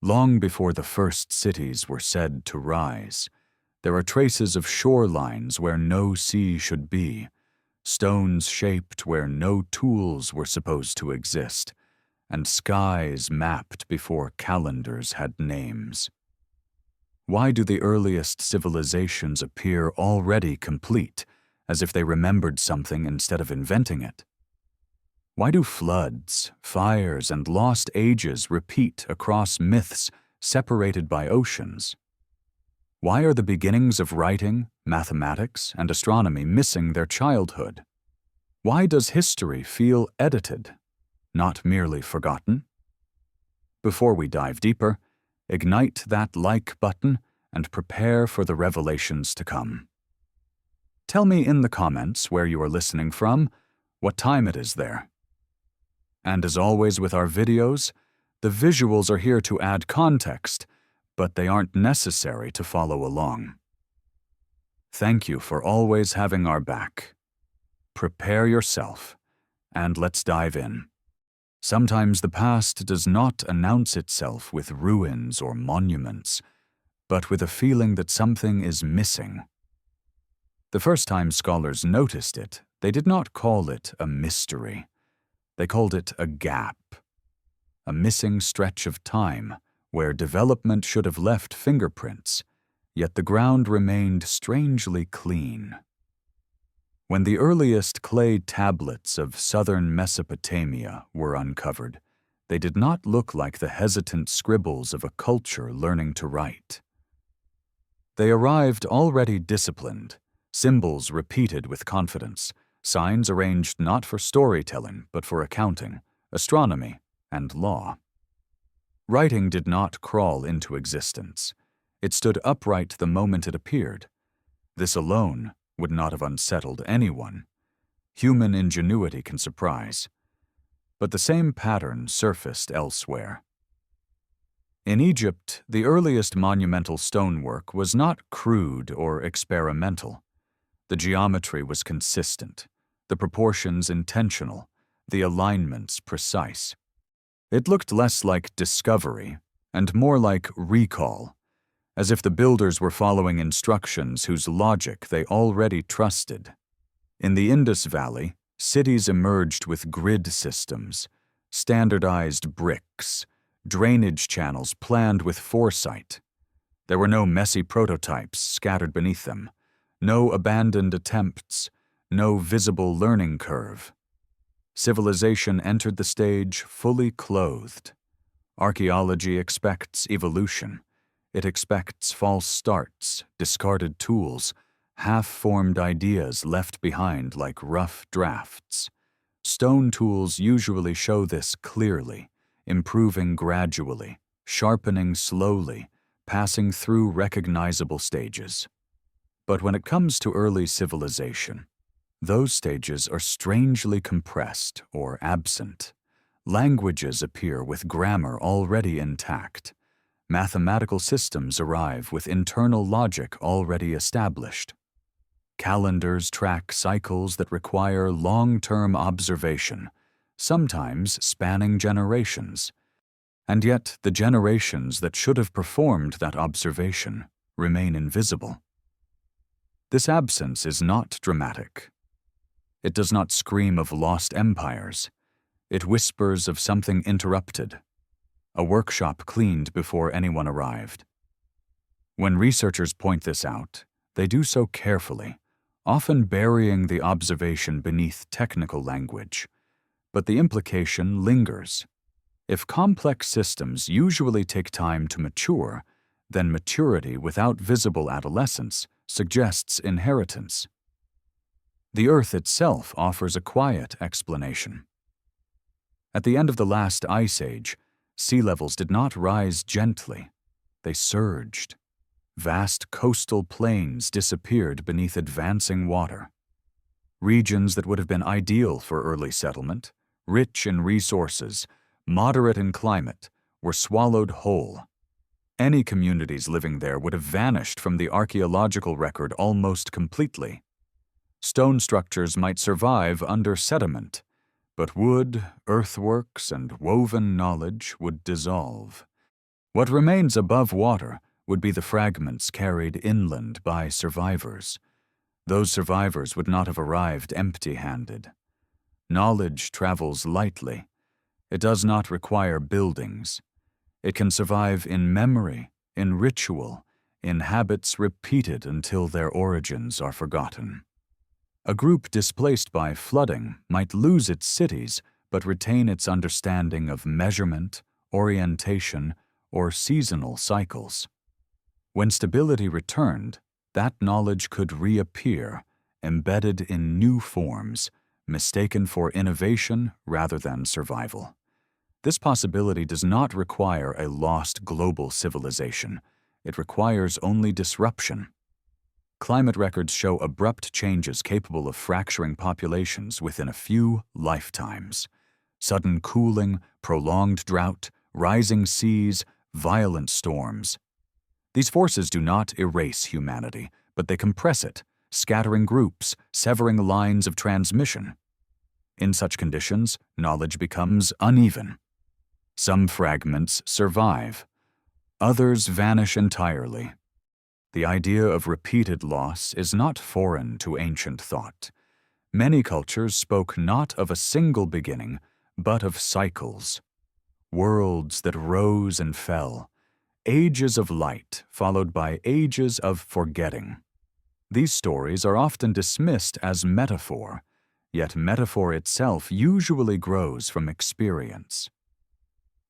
Long before the first cities were said to rise, there are traces of shorelines where no sea should be, stones shaped where no tools were supposed to exist, and skies mapped before calendars had names. Why do the earliest civilizations appear already complete, as if they remembered something instead of inventing it? Why do floods, fires, and lost ages repeat across myths separated by oceans? Why are the beginnings of writing, mathematics, and astronomy missing their childhood? Why does history feel edited, not merely forgotten? Before we dive deeper, ignite that like button and prepare for the revelations to come. Tell me in the comments where you are listening from, what time it is there. And as always with our videos, the visuals are here to add context, but they aren't necessary to follow along. Thank you for always having our back. Prepare yourself, and let's dive in. Sometimes the past does not announce itself with ruins or monuments, but with a feeling that something is missing. The first time scholars noticed it, they did not call it a mystery. They called it a gap, a missing stretch of time where development should have left fingerprints, yet the ground remained strangely clean. When the earliest clay tablets of southern Mesopotamia were uncovered, they did not look like the hesitant scribbles of a culture learning to write. They arrived already disciplined, symbols repeated with confidence, signs arranged not for storytelling but for accounting, astronomy, and law. Writing did not crawl into existence. It stood upright the moment it appeared. This alone would not have unsettled anyone. Human ingenuity can surprise. But the same pattern surfaced elsewhere. In Egypt, the earliest monumental stonework was not crude or experimental. The geometry was consistent, the proportions intentional, the alignments precise. It looked less like discovery and more like recall, as if the builders were following instructions whose logic they already trusted. In the Indus Valley, cities emerged with grid systems, standardized bricks, drainage channels planned with foresight. There were no messy prototypes scattered beneath them, no abandoned attempts, no visible learning curve. Civilization entered the stage fully clothed. Archaeology expects evolution. It expects false starts, discarded tools, half-formed ideas left behind like rough drafts. Stone tools usually show this clearly, improving gradually, sharpening slowly, passing through recognizable stages. But when it comes to early civilization, those stages are strangely compressed or absent. Languages appear with grammar already intact. Mathematical systems arrive with internal logic already established. Calendars track cycles that require long-term observation, sometimes spanning generations. And yet the generations that should have performed that observation remain invisible. This absence is not dramatic. It does not scream of lost empires. It whispers of something interrupted, a workshop cleaned before anyone arrived. When researchers point this out, they do so carefully, often burying the observation beneath technical language. But the implication lingers. If complex systems usually take time to mature, then maturity without visible adolescence suggests inheritance. The Earth itself offers a quiet explanation. At the end of the last ice age, sea levels did not rise gently. They surged. Vast coastal plains disappeared beneath advancing water. Regions that would have been ideal for early settlement, rich in resources, moderate in climate, were swallowed whole. Any communities living there would have vanished from the archaeological record almost completely. Stone structures might survive under sediment, but wood, earthworks, and woven knowledge would dissolve. What remains above water would be the fragments carried inland by survivors. Those survivors would not have arrived empty-handed. Knowledge travels lightly. It does not require buildings. It can survive in memory, in ritual, in habits repeated until their origins are forgotten. A group displaced by flooding might lose its cities but retain its understanding of measurement, orientation, or seasonal cycles. When stability returned, that knowledge could reappear, embedded in new forms, mistaken for innovation rather than survival. This possibility does not require a lost global civilization. It requires only disruption. Climate records show abrupt changes capable of fracturing populations within a few lifetimes. Sudden cooling, prolonged drought, rising seas, violent storms. These forces do not erase humanity, but they compress it, scattering groups, severing lines of transmission. In such conditions, knowledge becomes uneven. Some fragments survive. Others vanish entirely. The idea of repeated loss is not foreign to ancient thought. Many cultures spoke not of a single beginning, but of cycles. Worlds that rose and fell. Ages of light followed by ages of forgetting. These stories are often dismissed as metaphor, yet metaphor itself usually grows from experience.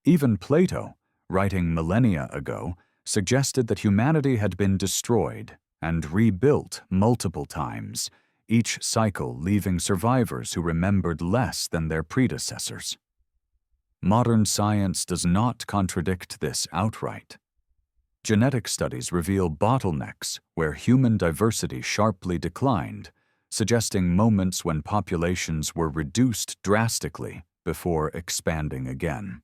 Even Plato, writing millennia ago, suggested that humanity had been destroyed and rebuilt multiple times, each cycle leaving survivors who remembered less than their predecessors. Modern science does not contradict this outright. Genetic studies reveal bottlenecks where human diversity sharply declined, suggesting moments when populations were reduced drastically before expanding again.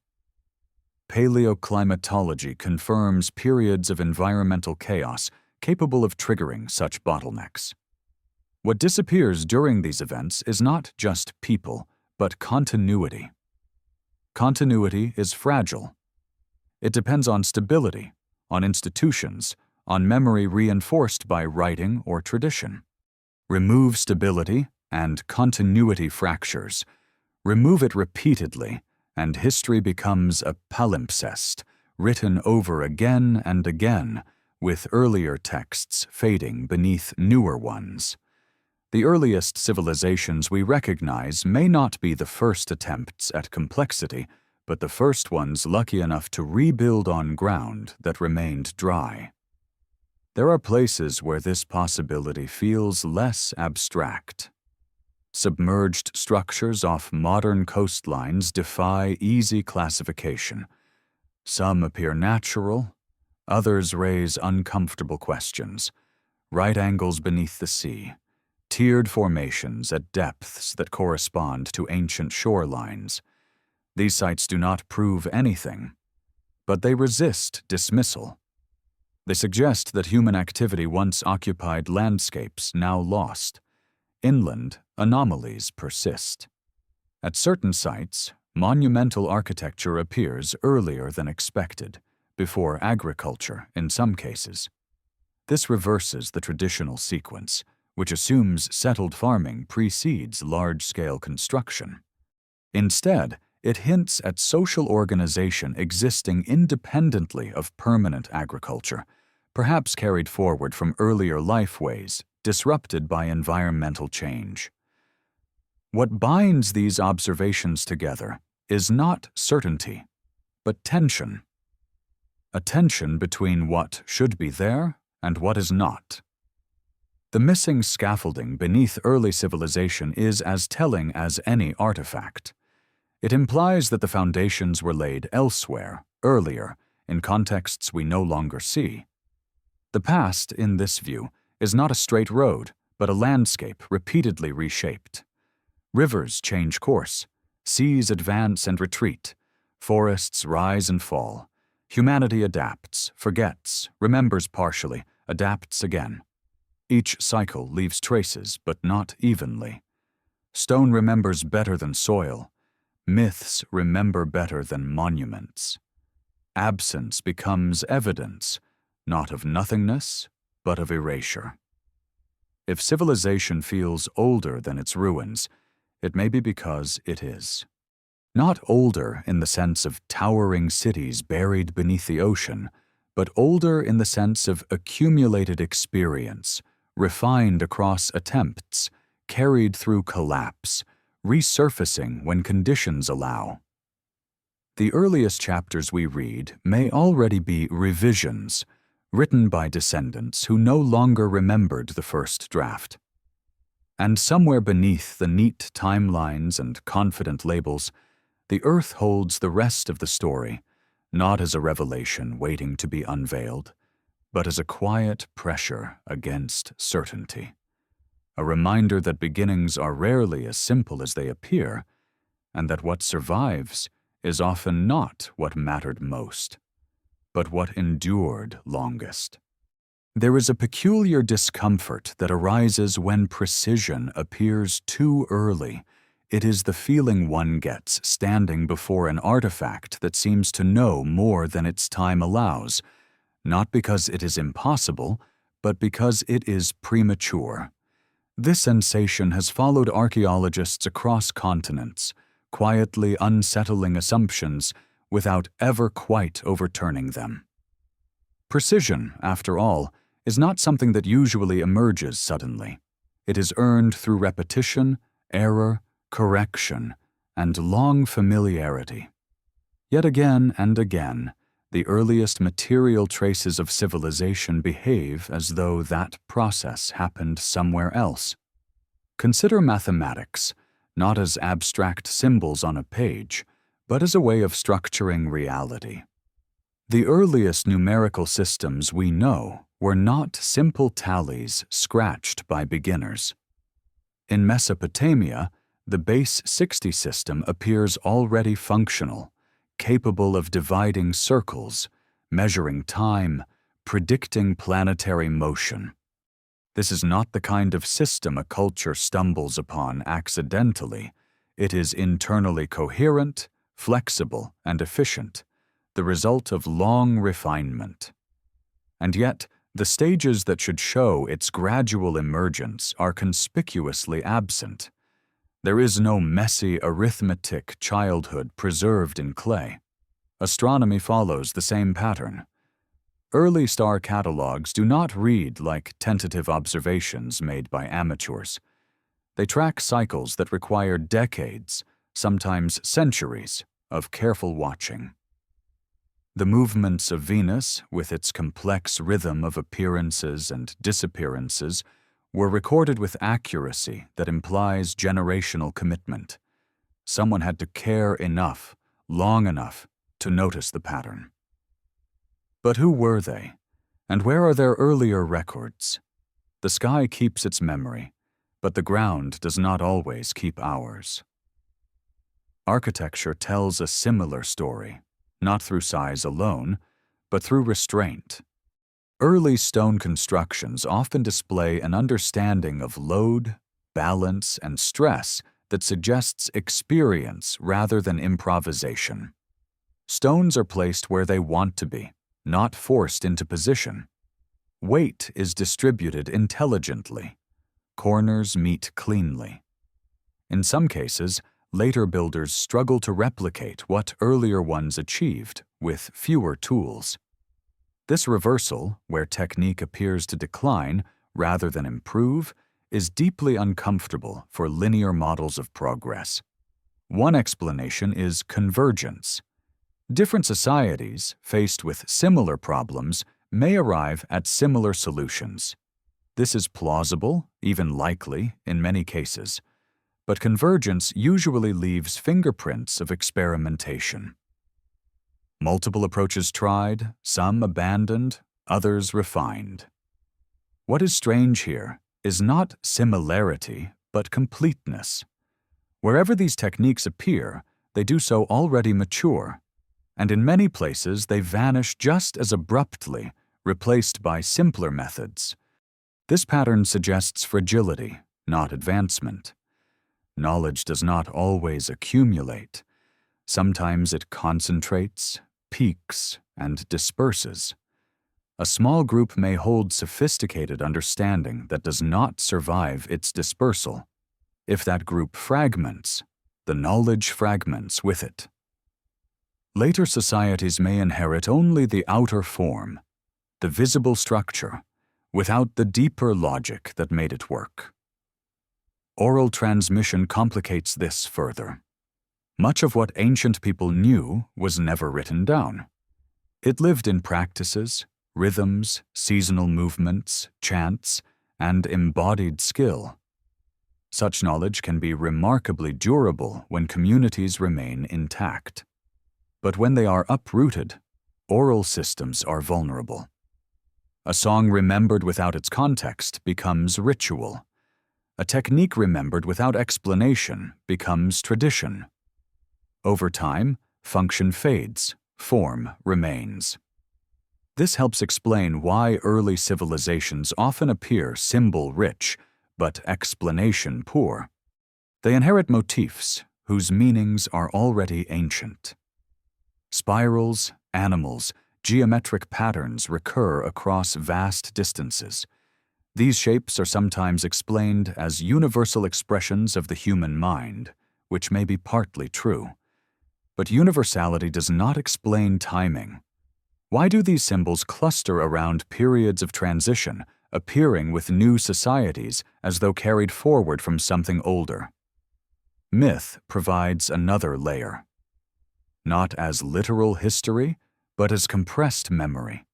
Paleoclimatology confirms periods of environmental chaos capable of triggering such bottlenecks. What disappears during these events is not just people, but continuity. Continuity is fragile. It depends on stability, on institutions, on memory reinforced by writing or tradition. Remove stability, and continuity fractures. Remove it repeatedly, and history becomes a palimpsest, written over again and again, with earlier texts fading beneath newer ones. The earliest civilizations we recognize may not be the first attempts at complexity, but the first ones lucky enough to rebuild on ground that remained dry. There are places where this possibility feels less abstract. Submerged structures off modern coastlines defy easy classification. Some appear natural, others raise uncomfortable questions. Right angles beneath the sea, tiered formations at depths that correspond to ancient shorelines. These sites do not prove anything, but they resist dismissal. They suggest that human activity once occupied landscapes now lost. Inland, anomalies persist. At certain sites, monumental architecture appears earlier than expected, before agriculture in some cases. This reverses the traditional sequence, which assumes settled farming precedes large-scale construction. Instead, it hints at social organization existing independently of permanent agriculture, perhaps carried forward from earlier lifeways disrupted by environmental change. What binds these observations together is not certainty, but tension. A tension between what should be there and what is not. The missing scaffolding beneath early civilization is as telling as any artifact. It implies that the foundations were laid elsewhere, earlier, in contexts we no longer see. The past, in this view, is not a straight road, but a landscape repeatedly reshaped. Rivers change course, seas advance and retreat, forests rise and fall. Humanity adapts, forgets, remembers partially, adapts again. Each cycle leaves traces, but not evenly. Stone remembers better than soil. Myths remember better than monuments. absence becomes evidence, not of nothingness, but of erasure. If civilization feels older than its ruins, it may be because it is. Not older in the sense of towering cities buried beneath the ocean, but older in the sense of accumulated experience, refined across attempts, carried through collapse, resurfacing when conditions allow. The earliest chapters we read may already be revisions, written by descendants who no longer remembered the first draft. And somewhere beneath the neat timelines and confident labels, the earth holds the rest of the story, not as a revelation waiting to be unveiled, but as a quiet pressure against certainty. A reminder that beginnings are rarely as simple as they appear, and that what survives is often not what mattered most, but what endured longest. There is a peculiar discomfort that arises when precision appears too early. It is the feeling one gets standing before an artifact that seems to know more than its time allows, not because it is impossible, but because it is premature. This sensation has followed archaeologists across continents, quietly unsettling assumptions without ever quite overturning them. Precision, after all, is not something that usually emerges suddenly. It is earned through repetition, error, correction, and long familiarity. Yet again and again, the earliest material traces of civilization behave as though that process happened somewhere else. Consider mathematics, not as abstract symbols on a page, but as a way of structuring reality. The earliest numerical systems we know were not simple tallies scratched by beginners. In Mesopotamia, the base 60 system appears already functional, capable of dividing circles, measuring time, predicting planetary motion. This is not the kind of system a culture stumbles upon accidentally. It is internally coherent, flexible, and efficient, the result of long refinement. And yet, the stages that should show its gradual emergence are conspicuously absent. There is no messy arithmetic childhood preserved in clay. Astronomy follows the same pattern. Early star catalogs do not read like tentative observations made by amateurs. They track cycles that require decades, sometimes centuries, of careful watching. The movements of Venus, with its complex rhythm of appearances and disappearances, were recorded with accuracy that implies generational commitment. Someone had to care enough, long enough, to notice the pattern. But who were they? And where are their earlier records? The sky keeps its memory, but the ground does not always keep ours. Architecture tells a similar story, not through size alone, but through restraint. Early stone constructions often display an understanding of load, balance, and stress that suggests experience rather than improvisation. Stones are placed where they want to be, not forced into position. Weight is distributed intelligently. Corners meet cleanly. In some cases, later builders struggle to replicate what earlier ones achieved with fewer tools. This reversal, where technique appears to decline rather than improve, is deeply uncomfortable for linear models of progress. One explanation is convergence. Different societies, faced with similar problems, may arrive at similar solutions. This is plausible, even likely, in many cases, but convergence usually leaves fingerprints of experimentation. Multiple approaches tried, some abandoned, others refined. What is strange here is not similarity, but completeness. Wherever these techniques appear, they do so already mature, and in many places they vanish just as abruptly, replaced by simpler methods. This pattern suggests fragility, not advancement. Knowledge does not always accumulate. Sometimes it concentrates, peaks, and disperses. A small group may hold sophisticated understanding that does not survive its dispersal. If that group fragments, the knowledge fragments with it. Later societies may inherit only the outer form, the visible structure, without the deeper logic that made it work. Oral transmission complicates this further. Much of what ancient people knew was never written down. It lived in practices, rhythms, seasonal movements, chants, and embodied skill. Such knowledge can be remarkably durable when communities remain intact. But when they are uprooted, oral systems are vulnerable. A song remembered without its context becomes ritual. A technique remembered without explanation becomes tradition. Over time, function fades, form remains. This helps explain why early civilizations often appear symbol-rich, but explanation-poor. They inherit motifs whose meanings are already ancient. Spirals, animals, geometric patterns recur across vast distances. These shapes are sometimes explained as universal expressions of the human mind, which may be partly true. But universality does not explain timing. Why do these symbols cluster around periods of transition, appearing with new societies as though carried forward from something older? Myth provides another layer. Not as literal history, but as compressed memory.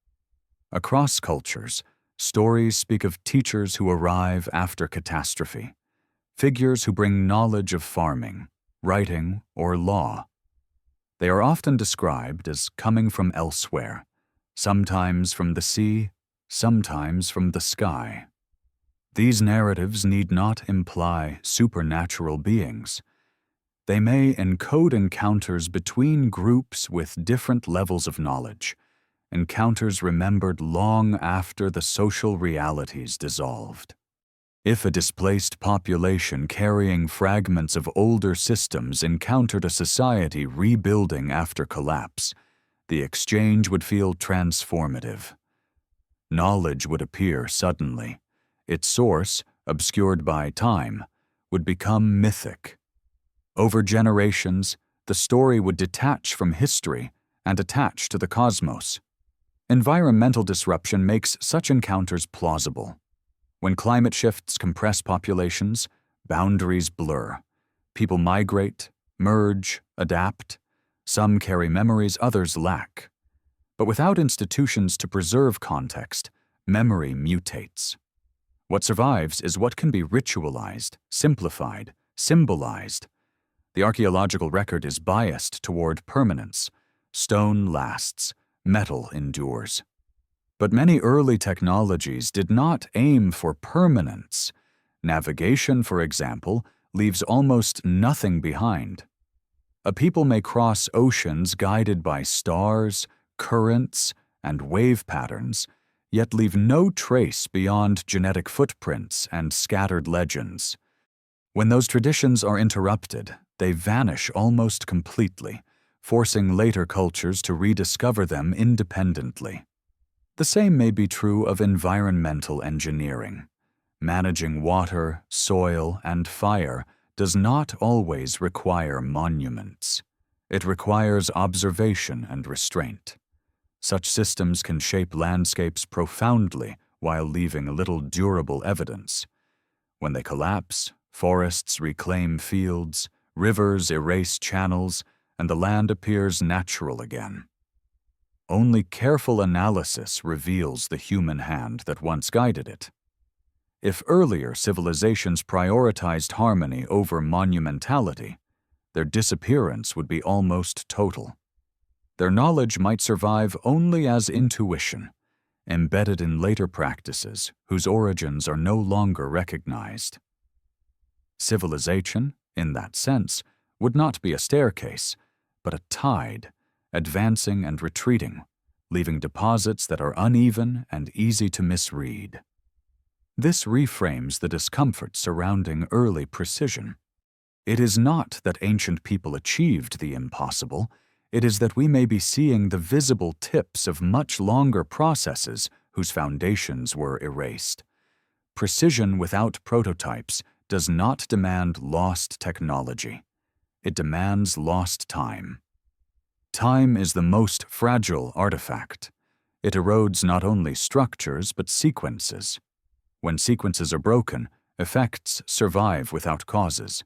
Across cultures, stories speak of teachers who arrive after catastrophe, figures who bring knowledge of farming, writing, or law. They are often described as coming from elsewhere, sometimes from the sea, sometimes from the sky. These narratives need not imply supernatural beings. They may encode encounters between groups with different levels of knowledge, encounters remembered long after the social realities dissolved. If a displaced population carrying fragments of older systems encountered a society rebuilding after collapse, the exchange would feel transformative. Knowledge would appear suddenly. Its source, obscured by time, would become mythic. Over generations, the story would detach from history and attach to the cosmos. Environmental disruption makes such encounters plausible. When climate shifts compress populations, boundaries blur. People migrate, merge, adapt. Some carry memories others lack. But without institutions to preserve context, memory mutates. What survives is what can be ritualized, simplified, symbolized. The archaeological record is biased toward permanence. Stone lasts, metal endures. But many early technologies did not aim for permanence. Navigation, for example, leaves almost nothing behind. A people may cross oceans guided by stars, currents, and wave patterns, yet leave no trace beyond genetic footprints and scattered legends. When those traditions are interrupted, they vanish almost completely, forcing later cultures to rediscover them independently. The same may be true of environmental engineering. Managing water, soil, and fire does not always require monuments. It requires observation and restraint. Such systems can shape landscapes profoundly while leaving little durable evidence. When they collapse, forests reclaim fields, rivers erase channels, and the land appears natural again. Only careful analysis reveals the human hand that once guided it. If earlier civilizations prioritized harmony over monumentality, their disappearance would be almost total. Their knowledge might survive only as intuition, embedded in later practices whose origins are no longer recognized. Civilization, in that sense, would not be a staircase, but a tide, advancing and retreating, leaving deposits that are uneven and easy to misread. This reframes the discomfort surrounding early precision. It is not that ancient people achieved the impossible, It is that we may be seeing the visible tips of much longer processes whose foundations were erased. Precision without prototypes does not demand lost technology. It demands lost time. Time is the most fragile artifact. It erodes not only structures but sequences. When sequences are broken, effects survive without causes.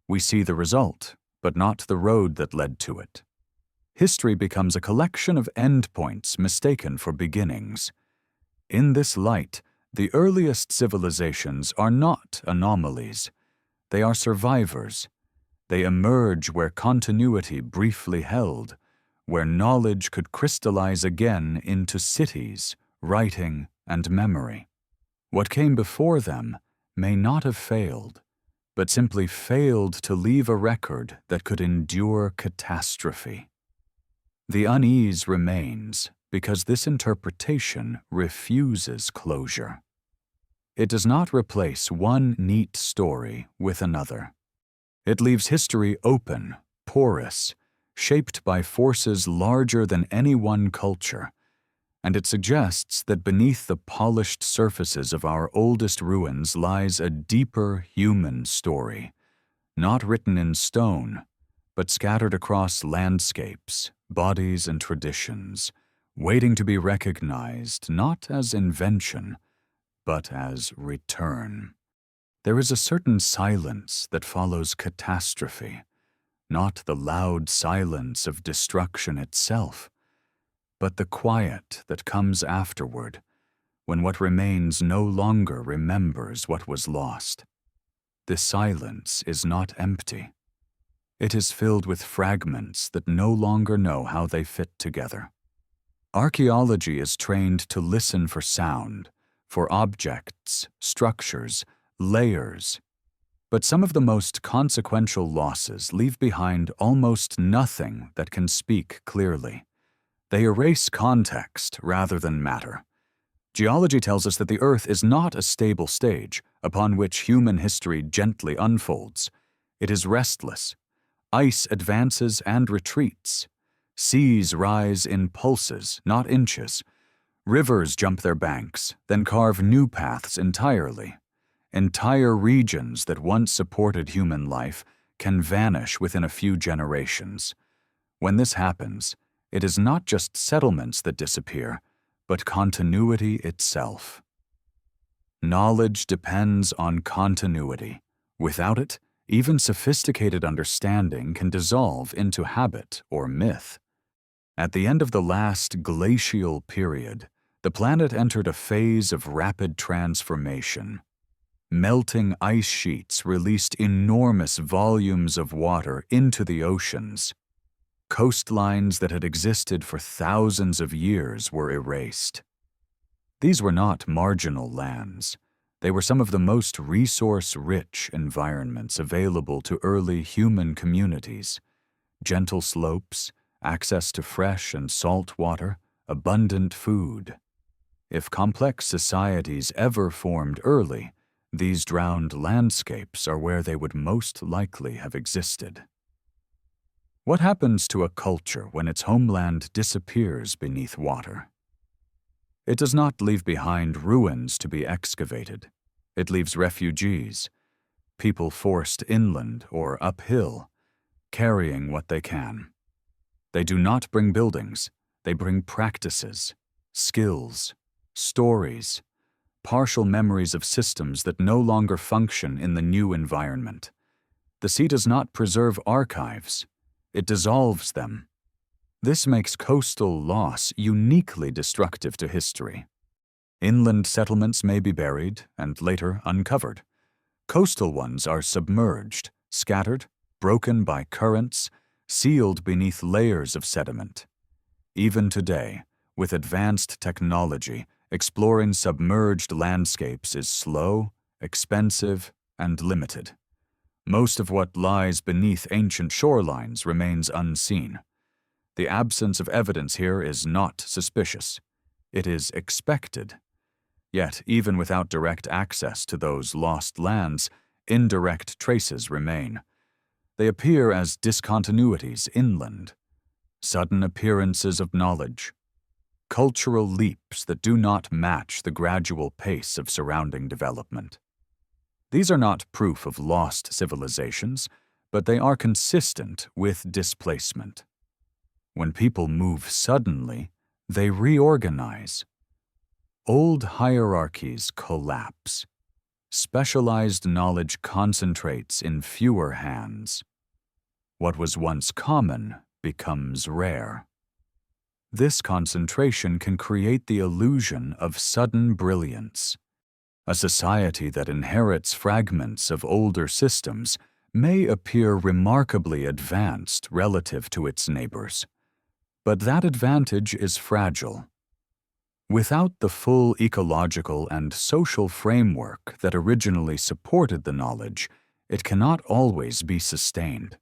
We see the result, but not the road that led to it. History becomes a collection of endpoints mistaken for beginnings. In this light, the earliest civilizations are not anomalies. They are survivors. They emerge where continuity briefly held, where knowledge could crystallize again into cities, writing, and memory. What came before them may not have failed, but simply failed to leave a record that could endure catastrophe. The unease remains because this interpretation refuses closure. It does not replace one neat story with another. It leaves history open, porous, shaped by forces larger than any one culture, and it suggests that beneath the polished surfaces of our oldest ruins lies a deeper human story, not written in stone, but scattered across landscapes, bodies, and traditions, waiting to be recognized not as invention, but as return. There is a certain silence that follows catastrophe, not the loud silence of destruction itself, but the quiet that comes afterward, when what remains no longer remembers what was lost. This silence is not empty. It is filled with fragments that no longer know how they fit together. Archaeology is trained to listen for sound, for objects, structures, layers. But some of the most consequential losses leave behind almost nothing that can speak clearly. They erase context rather than matter. Geology tells us that the Earth is not a stable stage upon which human history gently unfolds. It is restless. Ice advances and retreats. Seas rise in pulses, not inches. Rivers jump their banks, then carve new paths entirely. Entire regions that once supported human life can vanish within a few generations. When this happens, it is not just settlements that disappear, but continuity itself. Knowledge depends on continuity. Without it, even sophisticated understanding can dissolve into habit or myth. At the end of the last glacial period, the planet entered a phase of rapid transformation. Melting ice sheets released enormous volumes of water into the oceans. Coastlines that had existed for thousands of years were erased. These were not marginal lands. They were some of the most resource-rich environments available to early human communities. Gentle slopes, access to fresh and salt water, abundant food. If complex societies ever formed early, these drowned landscapes are where they would most likely have existed. What happens to a culture when its homeland disappears beneath water? It does not leave behind ruins to be excavated. It leaves refugees, people forced inland or uphill, carrying what they can. They do not bring buildings, they bring practices, skills, stories, partial memories of systems that no longer function in the new environment. The sea does not preserve archives, it dissolves them. This makes coastal loss uniquely destructive to history. Inland settlements may be buried and later uncovered. Coastal ones are submerged, scattered, broken by currents, sealed beneath layers of sediment. Even today, with advanced technology, exploring submerged landscapes is slow, expensive, and limited. Most of what lies beneath ancient shorelines remains unseen. The absence of evidence here is not suspicious. It is expected. Yet, even without direct access to those lost lands, indirect traces remain. They appear as discontinuities inland. sudden appearances of knowledge, cultural leaps that do not match the gradual pace of surrounding development. These are not proof of lost civilizations, but they are consistent with displacement. When people move suddenly, they reorganize. Old hierarchies collapse. Specialized knowledge concentrates in fewer hands. What was once common becomes rare. This concentration can create the illusion of sudden brilliance. A society that inherits fragments of older systems may appear remarkably advanced relative to its neighbors, but that advantage is fragile. Without the full ecological and social framework that originally supported the knowledge, it cannot always be sustained.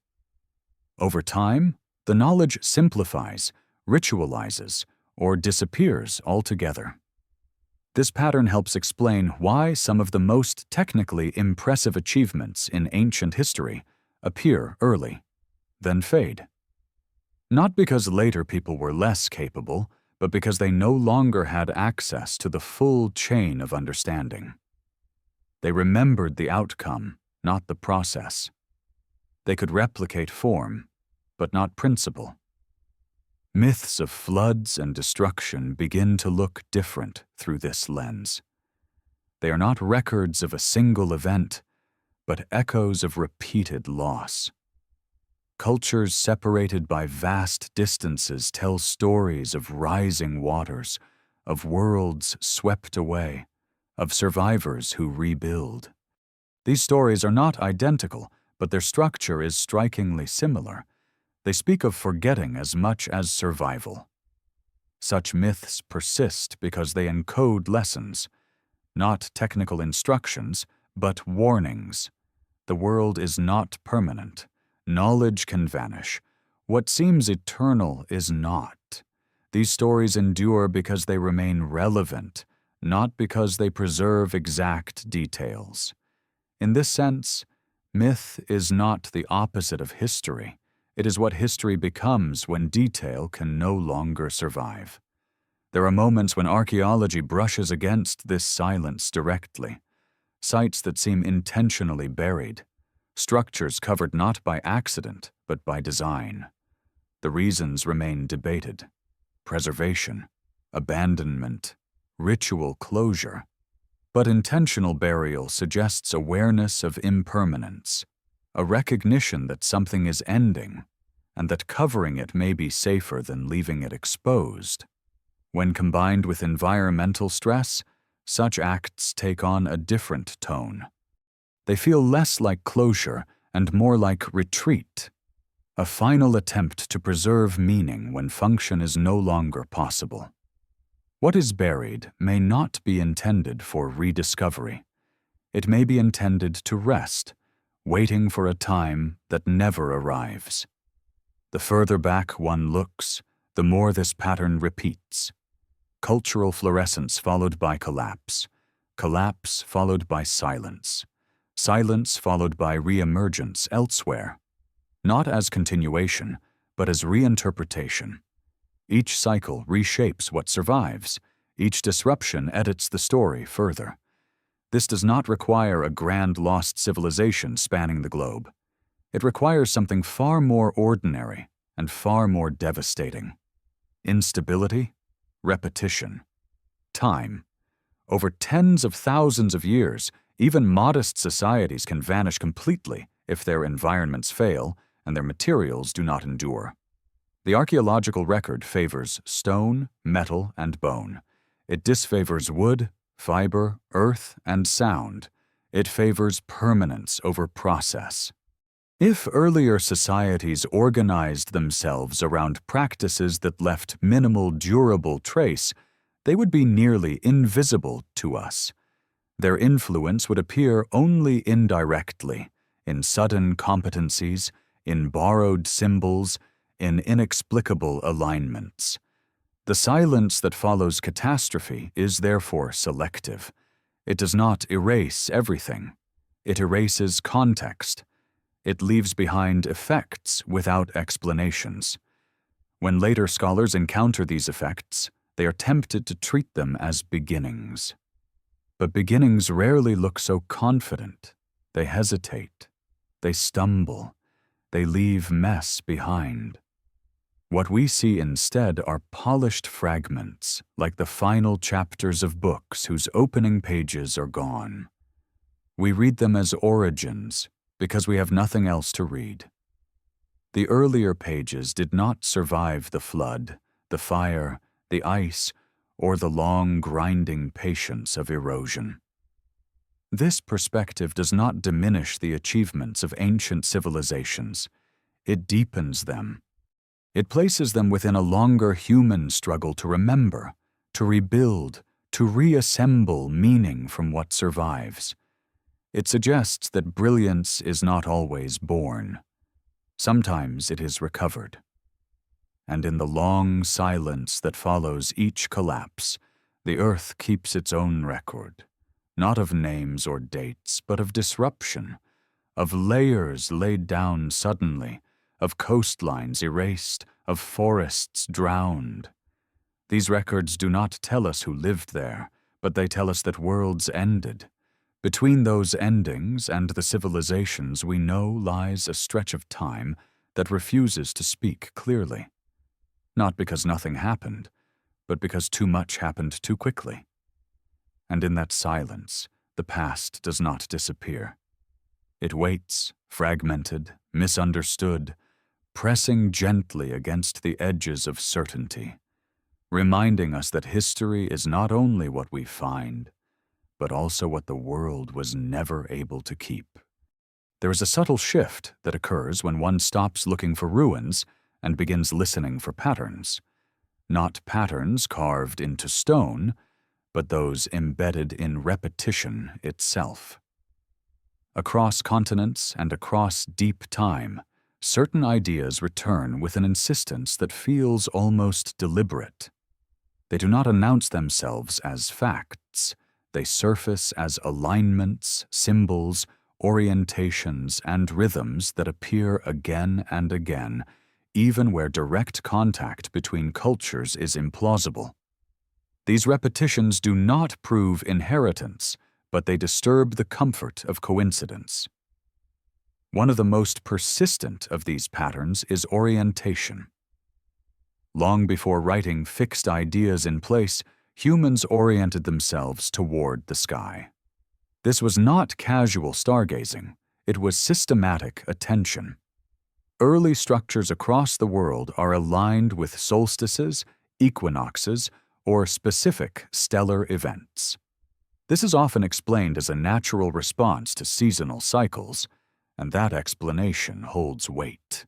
Over time, the knowledge simplifies, ritualizes, or disappears altogether. This pattern helps explain why some of the most technically impressive achievements in ancient history appear early, then fade. Not because later people were less capable, but because they no longer had access to the full chain of understanding. They remembered the outcome, not the process. They could replicate form, but not principle. Myths of floods and destruction begin to look different through this lens. They are not records of a single event, but echoes of repeated loss. Cultures separated by vast distances tell stories of rising waters, of worlds swept away, of survivors who rebuild. These stories are not identical, but their structure is strikingly similar. They speak of forgetting as much as survival. Such myths persist because they encode lessons, not technical instructions, but warnings. The world is not permanent. Knowledge can vanish. What seems eternal is not. These stories endure because they remain relevant, not because they preserve exact details. In this sense, myth is not the opposite of history. It is what history becomes when detail can no longer survive. There are moments when archaeology brushes against this silence directly. Sites that seem intentionally buried. Structures covered not by accident, but by design. The reasons remain debated. Preservation, abandonment, ritual closure. But intentional burial suggests awareness of impermanence, a recognition that something is ending, and that covering it may be safer than leaving it exposed. When combined with environmental stress, such acts take on a different tone. They feel less like closure and more like retreat, a final attempt to preserve meaning when function is no longer possible. What is buried may not be intended for rediscovery. It may be intended to rest, waiting for a time that never arrives. The further back one looks, the more this pattern repeats. Cultural fluorescence followed by collapse, collapse followed by silence, silence followed by re-emergence elsewhere, not as continuation, but as reinterpretation. Each cycle reshapes what survives. Each disruption edits the story further. This does not require a grand lost civilization spanning the globe. It requires something far more ordinary and far more devastating. Instability, repetition, time. Over tens of thousands of years, even modest societies can vanish completely if their environments fail and their materials do not endure. The archaeological record favors stone, metal, and bone. It disfavors wood, fiber, earth, and sound. It favors permanence over process. If earlier societies organized themselves around practices that left minimal durable trace, they would be nearly invisible to us. Their influence would appear only indirectly, in sudden competencies, in borrowed symbols, in inexplicable alignments. The silence that follows catastrophe is therefore selective. It does not erase everything. It erases context. It leaves behind effects without explanations. When later scholars encounter these effects, they are tempted to treat them as beginnings. But beginnings rarely look so confident. They hesitate. They stumble. They leave mess behind. What we see instead are polished fragments, like the final chapters of books whose opening pages are gone. We read them as origins because we have nothing else to read. The earlier pages did not survive the flood, the fire, the ice, or the long, grinding patience of erosion. This perspective does not diminish the achievements of ancient civilizations. It deepens them. It places them within a longer human struggle to remember, to rebuild, to reassemble meaning from what survives. It suggests that brilliance is not always born. Sometimes it is recovered. And in the long silence that follows each collapse, the earth keeps its own record, not of names or dates, but of disruption, of layers laid down suddenly, of coastlines erased, of forests drowned. These records do not tell us who lived there, but they tell us that worlds ended. Between those endings and the civilizations we know lies a stretch of time that refuses to speak clearly. Not because nothing happened, but because too much happened too quickly. And in that silence, the past does not disappear. It waits, fragmented, misunderstood, pressing gently against the edges of certainty, reminding us that history is not only what we find, but also what the world was never able to keep. There is a subtle shift that occurs when one stops looking for ruins and begins listening for patterns. Not patterns carved into stone, but those embedded in repetition itself. Across continents and across deep time, certain ideas return with an insistence that feels almost deliberate. They do not announce themselves as facts. They surface as alignments, symbols, orientations, and rhythms that appear again and again, even where direct contact between cultures is implausible. These repetitions do not prove inheritance, but they disturb the comfort of coincidence. One of the most persistent of these patterns is orientation. Long before writing fixed ideas in place, humans oriented themselves toward the sky. This was not casual stargazing, it was systematic attention. Early structures across the world are aligned with solstices, equinoxes, or specific stellar events. This is often explained as a natural response to seasonal cycles, and that explanation holds weight.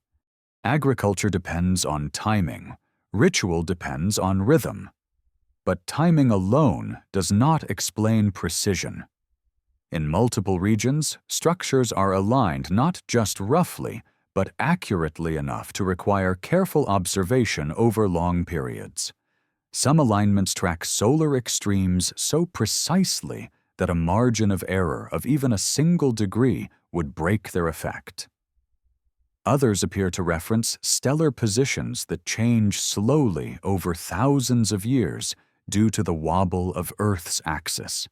Agriculture depends on timing, ritual depends on rhythm. But timing alone does not explain precision. In multiple regions, structures are aligned not just roughly, but accurately enough to require careful observation over long periods. Some alignments track solar extremes so precisely that a margin of error of even a single degree would break their effect. Others appear to reference stellar positions that change slowly over thousands of years due to the wobble of Earth's axis,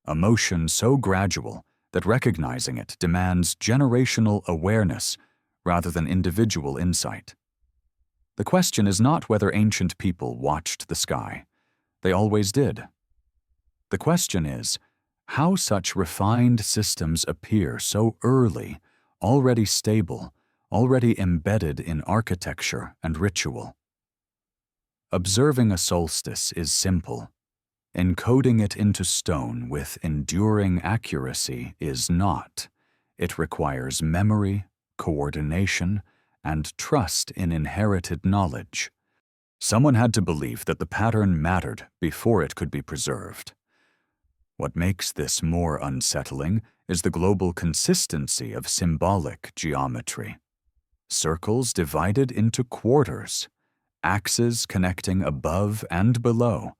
a motion so gradual that recognizing it demands generational awareness rather than individual insight. The question is not whether ancient people watched the sky. They always did. The question is how such refined systems appear so early, already stable, already embedded in architecture and ritual. Observing a solstice is simple. Encoding it into stone with enduring accuracy is not. It requires memory, coordination, and trust in inherited knowledge. Someone had to believe that the pattern mattered before it could be preserved. What makes this more unsettling is the global consistency of symbolic geometry. Circles divided into quarters, axes connecting above and below,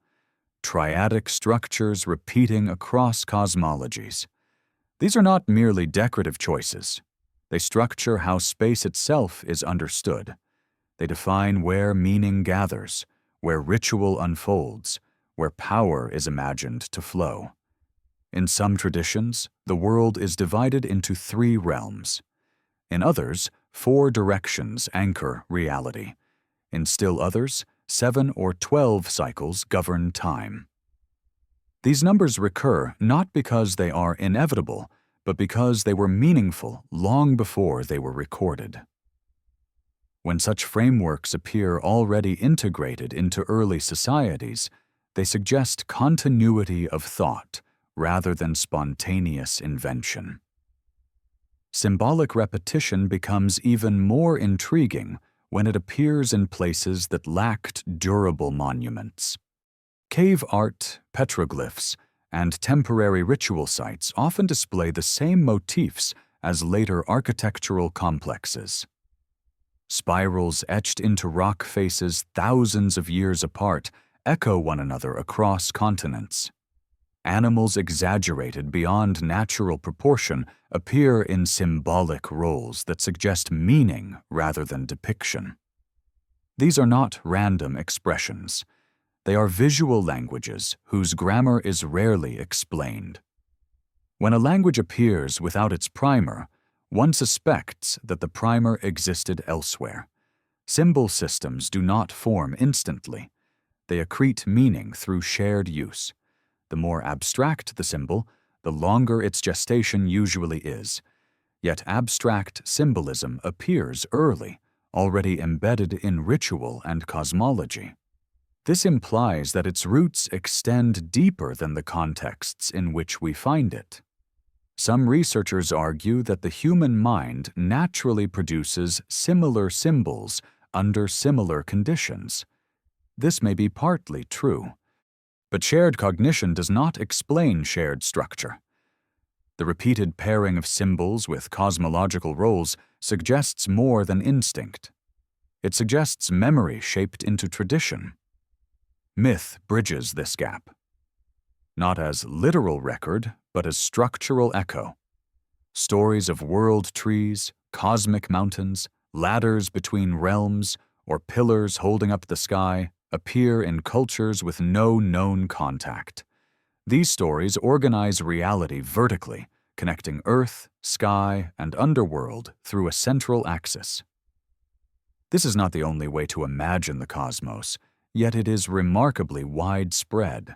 triadic structures repeating across cosmologies. These are not merely decorative choices. They structure how space itself is understood. They define where meaning gathers, where ritual unfolds, where power is imagined to flow. In some traditions, the world is divided into 3 realms. In others, 4 directions anchor reality. In still others, 7 or 12 cycles govern time. These numbers recur not because they are inevitable, but because they were meaningful long before they were recorded. When such frameworks appear already integrated into early societies, they suggest continuity of thought rather than spontaneous invention. Symbolic repetition becomes even more intriguing when it appears in places that lacked durable monuments. Cave art, petroglyphs, and temporary ritual sites often display the same motifs as later architectural complexes. Spirals etched into rock faces thousands of years apart echo one another across continents. Animals exaggerated beyond natural proportion appear in symbolic roles that suggest meaning rather than depiction. These are not random expressions. They are visual languages whose grammar is rarely explained. When a language appears without its primer, one suspects that the primer existed elsewhere. Symbol systems do not form instantly. They accrete meaning through shared use. The more abstract the symbol, the longer its gestation usually is. Yet abstract symbolism appears early, already embedded in ritual and cosmology. This implies that its roots extend deeper than the contexts in which we find it. Some researchers argue that the human mind naturally produces similar symbols under similar conditions. This may be partly true. But shared cognition does not explain shared structure. The repeated pairing of symbols with cosmological roles suggests more than instinct. It suggests memory shaped into tradition. Myth bridges this gap. Not as literal record, but as structural echo. Stories of world trees, cosmic mountains, ladders between realms, or pillars holding up the sky appear in cultures with no known contact. These stories organize reality vertically, connecting earth, sky, and underworld through a central axis. This is not the only way to imagine the cosmos, yet it is remarkably widespread.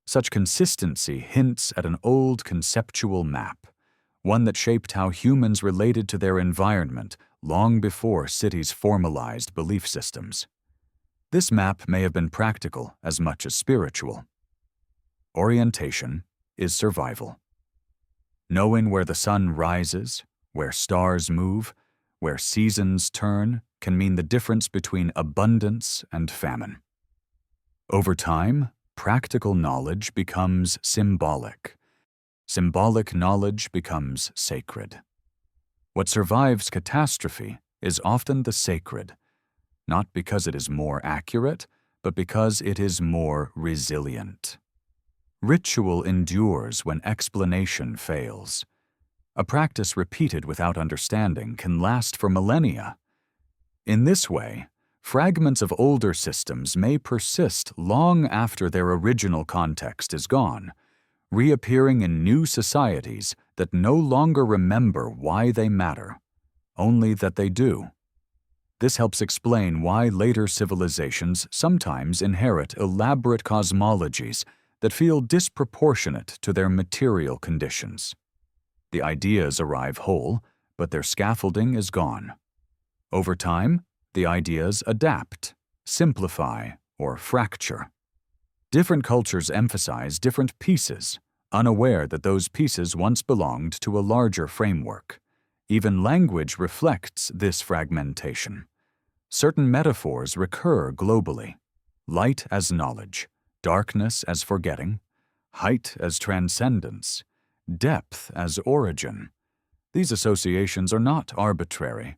Such consistency hints at an old conceptual map, one that shaped how humans related to their environment long before cities formalized belief systems. This map may have been practical as much as spiritual. Orientation is survival. Knowing where the sun rises, where stars move, where seasons turn can mean the difference between abundance and famine. Over time, practical knowledge becomes symbolic. Symbolic knowledge becomes sacred. What survives catastrophe is often the sacred, not because it is more accurate, but because it is more resilient. Ritual endures when explanation fails. A practice repeated without understanding can last for millennia. In this way, fragments of older systems may persist long after their original context is gone, reappearing in new societies that no longer remember why they matter, only that they do. This helps explain why later civilizations sometimes inherit elaborate cosmologies that feel disproportionate to their material conditions. The ideas arrive whole, but their scaffolding is gone. Over time, the ideas adapt, simplify, or fracture. Different cultures emphasize different pieces, unaware that those pieces once belonged to a larger framework. Even language reflects this fragmentation. Certain metaphors recur globally: light as knowledge, darkness as forgetting, height as transcendence, depth as origin. These associations are not arbitrary.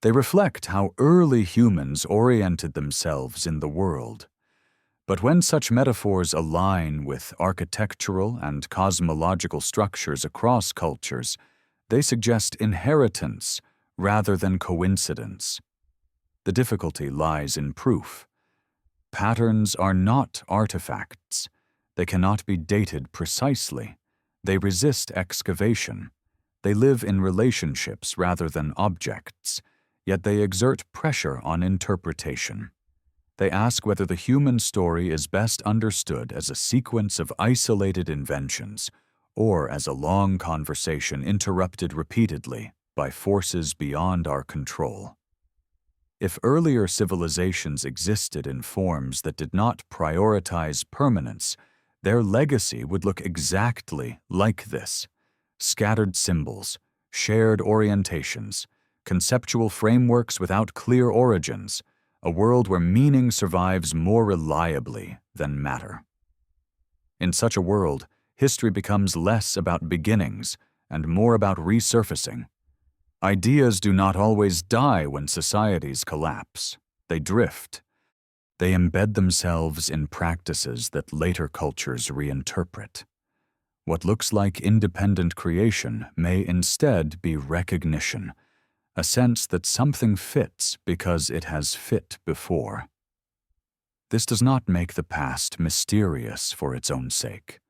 They reflect how early humans oriented themselves in the world. But when such metaphors align with architectural and cosmological structures across cultures, they suggest inheritance rather than coincidence. The difficulty lies in proof. Patterns are not artifacts. They cannot be dated precisely. They resist excavation. They live in relationships rather than objects, yet they exert pressure on interpretation. They ask whether the human story is best understood as a sequence of isolated inventions or as a long conversation interrupted repeatedly by forces beyond our control. If earlier civilizations existed in forms that did not prioritize permanence, their legacy would look exactly like this: scattered symbols, shared orientations, conceptual frameworks without clear origins, a world where meaning survives more reliably than matter. In such a world, history becomes less about beginnings and more about resurfacing. Ideas do not always die when societies collapse. They drift. They embed themselves in practices that later cultures reinterpret. What looks like independent creation may instead be recognition, a sense that something fits because it has fit before. This does not make the past mysterious for its own sake.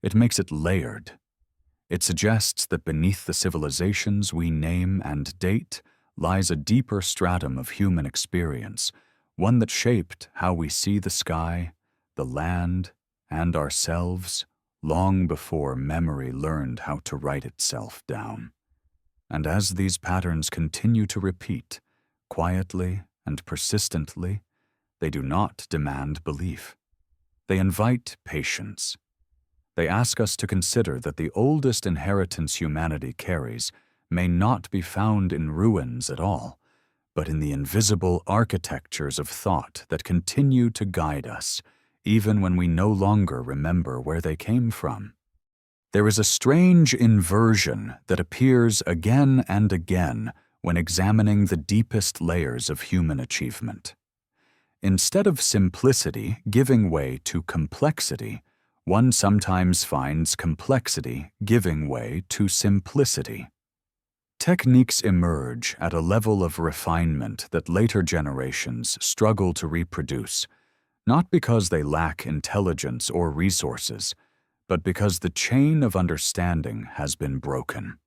It makes it layered. It suggests that beneath the civilizations we name and date lies a deeper stratum of human experience, one that shaped how we see the sky, the land, and ourselves long before memory learned how to write itself down. And as these patterns continue to repeat, quietly and persistently, they do not demand belief. They invite patience. They ask us to consider that the oldest inheritance humanity carries may not be found in ruins at all, but in the invisible architectures of thought that continue to guide us, even when we no longer remember where they came from. There is a strange inversion that appears again and again when examining the deepest layers of human achievement. Instead of simplicity giving way to complexity, one sometimes finds complexity giving way to simplicity. Techniques emerge at a level of refinement that later generations struggle to reproduce, not because they lack intelligence or resources, but because the chain of understanding has been broken.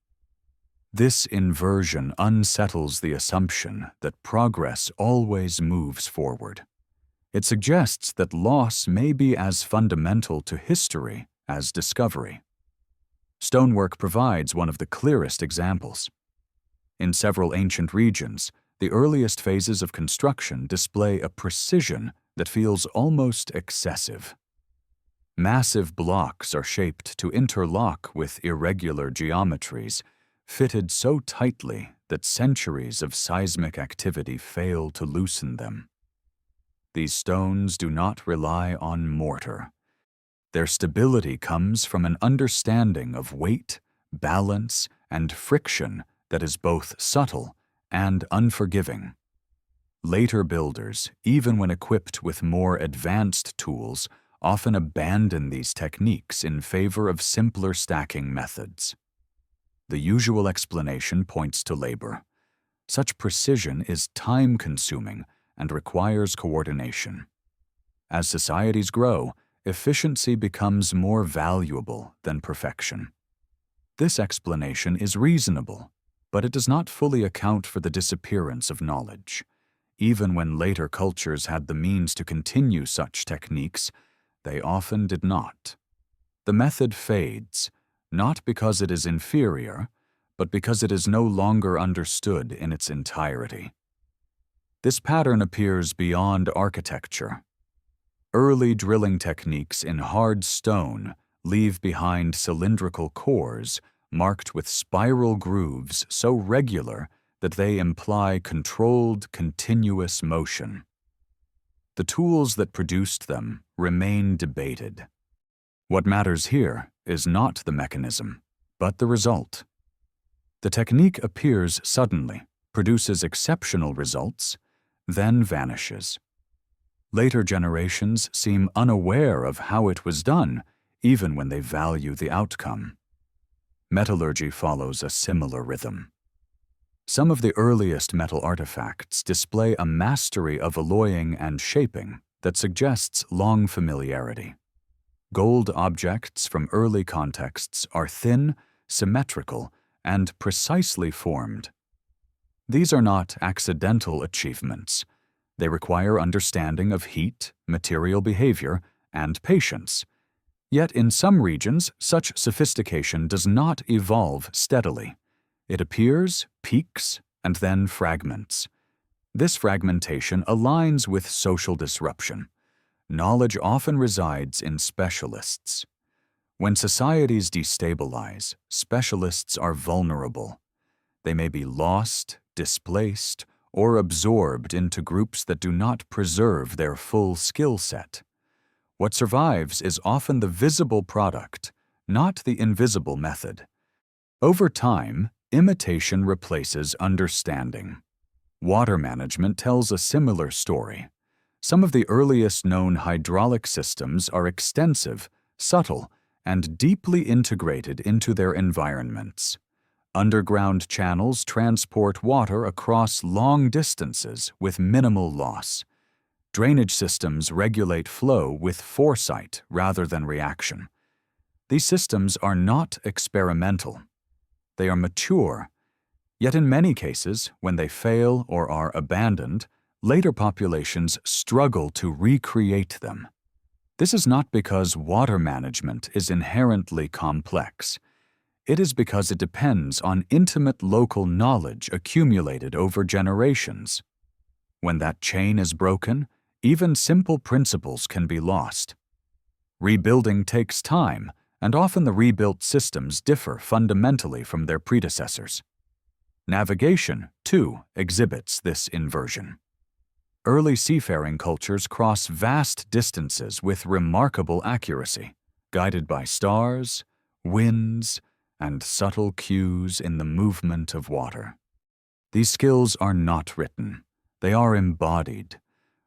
This inversion unsettles the assumption that progress always moves forward. It suggests that loss may be as fundamental to history as discovery. Stonework provides one of the clearest examples. In several ancient regions, the earliest phases of construction display a precision that feels almost excessive. Massive blocks are shaped to interlock with irregular geometries, fitted so tightly that centuries of seismic activity fail to loosen them. These stones do not rely on mortar. Their stability comes from an understanding of weight, balance, and friction that is both subtle and unforgiving. Later builders, even when equipped with more advanced tools, often abandon these techniques in favor of simpler stacking methods. The usual explanation points to labor. Such precision is time-consuming and requires coordination. As societies grow, efficiency becomes more valuable than perfection. This explanation is reasonable, but it does not fully account for the disappearance of knowledge. Even when later cultures had the means to continue such techniques, they often did not. The method fades, not because it is inferior, but because it is no longer understood in its entirety. This pattern appears beyond architecture. Early drilling techniques in hard stone leave behind cylindrical cores marked with spiral grooves so regular that they imply controlled, continuous motion. The tools that produced them remain debated. What matters here is not the mechanism, but the result. The technique appears suddenly, produces exceptional results, then vanishes. Later generations seem unaware of how it was done, even when they value the outcome. Metallurgy follows a similar rhythm. Some of the earliest metal artifacts display a mastery of alloying and shaping that suggests long familiarity. Gold objects from early contexts are thin, symmetrical, and precisely formed. These are not accidental achievements. They require understanding of heat, material behavior, and patience. Yet in some regions, such sophistication does not evolve steadily. It appears, peaks, and then fragments. This fragmentation aligns with social disruption. Knowledge often resides in specialists. When societies destabilize, specialists are vulnerable. They may be lost, displaced, or absorbed into groups that do not preserve their full skill set. What survives is often the visible product, not the invisible method. Over time, imitation replaces understanding. Water management tells a similar story. Some of the earliest known hydraulic systems are extensive, subtle, and deeply integrated into their environments. Underground channels transport water across long distances with minimal loss. Drainage systems regulate flow with foresight rather than reaction. These systems are not experimental. They are mature. Yet in many cases, when they fail or are abandoned, later populations struggle to recreate them. This is not because water management is inherently complex. It is because it depends on intimate local knowledge accumulated over generations. When that chain is broken, even simple principles can be lost. Rebuilding takes time, and often the rebuilt systems differ fundamentally from their predecessors. Navigation, too, exhibits this inversion. Early seafaring cultures cross vast distances with remarkable accuracy, guided by stars, winds, and subtle cues in the movement of water. These skills are not written. They are embodied.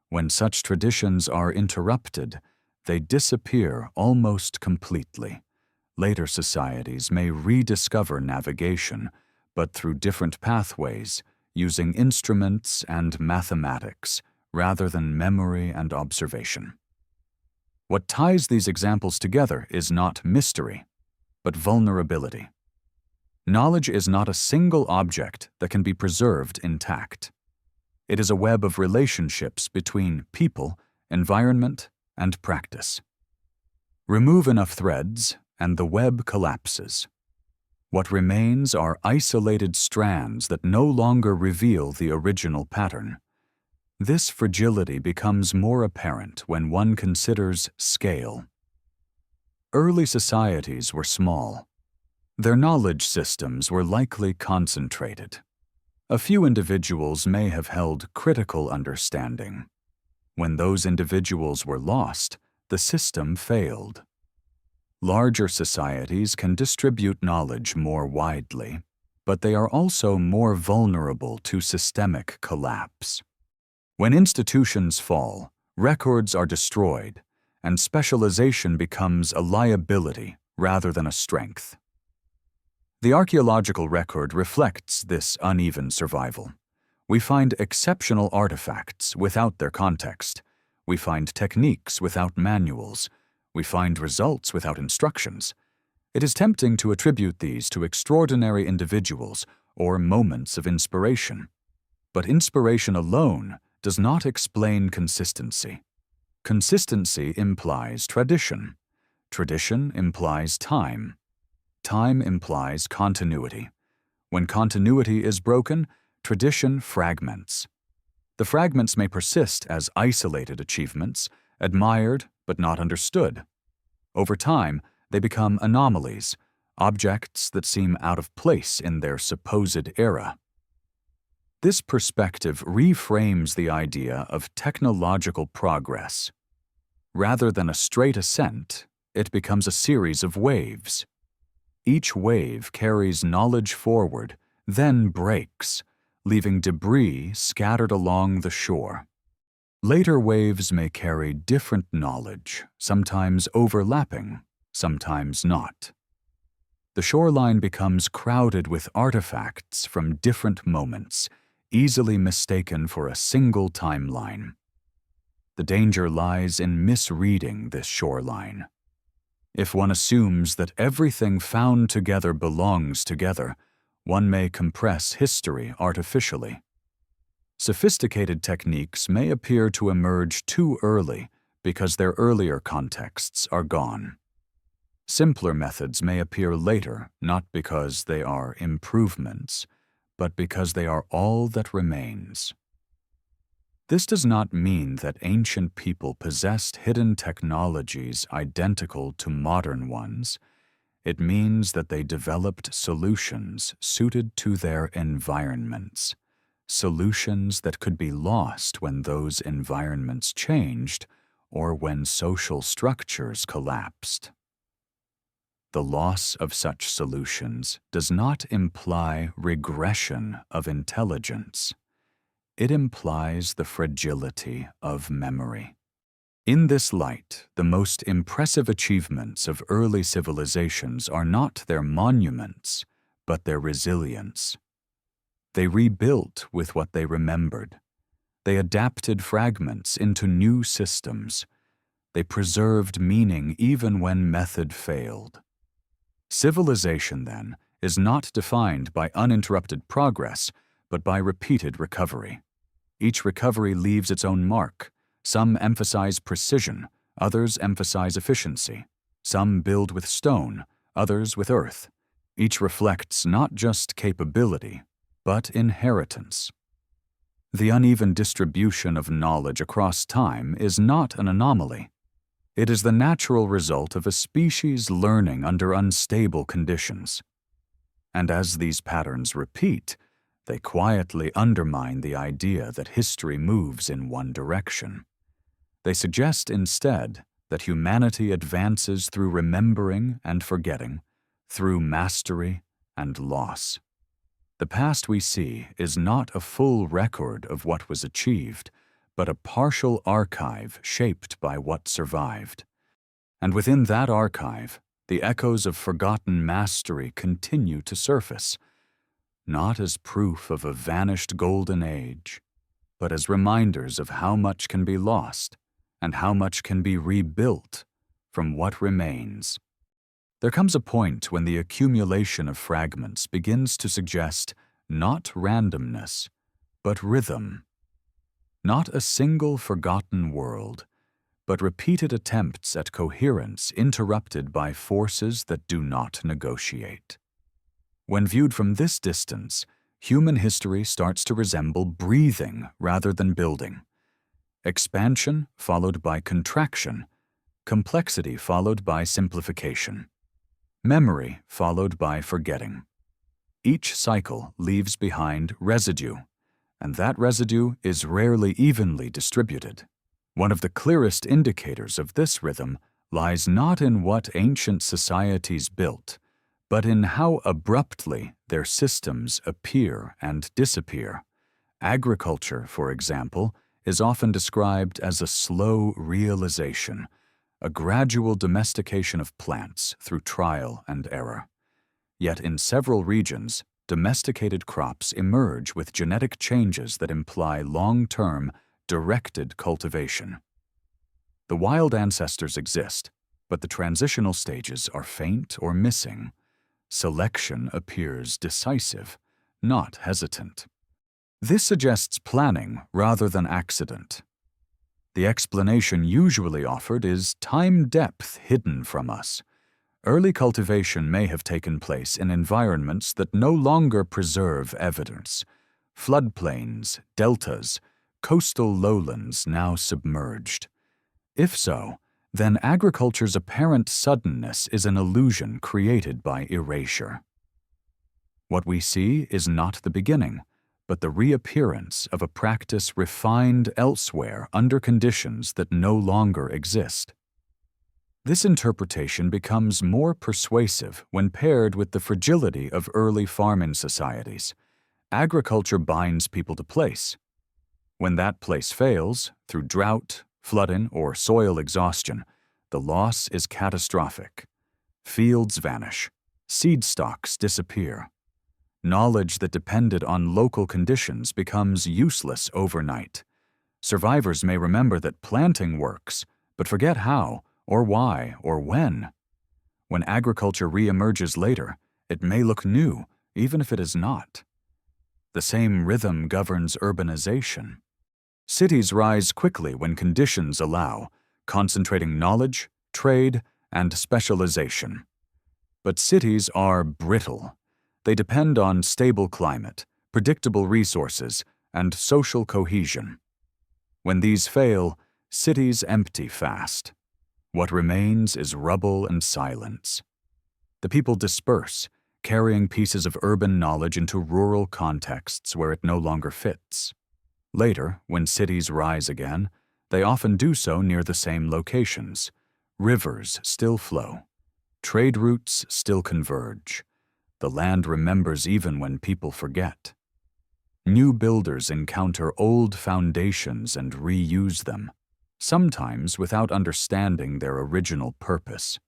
When such traditions are interrupted, they disappear almost completely. Later societies may rediscover navigation, but through different pathways, using instruments and mathematics rather than memory and observation. What ties these examples together is not mystery, but vulnerability. Knowledge is not a single object that can be preserved intact. It is a web of relationships between people, environment, and practice. Remove enough threads, and the web collapses. What remains are isolated strands that no longer reveal the original pattern. This fragility becomes more apparent when one considers scale. Early societies were small. Their knowledge systems were likely concentrated. A few individuals may have held critical understanding. When those individuals were lost, the system failed. Larger societies can distribute knowledge more widely, but they are also more vulnerable to systemic collapse. When institutions fall, records are destroyed, and specialization becomes a liability rather than a strength. The archaeological record reflects this uneven survival. We find exceptional artifacts without their context. We find techniques without manuals. We find results without instructions. It is tempting to attribute these to extraordinary individuals or moments of inspiration. But inspiration alone does not explain consistency. Consistency implies tradition. Tradition implies time. Time implies continuity. When continuity is broken, tradition fragments. The fragments may persist as isolated achievements, admired but not understood. Over time, they become anomalies, objects that seem out of place in their supposed era. This perspective reframes the idea of technological progress. Rather than a straight ascent, it becomes a series of waves. Each wave carries knowledge forward, then breaks, leaving debris scattered along the shore. Later waves may carry different knowledge, sometimes overlapping, sometimes not. The shoreline becomes crowded with artifacts from different moments, easily mistaken for a single timeline. The danger lies in misreading this shoreline. If one assumes that everything found together belongs together, one may compress history artificially. Sophisticated techniques may appear to emerge too early because their earlier contexts are gone. Simpler methods may appear later, not because they are improvements, but because they are all that remains. This does not mean that ancient people possessed hidden technologies identical to modern ones. It means that they developed solutions suited to their environments, solutions that could be lost when those environments changed or when social structures collapsed. The loss of such solutions does not imply regression of intelligence. It implies the fragility of memory. In this light, the most impressive achievements of early civilizations are not their monuments, but their resilience. They rebuilt with what they remembered. They adapted fragments into new systems. They preserved meaning even when method failed. Civilization, then, is not defined by uninterrupted progress, but by repeated recovery. Each recovery leaves its own mark. Some emphasize precision, others emphasize efficiency. Some build with stone, others with earth. Each reflects not just capability, but inheritance. The uneven distribution of knowledge across time is not an anomaly. It is the natural result of a species learning under unstable conditions. And as these patterns repeat, they quietly undermine the idea that history moves in one direction. They suggest instead that humanity advances through remembering and forgetting, through mastery and loss. The past we see is not a full record of what was achieved, but a partial archive shaped by what survived. And within that archive, the echoes of forgotten mastery continue to surface, not as proof of a vanished golden age, but as reminders of how much can be lost and how much can be rebuilt from what remains. There comes a point when the accumulation of fragments begins to suggest not randomness, but rhythm. Not a single forgotten world, but repeated attempts at coherence interrupted by forces that do not negotiate. When viewed from this distance, human history starts to resemble breathing rather than building. Expansion followed by contraction, complexity followed by simplification, memory followed by forgetting. Each cycle leaves behind residue, and that residue is rarely evenly distributed. One of the clearest indicators of this rhythm lies not in what ancient societies built, but in how abruptly their systems appear and disappear. Agriculture, for example, is often described as a slow realization, a gradual domestication of plants through trial and error. Yet in several regions, domesticated crops emerge with genetic changes that imply long-term, directed cultivation. The wild ancestors exist, but the transitional stages are faint or missing. Selection appears decisive, not hesitant. This suggests planning rather than accident. The explanation usually offered is time depth hidden from us. Early cultivation may have taken place in environments that no longer preserve evidence. Floodplains, deltas, coastal lowlands now submerged. If so, then agriculture's apparent suddenness is an illusion created by erasure. What we see is not the beginning, but the reappearance of a practice refined elsewhere under conditions that no longer exist. This interpretation becomes more persuasive when paired with the fragility of early farming societies. Agriculture binds people to place. When that place fails, through drought, flooding, or soil exhaustion, the loss is catastrophic. Fields vanish. Seed stocks disappear. Knowledge that depended on local conditions becomes useless overnight. Survivors may remember that planting works, but forget how, or why, or when. When agriculture re-emerges later, it may look new, even if it is not. The same rhythm governs urbanization. Cities rise quickly when conditions allow, concentrating knowledge, trade, and specialization. But cities are brittle. They depend on stable climate, predictable resources, and social cohesion. When these fail, cities empty fast. What remains is rubble and silence. The people disperse, carrying pieces of urban knowledge into rural contexts where it no longer fits. Later, when cities rise again, they often do so near the same locations. Rivers still flow. Trade routes still converge. The land remembers even when people forget. New builders encounter old foundations and reuse them, sometimes without understanding their original purpose.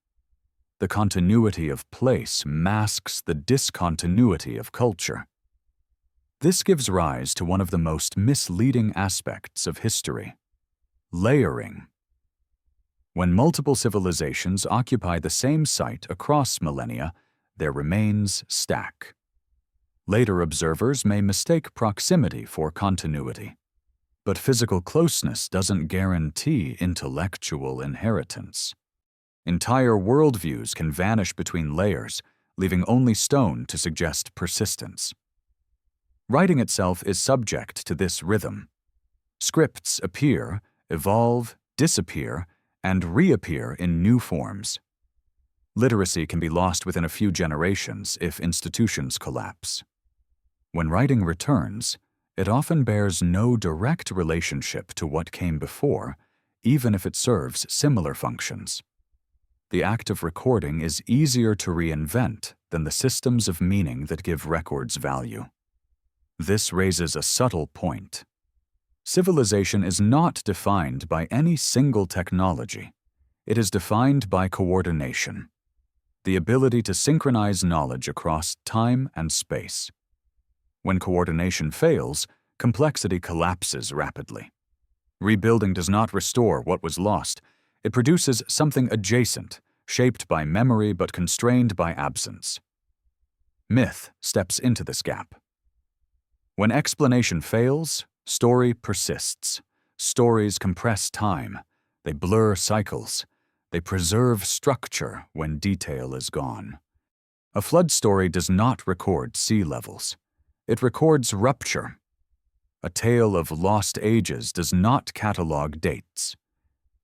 The continuity of place masks the discontinuity of culture. This gives rise to one of the most misleading aspects of history: layering. When multiple civilizations occupy the same site across millennia, their remains stack. Later observers may mistake proximity for continuity. But physical closeness doesn't guarantee intellectual inheritance. Entire worldviews can vanish between layers, leaving only stone to suggest persistence. Writing itself is subject to this rhythm. Scripts appear, evolve, disappear, and reappear in new forms. Literacy can be lost within a few generations if institutions collapse. When writing returns, it often bears no direct relationship to what came before, even if it serves similar functions. The act of recording is easier to reinvent than the systems of meaning that give records value. This raises a subtle point. Civilization is not defined by any single technology. It is defined by coordination, the ability to synchronize knowledge across time and space. When coordination fails, complexity collapses rapidly. Rebuilding does not restore what was lost. It produces something adjacent, shaped by memory but constrained by absence. Myth steps into this gap. When explanation fails, story persists. Stories compress time. They blur cycles. They preserve structure when detail is gone. A flood story does not record sea levels. It records rupture. A tale of lost ages does not catalog dates.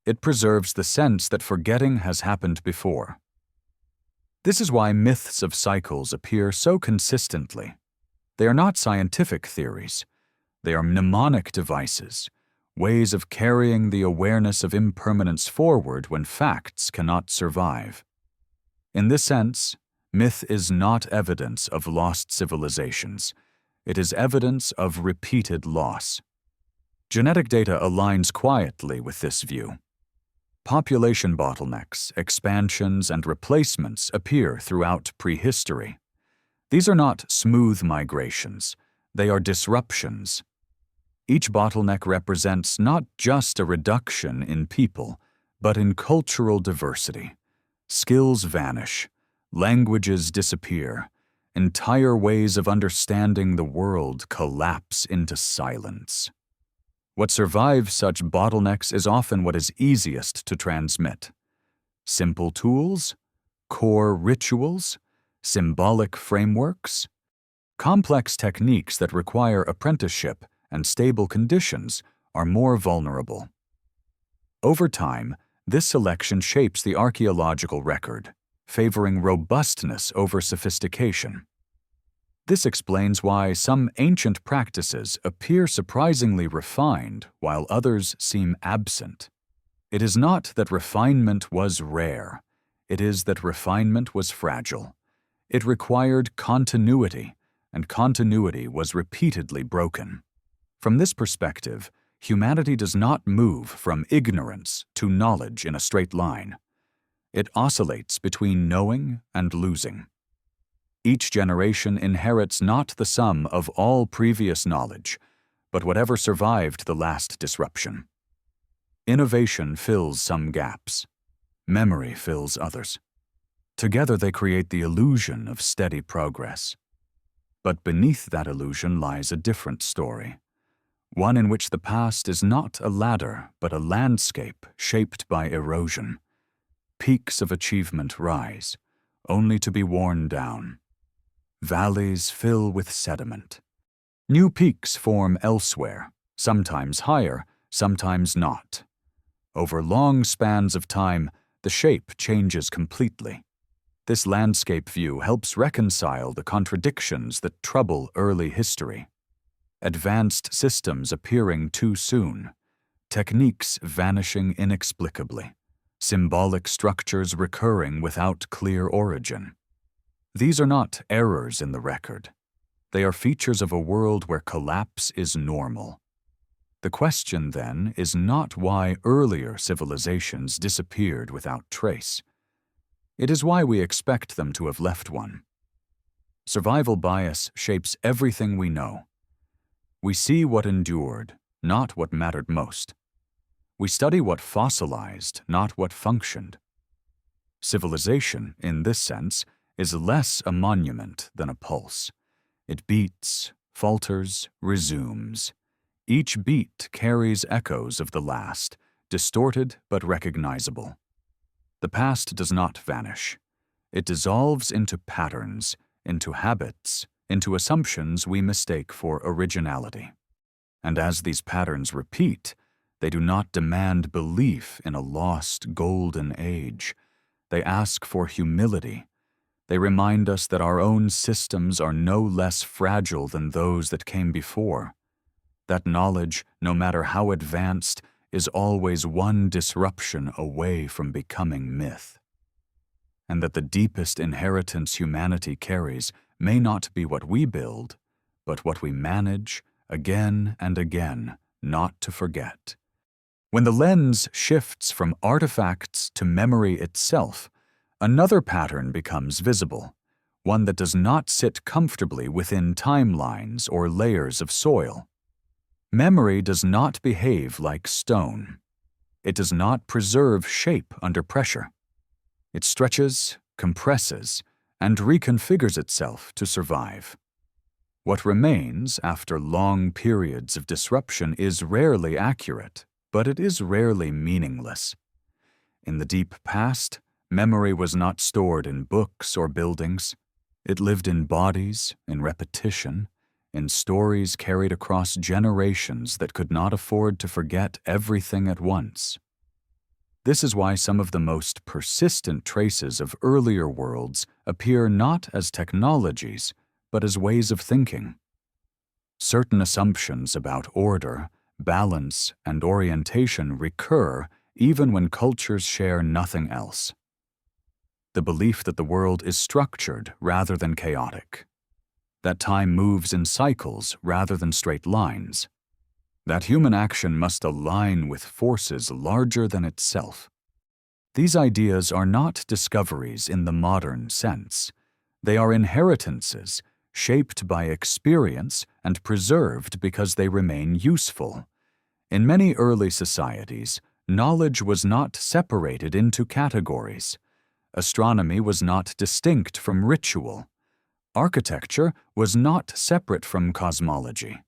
It preserves the sense that forgetting has happened before. This is why myths of cycles appear so consistently. They are not scientific theories. They are mnemonic devices, ways of carrying the awareness of impermanence forward when facts cannot survive. In this sense, myth is not evidence of lost civilizations. It is evidence of repeated loss. Genetic data aligns quietly with this view. Population bottlenecks, expansions, and replacements appear throughout prehistory. These are not smooth migrations. They are disruptions. Each bottleneck represents not just a reduction in people, but in cultural diversity. Skills vanish. Languages disappear. Entire ways of understanding the world collapse into silence. What survives such bottlenecks is often what is easiest to transmit. Simple tools, core rituals, symbolic frameworks, complex techniques that require apprenticeship and stable conditions are more vulnerable. Over time, this selection shapes the archaeological record, favoring robustness over sophistication. This explains why some ancient practices appear surprisingly refined while others seem absent. It is not that refinement was rare. It is that refinement was fragile. It required continuity, and continuity was repeatedly broken. From this perspective, humanity does not move from ignorance to knowledge in a straight line. It oscillates between knowing and losing. Each generation inherits not the sum of all previous knowledge, but whatever survived the last disruption. Innovation fills some gaps. Memory fills others. Together they create the illusion of steady progress. But beneath that illusion lies a different story, one in which the past is not a ladder, but a landscape shaped by erosion. Peaks of achievement rise, only to be worn down. Valleys fill with sediment. New peaks form elsewhere, sometimes higher, sometimes not. Over long spans of time, the shape changes completely. This landscape view helps reconcile the contradictions that trouble early history. Advanced systems appearing too soon, techniques vanishing inexplicably, symbolic structures recurring without clear origin. These are not errors in the record. They are features of a world where collapse is normal. The question, then, is not why earlier civilizations disappeared without trace. It is why we expect them to have left one. Survival bias shapes everything we know. We see what endured, not what mattered most. We study what fossilized, not what functioned. Civilization, in this sense, is less a monument than a pulse. It beats, falters, resumes. Each beat carries echoes of the last, distorted but recognizable. The past does not vanish. It dissolves into patterns, into habits, into assumptions we mistake for originality. And as these patterns repeat, they do not demand belief in a lost golden age. They ask for humility. They remind us that our own systems are no less fragile than those that came before. That knowledge, no matter how advanced, is always one disruption away from becoming myth. And that the deepest inheritance humanity carries may not be what we build, but what we manage again and again not to forget. When the lens shifts from artifacts to memory itself, another pattern becomes visible, one that does not sit comfortably within timelines or layers of soil. Memory does not behave like stone. It does not preserve shape under pressure. It stretches, compresses, and reconfigures itself to survive. What remains after long periods of disruption is rarely accurate, but it is rarely meaningless. In the deep past, memory was not stored in books or buildings. It lived in bodies, in repetition, in stories carried across generations that could not afford to forget everything at once. This is why some of the most persistent traces of earlier worlds appear not as technologies, but as ways of thinking. Certain assumptions about order, balance, and orientation recur even when cultures share nothing else. The belief that the world is structured rather than chaotic, that time moves in cycles rather than straight lines, that human action must align with forces larger than itself. These ideas are not discoveries in the modern sense. They are inheritances shaped by experience and preserved because they remain useful. In many early societies, knowledge was not separated into categories. Astronomy was not distinct from ritual. Architecture was not separate from cosmology.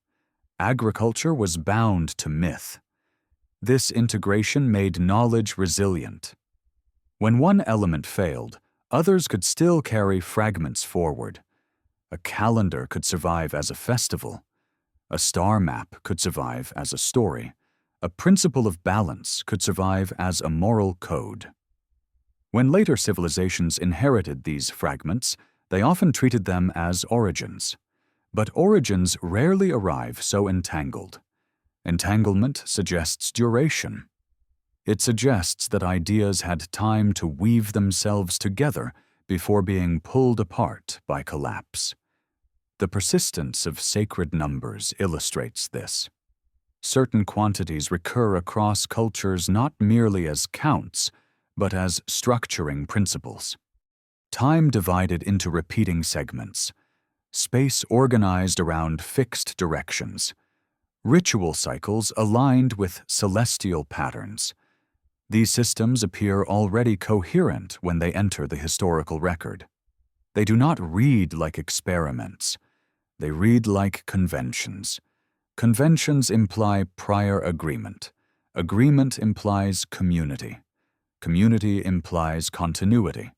Agriculture was bound to myth. This integration made knowledge resilient. When one element failed, others could still carry fragments forward. A calendar could survive as a festival. A star map could survive as a story. A principle of balance could survive as a moral code. When later civilizations inherited these fragments, they often treated them as origins. But origins rarely arrive so entangled. Entanglement suggests duration. It suggests that ideas had time to weave themselves together before being pulled apart by collapse. The persistence of sacred numbers illustrates this. Certain quantities recur across cultures not merely as counts, but as structuring principles. time divided into repeating segments, space organized around fixed directions, ritual cycles aligned with celestial patterns. These systems appear already coherent when they enter the historical record. They do not read like experiments. They read like conventions. Conventions imply prior agreement. Agreement implies community. Community implies continuity.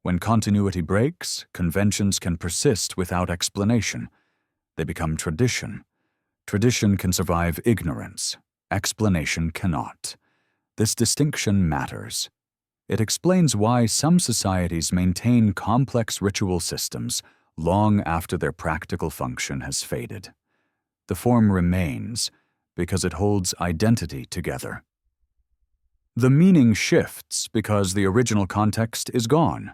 When continuity breaks, conventions can persist without explanation. They become tradition. Tradition can survive ignorance. Explanation cannot. This distinction matters. It explains why some societies maintain complex ritual systems long after their practical function has faded. The form remains because it holds identity together. The meaning shifts because the original context is gone.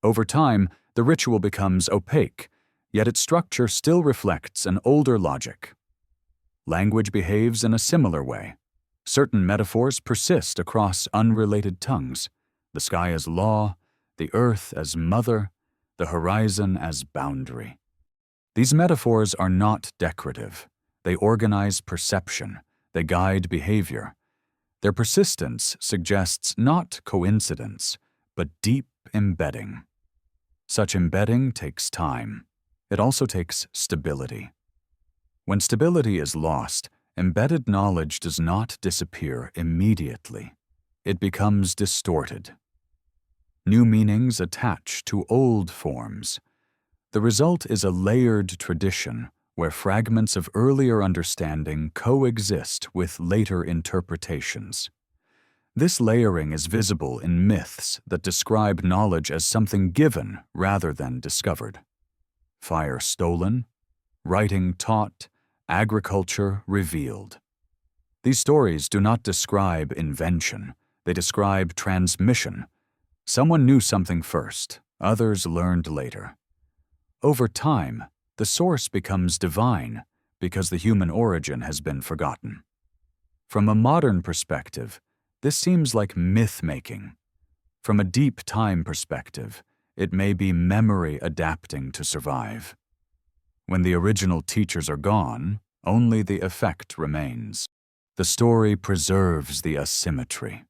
Over time, the ritual becomes opaque, yet its structure still reflects an older logic. Language behaves in a similar way. Certain metaphors persist across unrelated tongues: the sky as law, the earth as mother, the horizon as boundary. These metaphors are not decorative. They organize perception. They guide behavior. Their persistence suggests not coincidence, but deep embedding. Such embedding takes time. It also takes stability. When stability is lost, embedded knowledge does not disappear immediately. It becomes distorted. New meanings attach to old forms. The result is a layered tradition where fragments of earlier understanding coexist with later interpretations. This layering is visible in myths that describe knowledge as something given rather than discovered. Fire stolen, writing taught, agriculture revealed. These stories do not describe invention, they describe transmission. Someone knew something first, others learned later. Over time, the source becomes divine because the human origin has been forgotten. From a modern perspective, this seems like myth-making. From a deep time perspective, it may be memory adapting to survive. When the original teachers are gone, only the effect remains. The story preserves the asymmetry.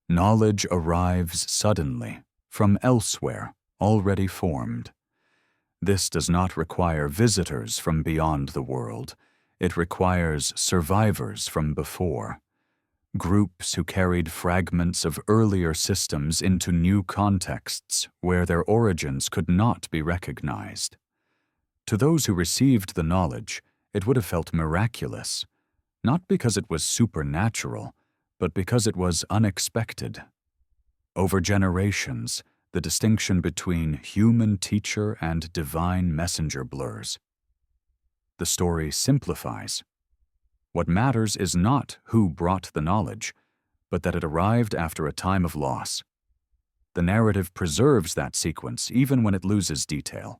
Knowledge arrives suddenly, from elsewhere, already formed. This does not require visitors from beyond the world. It requires survivors from before. Groups who carried fragments of earlier systems into new contexts where their origins could not be recognized. To those who received the knowledge, it would have felt miraculous, not because it was supernatural, but because it was unexpected. Over generations, the distinction between human teacher and divine messenger blurs. The story simplifies. What matters is not who brought the knowledge, but that it arrived after a time of loss. The narrative preserves that sequence even when it loses detail.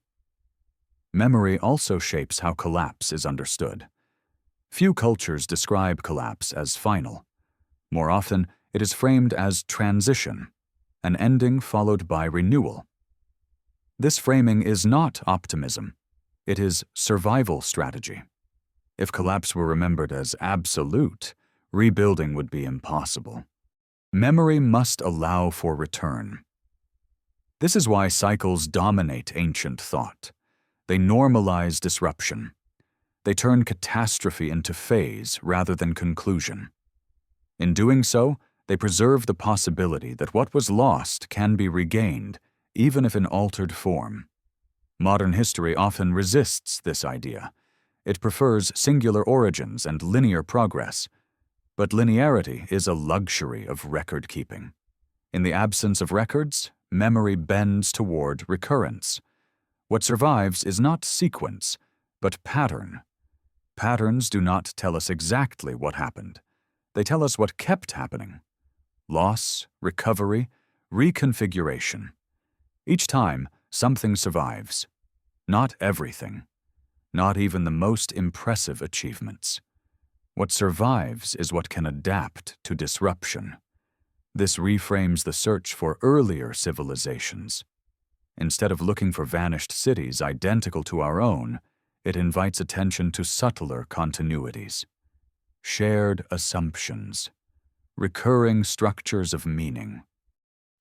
Memory also shapes how collapse is understood. Few cultures describe collapse as final. More often, it is framed as transition, an ending followed by renewal. This framing is not optimism. It is survival strategy. If collapse were remembered as absolute, rebuilding would be impossible. Memory must allow for return. This is why cycles dominate ancient thought. They normalize disruption. They turn catastrophe into phase rather than conclusion. In doing so, they preserve the possibility that what was lost can be regained, even if in altered form. Modern history often resists this idea. It prefers singular origins and linear progress. But linearity is a luxury of record-keeping. In the absence of records, memory bends toward recurrence. What survives is not sequence, but pattern. Patterns do not tell us exactly what happened. They tell us what kept happening. Loss, recovery, reconfiguration. Each time, something survives. Not everything. Not even the most impressive achievements. What survives is what can adapt to disruption. This reframes the search for earlier civilizations. Instead of looking for vanished cities identical to our own, it invites attention to subtler continuities, shared assumptions, recurring structures of meaning,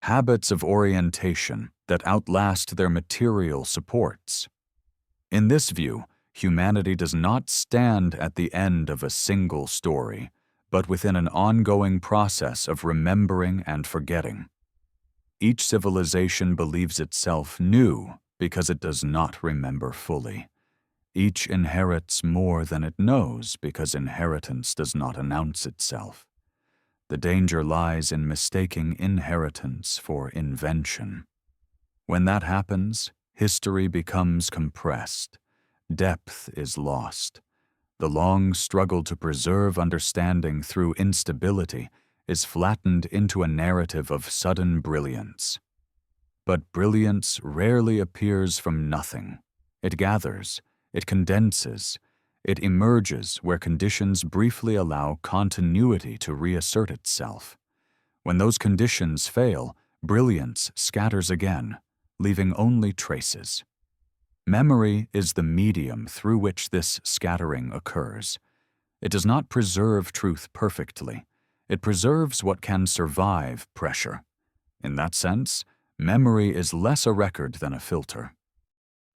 habits of orientation that outlast their material supports. In this view, humanity does not stand at the end of a single story, but within an ongoing process of remembering and forgetting. Each civilization believes itself new because it does not remember fully. Each inherits more than it knows because inheritance does not announce itself. The danger lies in mistaking inheritance for invention. When that happens, history becomes compressed. Depth is lost. The long struggle to preserve understanding through instability is flattened into a narrative of sudden brilliance. But brilliance rarely appears from nothing. It gathers, it condenses, it emerges where conditions briefly allow continuity to reassert itself. When those conditions fail, brilliance scatters again, leaving only traces. Memory is the medium through which this scattering occurs. It does not preserve truth perfectly. It preserves what can survive pressure. In that sense, memory is less a record than a filter.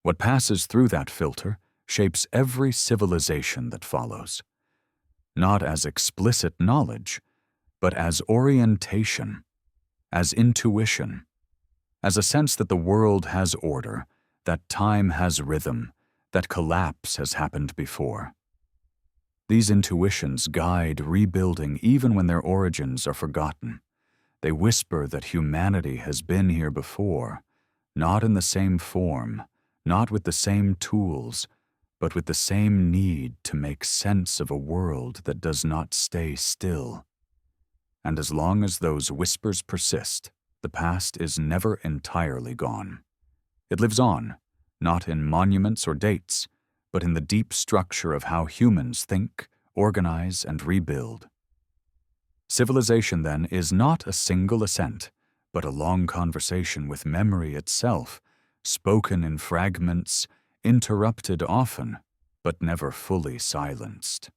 What passes through that filter shapes every civilization that follows, not as explicit knowledge, but as orientation, as intuition, as a sense that the world has order, that time has rhythm, that collapse has happened before. These intuitions guide rebuilding even when their origins are forgotten. They whisper that humanity has been here before, not in the same form, not with the same tools, but with the same need to make sense of a world that does not stay still. And as long as those whispers persist, the past is never entirely gone. It lives on, not in monuments or dates, but in the deep structure of how humans think, organize, and rebuild. Civilization, then, is not a single ascent, but a long conversation with memory itself, spoken in fragments, interrupted often, but never fully silenced.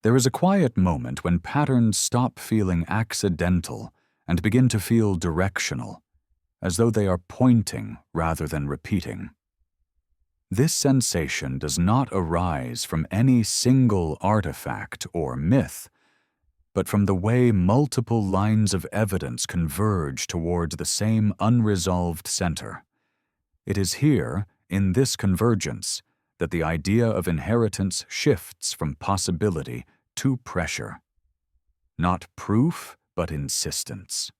There is a quiet moment when patterns stop feeling accidental and begin to feel directional, as though they are pointing rather than repeating. This sensation does not arise from any single artifact or myth, but from the way multiple lines of evidence converge toward the same unresolved center. It is here, in this convergence, that the idea of inheritance shifts from possibility to pressure. Not proof, but insistence.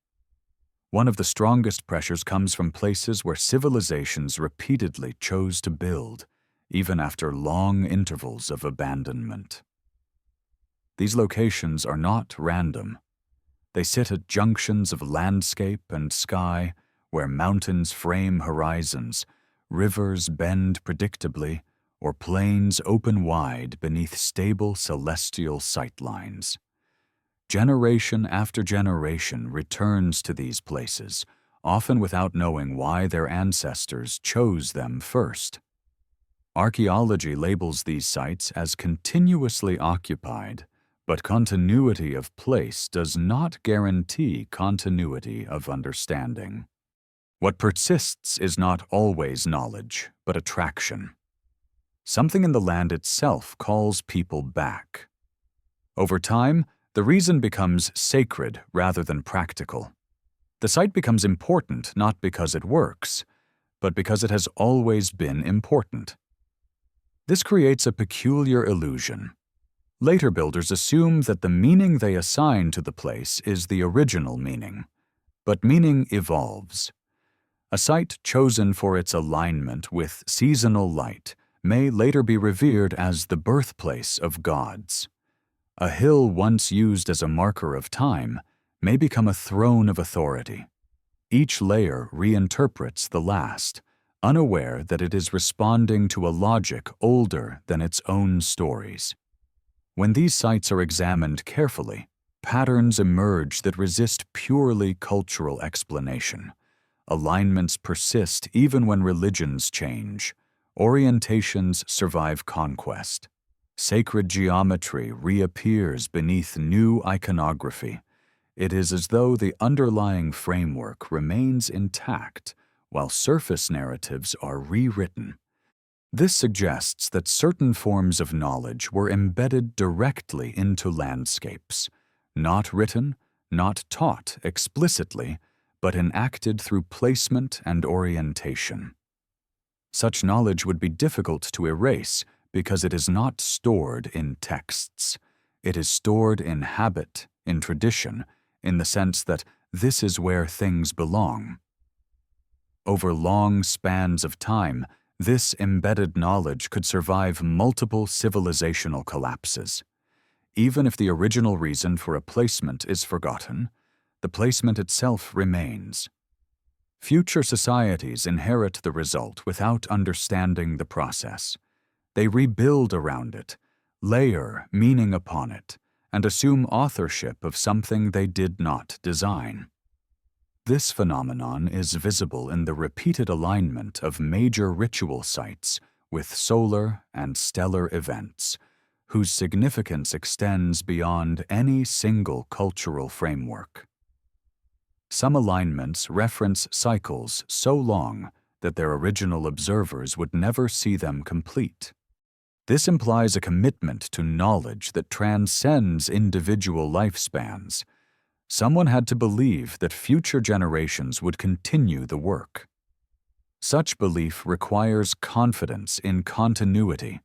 One of the strongest pressures comes from places where civilizations repeatedly chose to build, even after long intervals of abandonment. These locations are not random. They sit at junctions of landscape and sky, where mountains frame horizons, rivers bend predictably, or plains open wide beneath stable celestial sightlines. Generation after generation returns to these places, often without knowing why their ancestors chose them first. Archaeology labels these sites as continuously occupied, but continuity of place does not guarantee continuity of understanding. What persists is not always knowledge, but attraction. Something in the land itself calls people back. Over time, the reason becomes sacred rather than practical. The site becomes important not because it works, but because it has always been important. This creates a peculiar illusion. Later builders assume that the meaning they assign to the place is the original meaning, but meaning evolves. A site chosen for its alignment with seasonal light may later be revered as the birthplace of gods. A hill once used as a marker of time may become a throne of authority. Each layer reinterprets the last, unaware that it is responding to a logic older than its own stories. When these sites are examined carefully, patterns emerge that resist purely cultural explanation. Alignments persist even when religions change. Orientations survive conquest. Sacred geometry reappears beneath new iconography. It is as though the underlying framework remains intact, while surface narratives are rewritten. This suggests that certain forms of knowledge were embedded directly into landscapes, not written, not taught explicitly, but enacted through placement and orientation. Such knowledge would be difficult to erase because it is not stored in texts. It is stored in habit, in tradition, in the sense that this is where things belong. Over long spans of time, this embedded knowledge could survive multiple civilizational collapses. Even if the original reason for a placement is forgotten, the placement itself remains. Future societies inherit the result without understanding the process. They rebuild around it, layer meaning upon it, and assume authorship of something they did not design. This phenomenon is visible in the repeated alignment of major ritual sites with solar and stellar events, whose significance extends beyond any single cultural framework. Some alignments reference cycles so long that their original observers would never see them complete. This implies a commitment to knowledge that transcends individual lifespans. Someone had to believe that future generations would continue the work. Such belief requires confidence in continuity.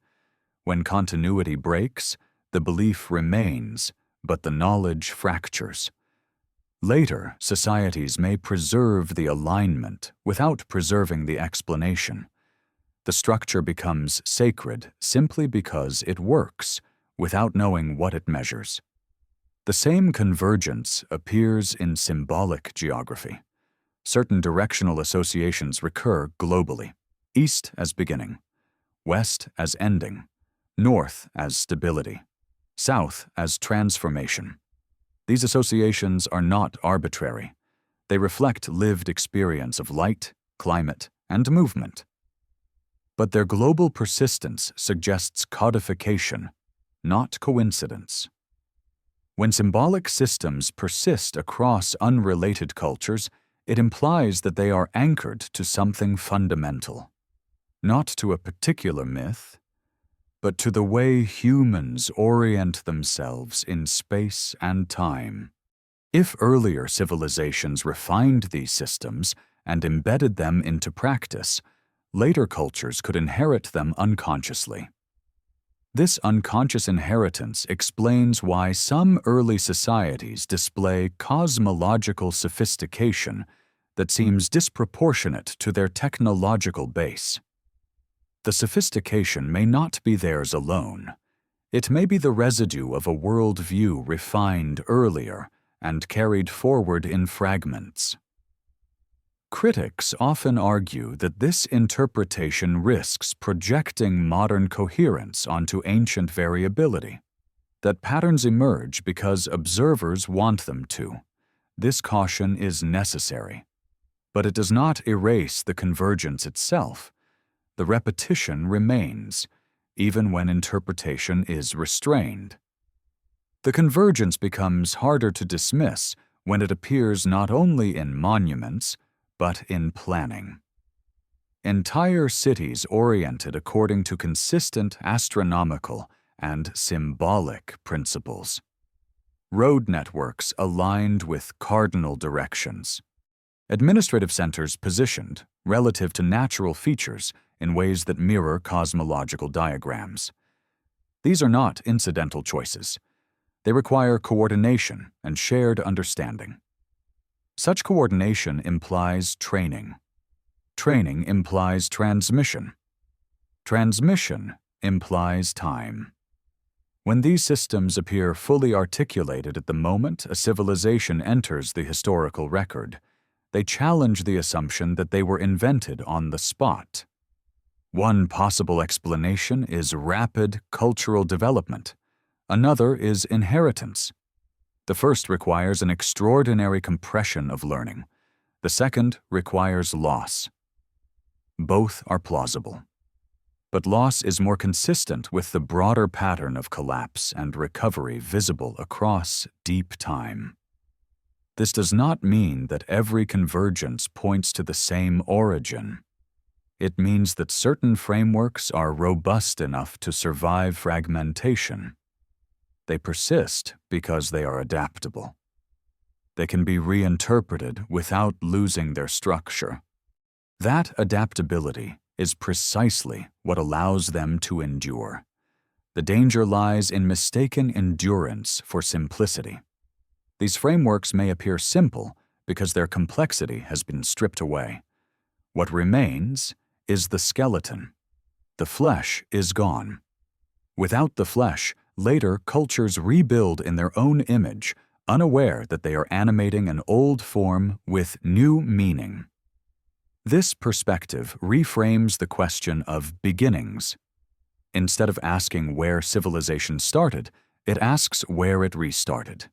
When continuity breaks, the belief remains, but the knowledge fractures. Later, societies may preserve the alignment without preserving the explanation. The structure becomes sacred simply because it works, without knowing what it measures. The same convergence appears in symbolic geography. Certain directional associations recur globally: east as beginning, west as ending, north as stability, south as transformation. These associations are not arbitrary. They reflect lived experience of light, climate, and movement. But their global persistence suggests codification, not coincidence. When symbolic systems persist across unrelated cultures, it implies that they are anchored to something fundamental, not to a particular myth, but to the way humans orient themselves in space and time. If earlier civilizations refined these systems and embedded them into practice, later cultures could inherit them unconsciously. This unconscious inheritance explains why some early societies display cosmological sophistication that seems disproportionate to their technological base. The sophistication may not be theirs alone. It may be the residue of a worldview refined earlier and carried forward in fragments. Critics often argue that this interpretation risks projecting modern coherence onto ancient variability, that patterns emerge because observers want them to. This caution is necessary, but it does not erase the convergence itself. The repetition remains, even when interpretation is restrained. The convergence becomes harder to dismiss when it appears not only in monuments, but in planning. Entire cities oriented according to consistent astronomical and symbolic principles. Road networks aligned with cardinal directions. Administrative centers positioned relative to natural features in ways that mirror cosmological diagrams. These are not incidental choices. They require coordination and shared understanding. Such coordination implies training. Training implies transmission. Transmission implies time. When these systems appear fully articulated at the moment a civilization enters the historical record, they challenge the assumption that they were invented on the spot. One possible explanation is rapid cultural development. Another is inheritance. The first requires an extraordinary compression of learning. The second requires loss. Both are plausible. But loss is more consistent with the broader pattern of collapse and recovery visible across deep time. This does not mean that every convergence points to the same origin. It means that certain frameworks are robust enough to survive fragmentation. They persist because they are adaptable. They can be reinterpreted without losing their structure. That adaptability is precisely what allows them to endure. The danger lies in mistaken endurance for simplicity. These frameworks may appear simple because their complexity has been stripped away. What remains is the skeleton. The flesh is gone. Without the flesh, later cultures rebuild in their own image, unaware that they are animating an old form with new meaning. This perspective reframes the question of beginnings. Instead of asking where civilization started, it asks where it restarted.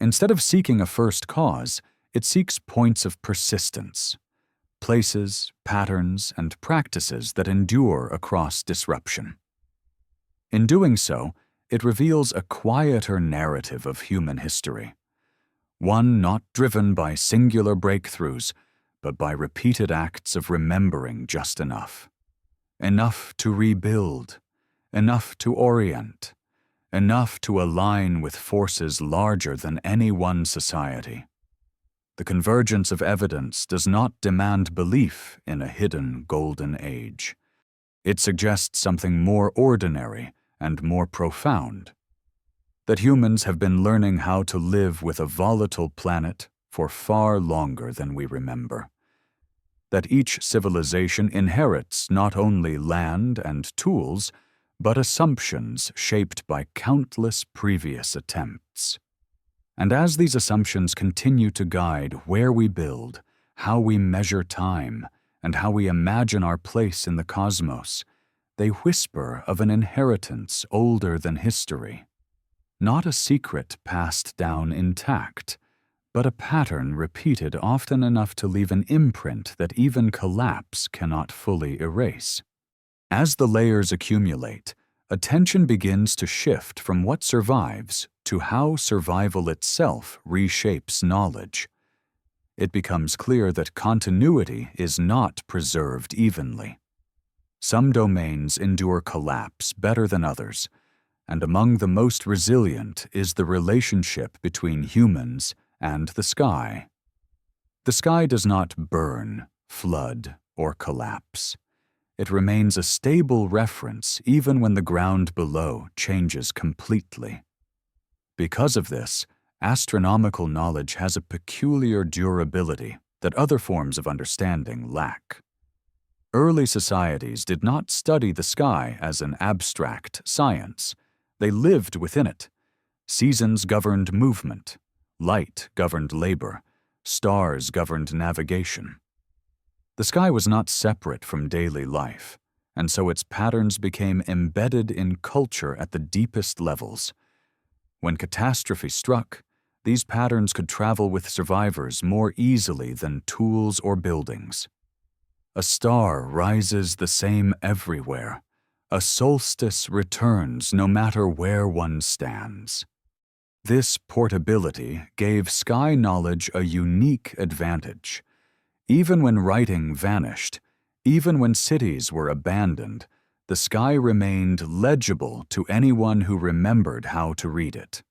Instead of seeking a first cause, it seeks points of persistence, places, patterns, and practices that endure across disruption. In doing so, it reveals a quieter narrative of human history, one not driven by singular breakthroughs, but by repeated acts of remembering just enough. Enough to rebuild, enough to orient, enough to align with forces larger than any one society. The convergence of evidence does not demand belief in a hidden golden age. It suggests something more ordinary and more profound. That humans have been learning how to live with a volatile planet for far longer than we remember. That each civilization inherits not only land and tools, but assumptions shaped by countless previous attempts. And as these assumptions continue to guide where we build, how we measure time, and how we imagine our place in the cosmos, they whisper of an inheritance older than history. Not a secret passed down intact, but a pattern repeated often enough to leave an imprint that even collapse cannot fully erase. As the layers accumulate, attention begins to shift from what survives to how survival itself reshapes knowledge. It becomes clear that continuity is not preserved evenly. Some domains endure collapse better than others, and among the most resilient is the relationship between humans and the sky. The sky does not burn, flood, or collapse. It remains a stable reference even when the ground below changes completely. Because of this, astronomical knowledge has a peculiar durability that other forms of understanding lack. Early societies did not study the sky as an abstract science. They lived within it. Seasons governed movement. Light governed labor. Stars governed navigation. The sky was not separate from daily life, and so its patterns became embedded in culture at the deepest levels. When catastrophe struck, these patterns could travel with survivors more easily than tools or buildings. A star rises the same everywhere. A solstice returns no matter where one stands. This portability gave sky knowledge a unique advantage. Even when writing vanished, even when cities were abandoned, the sky remained legible to anyone who remembered how to read it.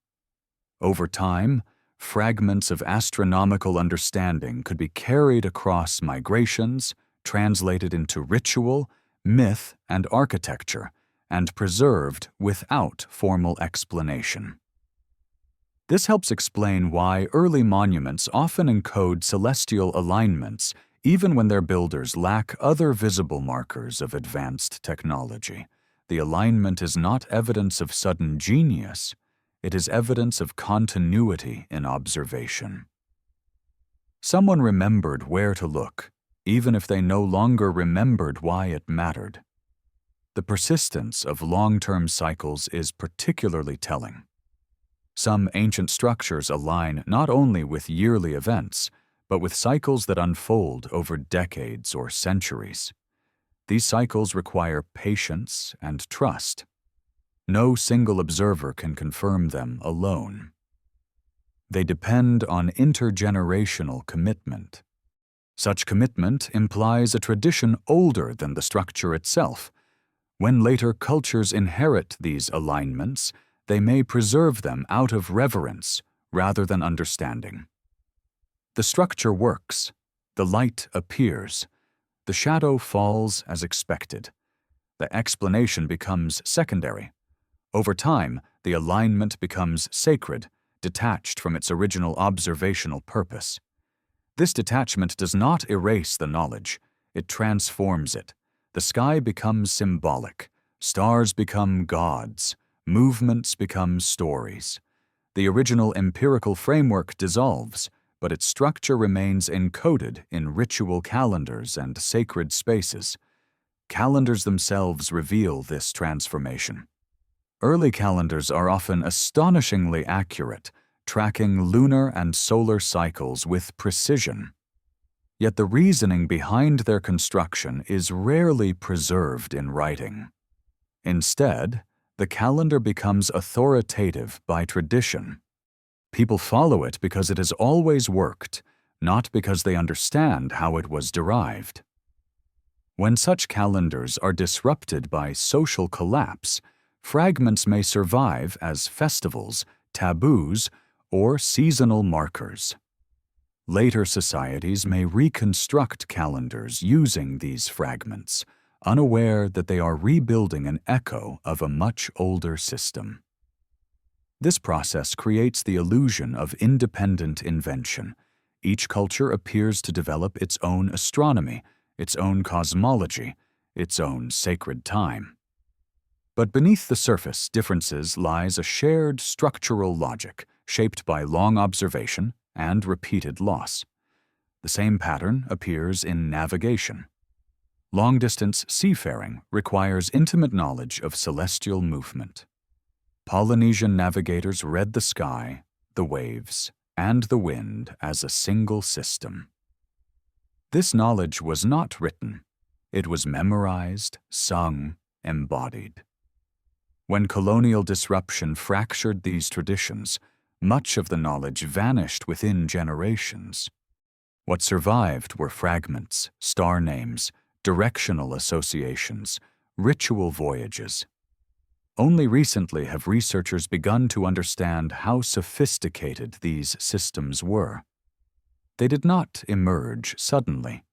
Over time, fragments of astronomical understanding could be carried across migrations, translated into ritual, myth, and architecture, and preserved without formal explanation. This helps explain why early monuments often encode celestial alignments even when their builders lack other visible markers of advanced technology. The alignment is not evidence of sudden genius, it is evidence of continuity in observation. Someone remembered where to look, even if they no longer remembered why it mattered. The persistence of long-term cycles is particularly telling. Some ancient structures align not only with yearly events, but with cycles that unfold over decades or centuries. These cycles require patience and trust. No single observer can confirm them alone. They depend on intergenerational commitment. Such commitment implies a tradition older than the structure itself. When later cultures inherit these alignments, they may preserve them out of reverence rather than understanding. The structure works. The light appears. The shadow falls as expected. The explanation becomes secondary. Over time, the alignment becomes sacred, detached from its original observational purpose. This detachment does not erase the knowledge, it transforms it. The sky becomes symbolic, stars become gods, movements become stories. The original empirical framework dissolves, but its structure remains encoded in ritual calendars and sacred spaces. Calendars themselves reveal this transformation. Early calendars are often astonishingly accurate, tracking lunar and solar cycles with precision. Yet the reasoning behind their construction is rarely preserved in writing. Instead, the calendar becomes authoritative by tradition. People follow it because it has always worked, not because they understand how it was derived. When such calendars are disrupted by social collapse, fragments may survive as festivals, taboos, or seasonal markers. Later societies may reconstruct calendars using these fragments, unaware that they are rebuilding an echo of a much older system. This process creates the illusion of independent invention. Each culture appears to develop its own astronomy, its own cosmology, its own sacred time. But beneath the surface differences lies a shared structural logic, shaped by long observation and repeated loss. The same pattern appears in navigation. Long-distance seafaring requires intimate knowledge of celestial movement. Polynesian navigators read the sky, the waves, and the wind as a single system. This knowledge was not written. It was memorized, sung, embodied. When colonial disruption fractured these traditions, much of the knowledge vanished within generations. What survived were fragments, star names, directional associations, ritual voyages. Only recently have researchers begun to understand how sophisticated these systems were. They did not emerge suddenly.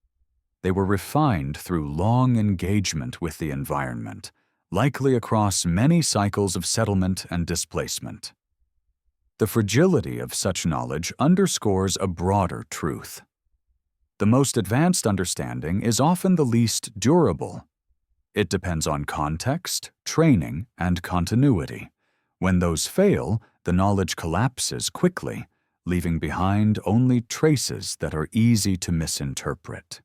They were refined through long engagement with the environment, likely across many cycles of settlement and displacement. The fragility of such knowledge underscores a broader truth. The most advanced understanding is often the least durable. It depends on context, training, and continuity. When those fail, the knowledge collapses quickly, leaving behind only traces that are easy to misinterpret.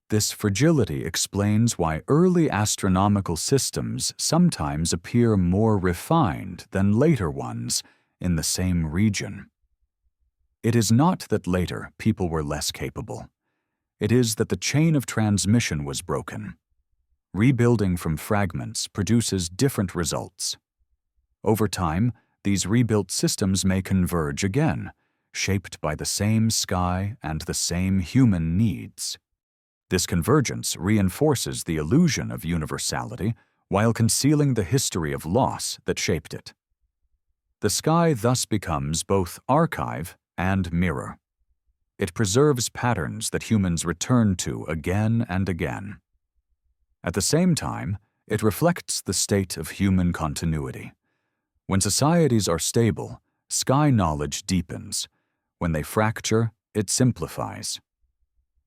This fragility explains why early astronomical systems sometimes appear more refined than later ones in the same region. It is not that later people were less capable. It is that the chain of transmission was broken. Rebuilding from fragments produces different results. Over time, these rebuilt systems may converge again, shaped by the same sky and the same human needs. This convergence reinforces the illusion of universality while concealing the history of loss that shaped it. The sky thus becomes both archive and mirror. It preserves patterns that humans return to again and again. At the same time, it reflects the state of human continuity. When societies are stable, sky knowledge deepens. When they fracture, it simplifies.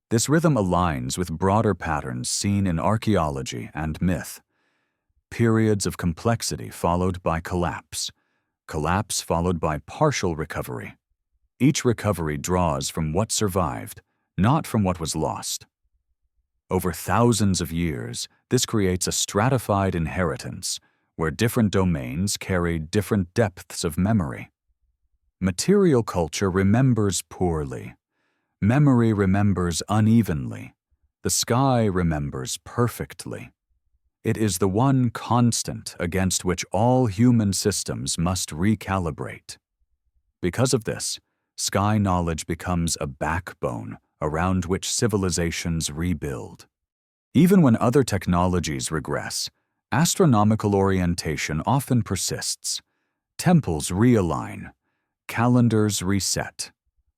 This rhythm aligns with broader patterns seen in archaeology and myth. Periods of complexity followed by collapse. Collapse followed by partial recovery. Each recovery draws from what survived, not from what was lost. Over thousands of years, this creates a stratified inheritance where different domains carry different depths of memory. Material culture remembers poorly. Memory remembers unevenly. The sky remembers perfectly. It is the one constant against which all human systems must recalibrate. Because of this, sky knowledge becomes a backbone around which civilizations rebuild. Even when other technologies regress, astronomical orientation often persists. Temples realign, calendars reset,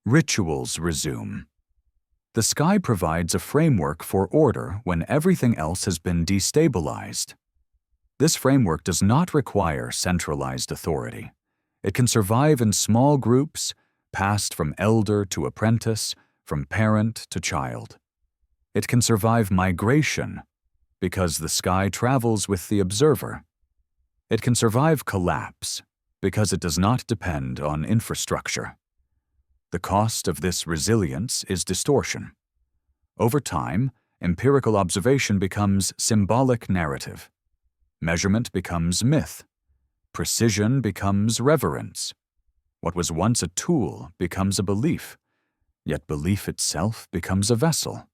rituals resume. The sky provides a framework for order when everything else has been destabilized. This framework does not require centralized authority. It can survive in small groups, passed from elder to apprentice, from parent to child. It can survive migration, because the sky travels with the observer. It can survive collapse, because it does not depend on infrastructure. The cost of this resilience is distortion. Over time, empirical observation becomes symbolic narrative. Measurement becomes myth. Precision becomes reverence. What was once a tool becomes a belief, yet belief itself becomes a vessel.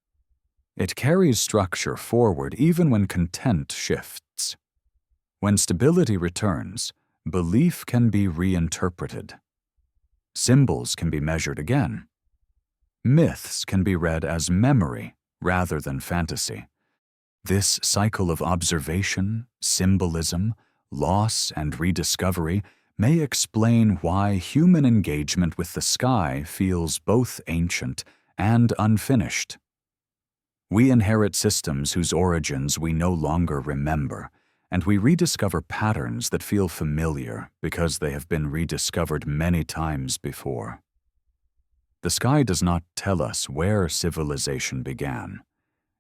It carries structure forward even when content shifts. When stability returns, belief can be reinterpreted. Symbols can be measured again. Myths can be read as memory rather than fantasy. This cycle of observation, symbolism, loss, and rediscovery may explain why human engagement with the sky feels both ancient and unfinished. We inherit systems whose origins we no longer remember, and we rediscover patterns that feel familiar because they have been rediscovered many times before. The sky does not tell us where civilization began.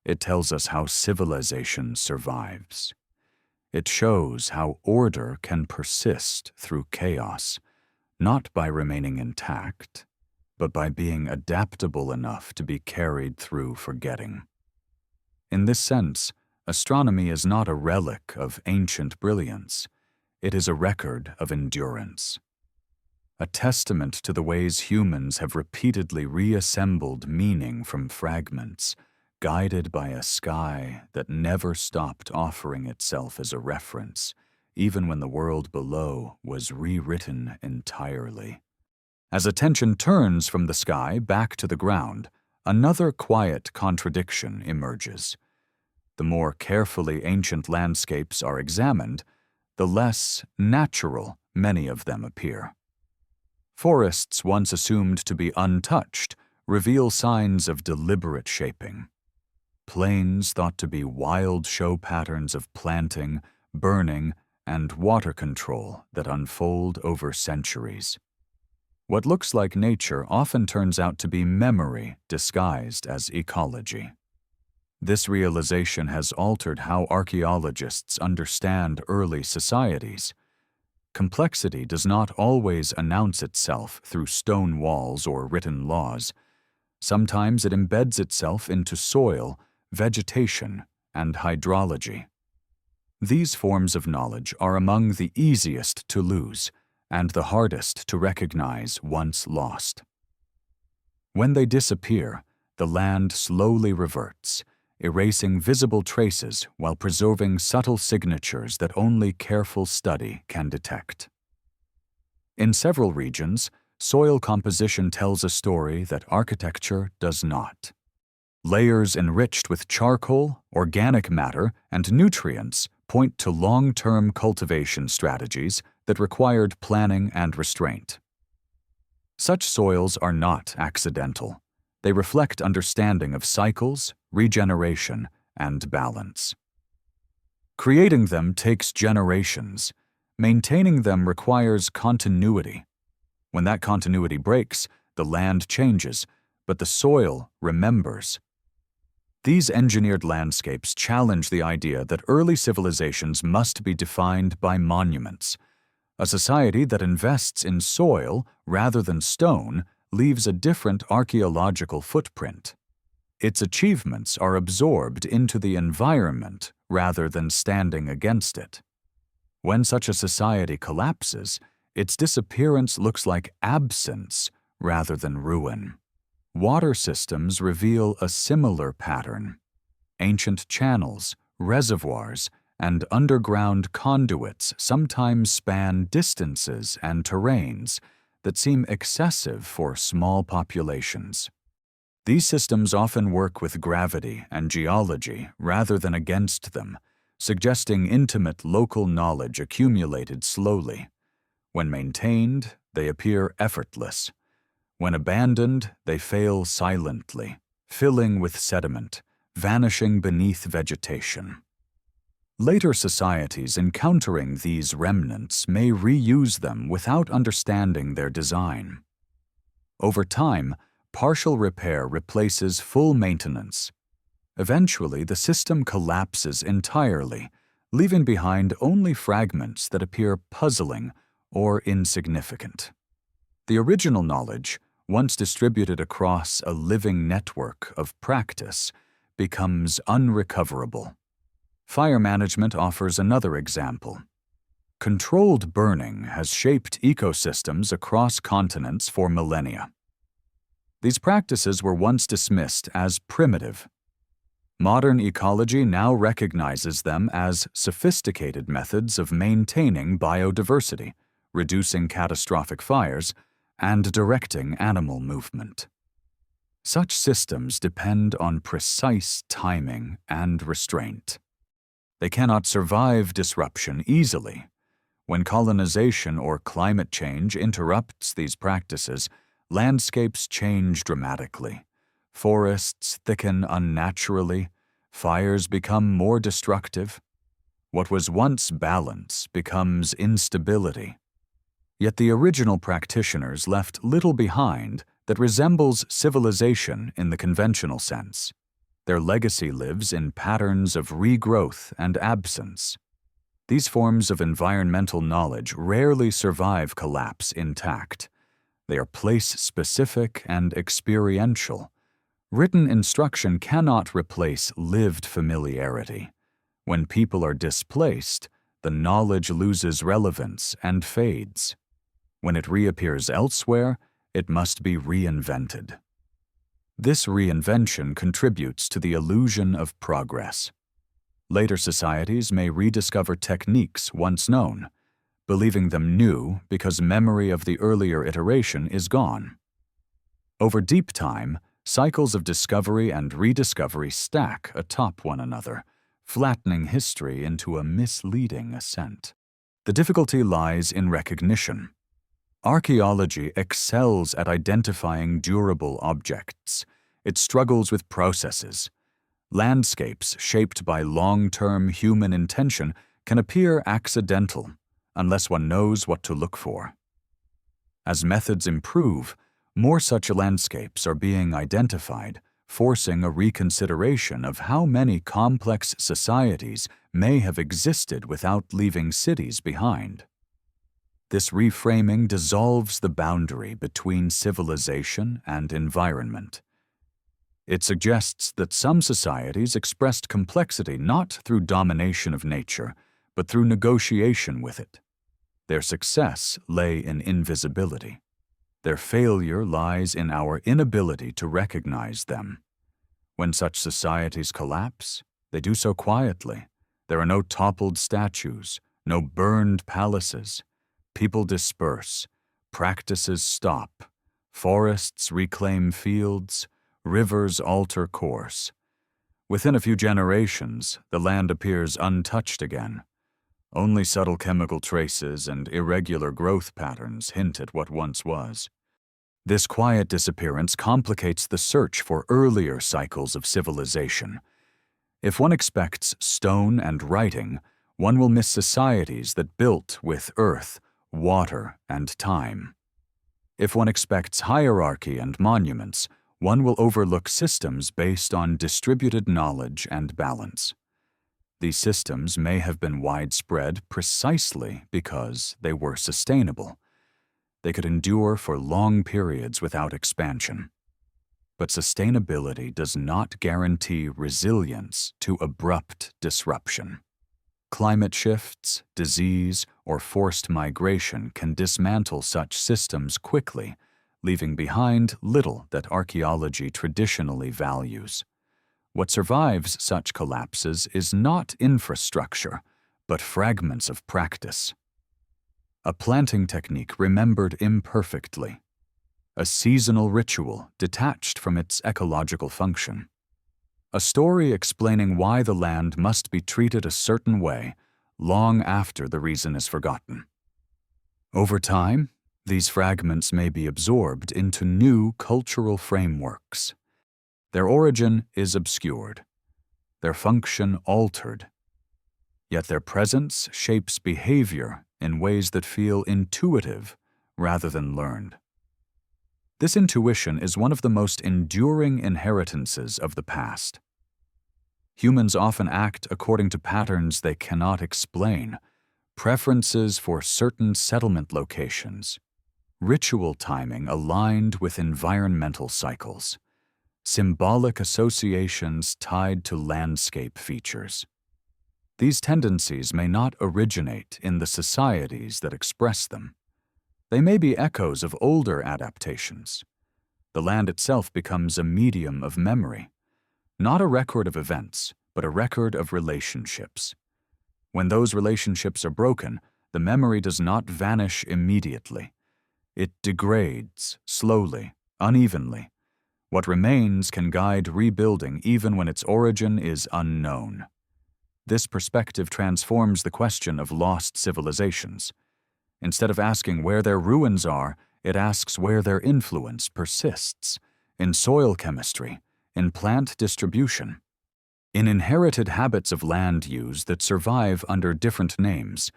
It tells us how civilization survives. It shows how order can persist through chaos, not by remaining intact, but by being adaptable enough to be carried through forgetting. In this sense, astronomy is not a relic of ancient brilliance. It is a record of endurance. A testament to the ways humans have repeatedly reassembled meaning from fragments, guided by a sky that never stopped offering itself as a reference, even when the world below was rewritten entirely. As attention turns from the sky back to the ground, another quiet contradiction emerges. The more carefully ancient landscapes are examined, the less natural many of them appear. Forests once assumed to be untouched reveal signs of deliberate shaping. Plains thought to be wild show patterns of planting, burning, and water control that unfold over centuries. What looks like nature often turns out to be memory disguised as ecology. This realization has altered how archaeologists understand early societies. Complexity does not always announce itself through stone walls or written laws. Sometimes it embeds itself into soil, vegetation, and hydrology. These forms of knowledge are among the easiest to lose and the hardest to recognize once lost. When they disappear, the land slowly reverts, erasing visible traces while preserving subtle signatures that only careful study can detect. In several regions, soil composition tells a story that architecture does not. Layers enriched with charcoal, organic matter, and nutrients point to long-term cultivation strategies that required planning and restraint. Such soils are not accidental. They reflect understanding of cycles, regeneration, and balance. Creating them takes generations. Maintaining them requires continuity. When that continuity breaks, the land changes, but the soil remembers. These engineered landscapes challenge the idea that early civilizations must be defined by monuments. A society that invests in soil rather than stone leaves a different archaeological footprint. Its achievements are absorbed into the environment rather than standing against it. When such a society collapses, its disappearance looks like absence rather than ruin. Water systems reveal a similar pattern. Ancient channels, reservoirs, and underground conduits sometimes span distances and terrains that seem excessive for small populations. These systems often work with gravity and geology rather than against them, suggesting intimate local knowledge accumulated slowly. When maintained, they appear effortless. When abandoned, they fail silently, filling with sediment, vanishing beneath vegetation. Later societies encountering these remnants may reuse them without understanding their design. Over time, partial repair replaces full maintenance. Eventually, the system collapses entirely, leaving behind only fragments that appear puzzling or insignificant. The original knowledge, once distributed across a living network of practice, becomes unrecoverable. Fire management offers another example. Controlled burning has shaped ecosystems across continents for millennia. These practices were once dismissed as primitive. Modern ecology now recognizes them as sophisticated methods of maintaining biodiversity, reducing catastrophic fires, and directing animal movement. Such systems depend on precise timing and restraint. They cannot survive disruption easily. When colonization or climate change interrupts these practices, landscapes change dramatically. Forests thicken unnaturally, fires become more destructive. What was once balance becomes instability. Yet the original practitioners left little behind that resembles civilization in the conventional sense. Their legacy lives in patterns of regrowth and absence. These forms of environmental knowledge rarely survive collapse intact. They are place-specific and experiential. Written instruction cannot replace lived familiarity. When people are displaced, the knowledge loses relevance and fades. When it reappears elsewhere, it must be reinvented. This reinvention contributes to the illusion of progress. Later societies may rediscover techniques once known, believing them new because memory of the earlier iteration is gone. Over deep time, cycles of discovery and rediscovery stack atop one another, flattening history into a misleading ascent. The difficulty lies in recognition. Archaeology excels at identifying durable objects. It struggles with processes. Landscapes shaped by long-term human intention can appear accidental unless one knows what to look for. As methods improve, more such landscapes are being identified, forcing a reconsideration of how many complex societies may have existed without leaving cities behind. This reframing dissolves the boundary between civilization and environment. It suggests that some societies expressed complexity not through domination of nature, but through negotiation with it. Their success lay in invisibility. Their failure lies in our inability to recognize them. When such societies collapse, they do so quietly. There are no toppled statues, no burned palaces. People disperse, practices stop, forests reclaim fields, rivers alter course. Within a few generations, the land appears untouched again. Only subtle chemical traces and irregular growth patterns hint at what once was. This quiet disappearance complicates the search for earlier cycles of civilization. If one expects stone and writing, one will miss societies that built with earth, water, and time. If one expects hierarchy and monuments, one will overlook systems based on distributed knowledge and balance. These systems may have been widespread precisely because they were sustainable. They could endure for long periods without expansion. But sustainability does not guarantee resilience to abrupt disruption. Climate shifts, disease, or forced migration can dismantle such systems quickly, leaving behind little that archaeology traditionally values. What survives such collapses is not infrastructure, but fragments of practice. A planting technique remembered imperfectly. A seasonal ritual detached from its ecological function. A story explaining why the land must be treated a certain way long after the reason is forgotten. Over time, these fragments may be absorbed into new cultural frameworks. Their origin is obscured, their function altered, yet their presence shapes behavior in ways that feel intuitive rather than learned. This intuition is one of the most enduring inheritances of the past. Humans often act according to patterns they cannot explain, preferences for certain settlement locations, ritual timing aligned with environmental cycles, symbolic associations tied to landscape features. These tendencies may not originate in the societies that express them. They may be echoes of older adaptations. The land itself becomes a medium of memory, not a record of events, but a record of relationships. When those relationships are broken, the memory does not vanish immediately. It degrades slowly, unevenly. What remains can guide rebuilding even when its origin is unknown. This perspective transforms the question of lost civilizations. Instead of asking where their ruins are, it asks where their influence persists, in soil chemistry, in plant distribution, in inherited habits of land use that survive under different names.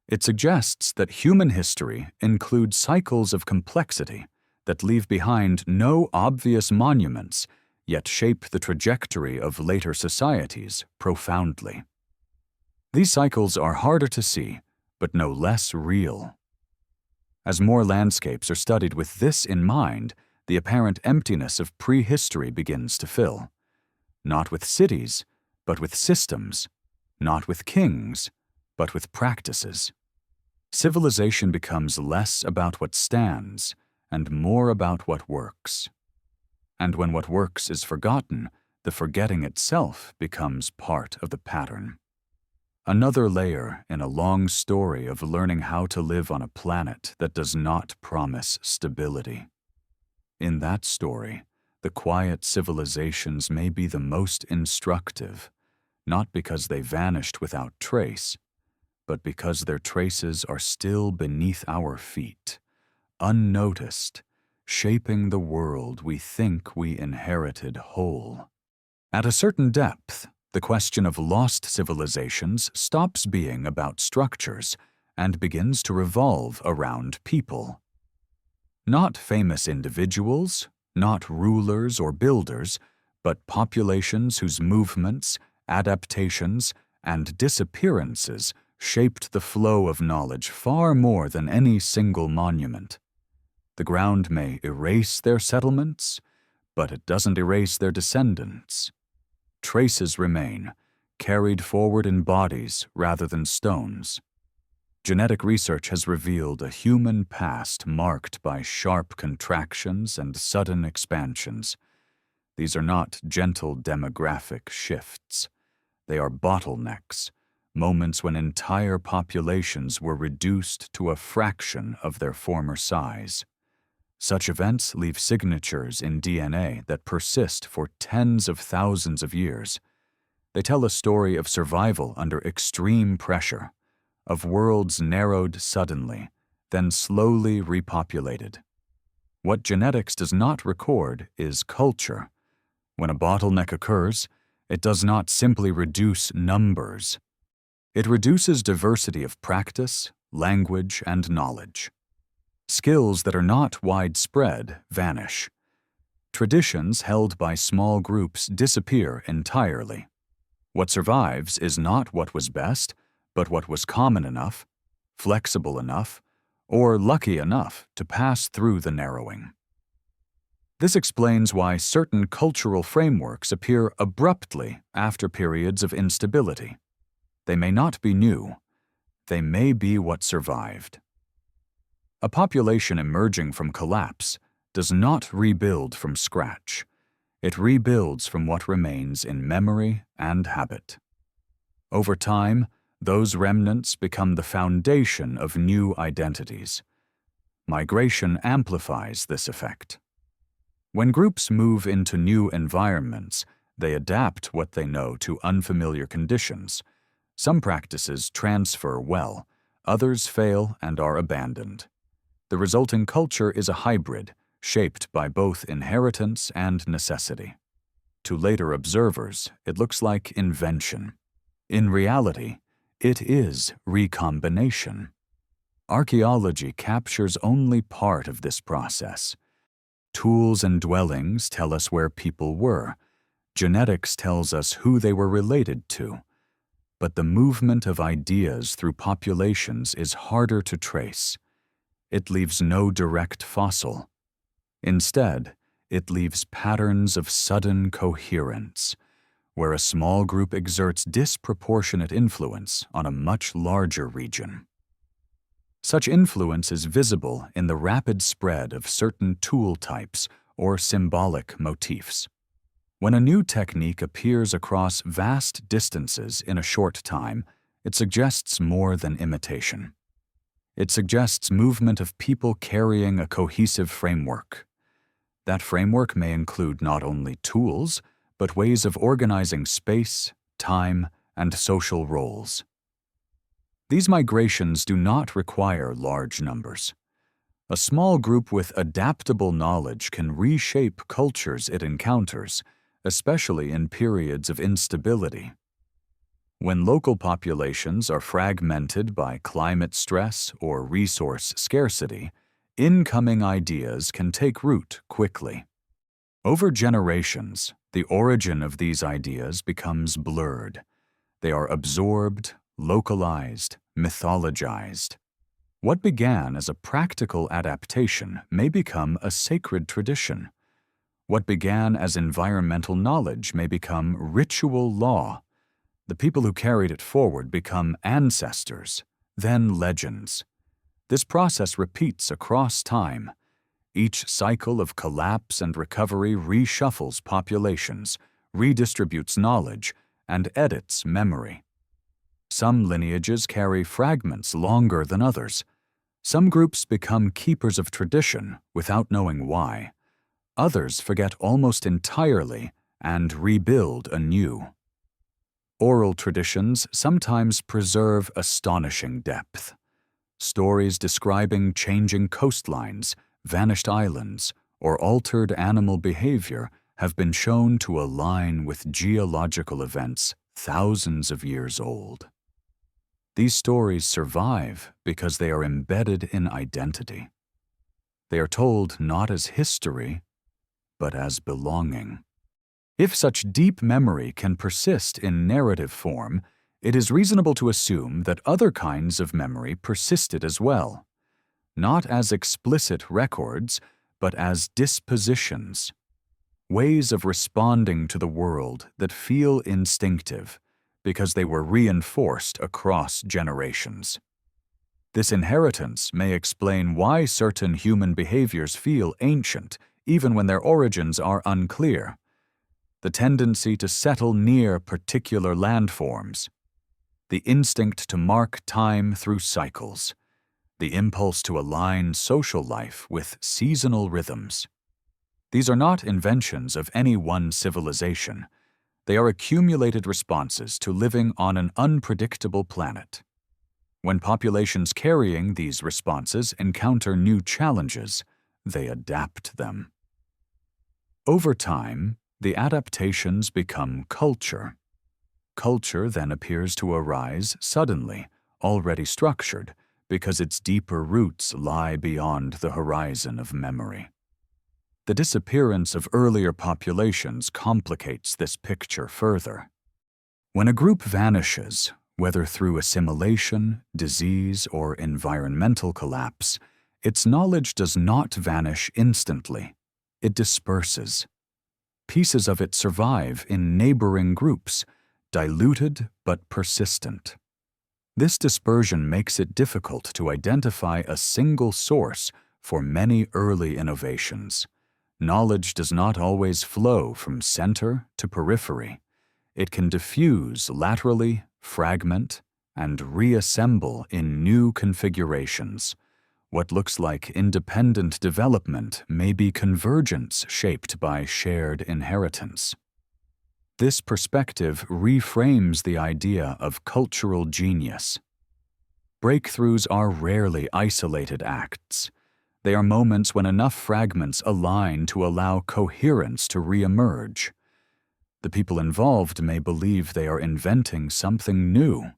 It suggests that human history includes cycles of complexity that leave behind no obvious monuments, yet shape the trajectory of later societies profoundly. These cycles are harder to see, but no less real. As more landscapes are studied with this in mind, the apparent emptiness of prehistory begins to fill. Not with cities, but with systems. Not with kings, but with practices. Civilization becomes less about what stands and more about what works. And when what works is forgotten, the forgetting itself becomes part of the pattern. Another layer in a long story of learning how to live on a planet that does not promise stability. In that story, the quiet civilizations may be the most instructive, not because they vanished without trace, but because their traces are still beneath our feet, unnoticed, shaping the world we think we inherited whole. At a certain depth, the question of lost civilizations stops being about structures and begins to revolve around people. Not famous individuals, not rulers or builders, but populations whose movements, adaptations, and disappearances shaped the flow of knowledge far more than any single monument. The ground may erase their settlements, but it doesn't erase their descendants. Traces remain, carried forward in bodies rather than stones. Genetic research has revealed a human past marked by sharp contractions and sudden expansions. These are not gentle demographic shifts. They are bottlenecks, moments when entire populations were reduced to a fraction of their former size. Such events leave signatures in DNA that persist for tens of thousands of years. They tell a story of survival under extreme pressure, of worlds narrowed suddenly, then slowly repopulated. What genetics does not record is culture. When a bottleneck occurs, it does not simply reduce numbers. It reduces diversity of practice, language, and knowledge. Skills that are not widespread vanish. Traditions held by small groups disappear entirely. What survives is not what was best, but what was common enough, flexible enough, or lucky enough to pass through the narrowing. This explains why certain cultural frameworks appear abruptly after periods of instability. They may not be new. They may be what survived. A population emerging from collapse does not rebuild from scratch. It rebuilds from what remains in memory and habit. Over time, those remnants become the foundation of new identities. Migration amplifies this effect. When groups move into new environments, they adapt what they know to unfamiliar conditions. Some practices transfer well, others fail and are abandoned. The resulting culture is a hybrid, shaped by both inheritance and necessity. To later observers, it looks like invention. In reality, it is recombination. Archaeology captures only part of this process. Tools and dwellings tell us where people were. Genetics tells us who they were related to. But the movement of ideas through populations is harder to trace. It leaves no direct fossil. Instead, it leaves patterns of sudden coherence, where a small group exerts disproportionate influence on a much larger region. Such influence is visible in the rapid spread of certain tool types or symbolic motifs. When a new technique appears across vast distances in a short time, it suggests more than imitation. It suggests movement of people carrying a cohesive framework. That framework may include not only tools, but ways of organizing space, time, and social roles. These migrations do not require large numbers. A small group with adaptable knowledge can reshape cultures it encounters, especially in periods of instability. When local populations are fragmented by climate stress or resource scarcity, incoming ideas can take root quickly. Over generations, the origin of these ideas becomes blurred. They are absorbed, localized, mythologized. What began as a practical adaptation may become a sacred tradition. What began as environmental knowledge may become ritual law. The people who carried it forward become ancestors, then legends. This process repeats across time. Each cycle of collapse and recovery reshuffles populations, redistributes knowledge, and edits memory. Some lineages carry fragments longer than others. Some groups become keepers of tradition without knowing why. Others forget almost entirely and rebuild anew. Oral traditions sometimes preserve astonishing depth. Stories describing changing coastlines, vanished islands, or altered animal behavior have been shown to align with geological events thousands of years old. These stories survive because they are embedded in identity. They are told not as history, but as belonging. If such deep memory can persist in narrative form, it is reasonable to assume that other kinds of memory persisted as well, not as explicit records, but as dispositions, ways of responding to the world that feel instinctive because they were reinforced across generations. This inheritance may explain why certain human behaviors feel ancient, even when their origins are unclear. The tendency to settle near particular landforms, the instinct to mark time through cycles, the impulse to align social life with seasonal rhythms. These are not inventions of any one civilization. They are accumulated responses to living on an unpredictable planet. When populations carrying these responses encounter new challenges, they adapt them. Over time, the adaptations become culture. Culture then appears to arise suddenly, already structured, because its deeper roots lie beyond the horizon of memory. The disappearance of earlier populations complicates this picture further. When a group vanishes, whether through assimilation, disease, or environmental collapse, its knowledge does not vanish instantly. It disperses. Pieces of it survive in neighboring groups, diluted but persistent. This dispersion makes it difficult to identify a single source for many early innovations. Knowledge does not always flow from center to periphery. It can diffuse laterally, fragment, and reassemble in new configurations. What looks like independent development may be convergence shaped by shared inheritance. This perspective reframes the idea of cultural genius. Breakthroughs are rarely isolated acts. They are moments when enough fragments align to allow coherence to reemerge. The people involved may believe they are inventing something new.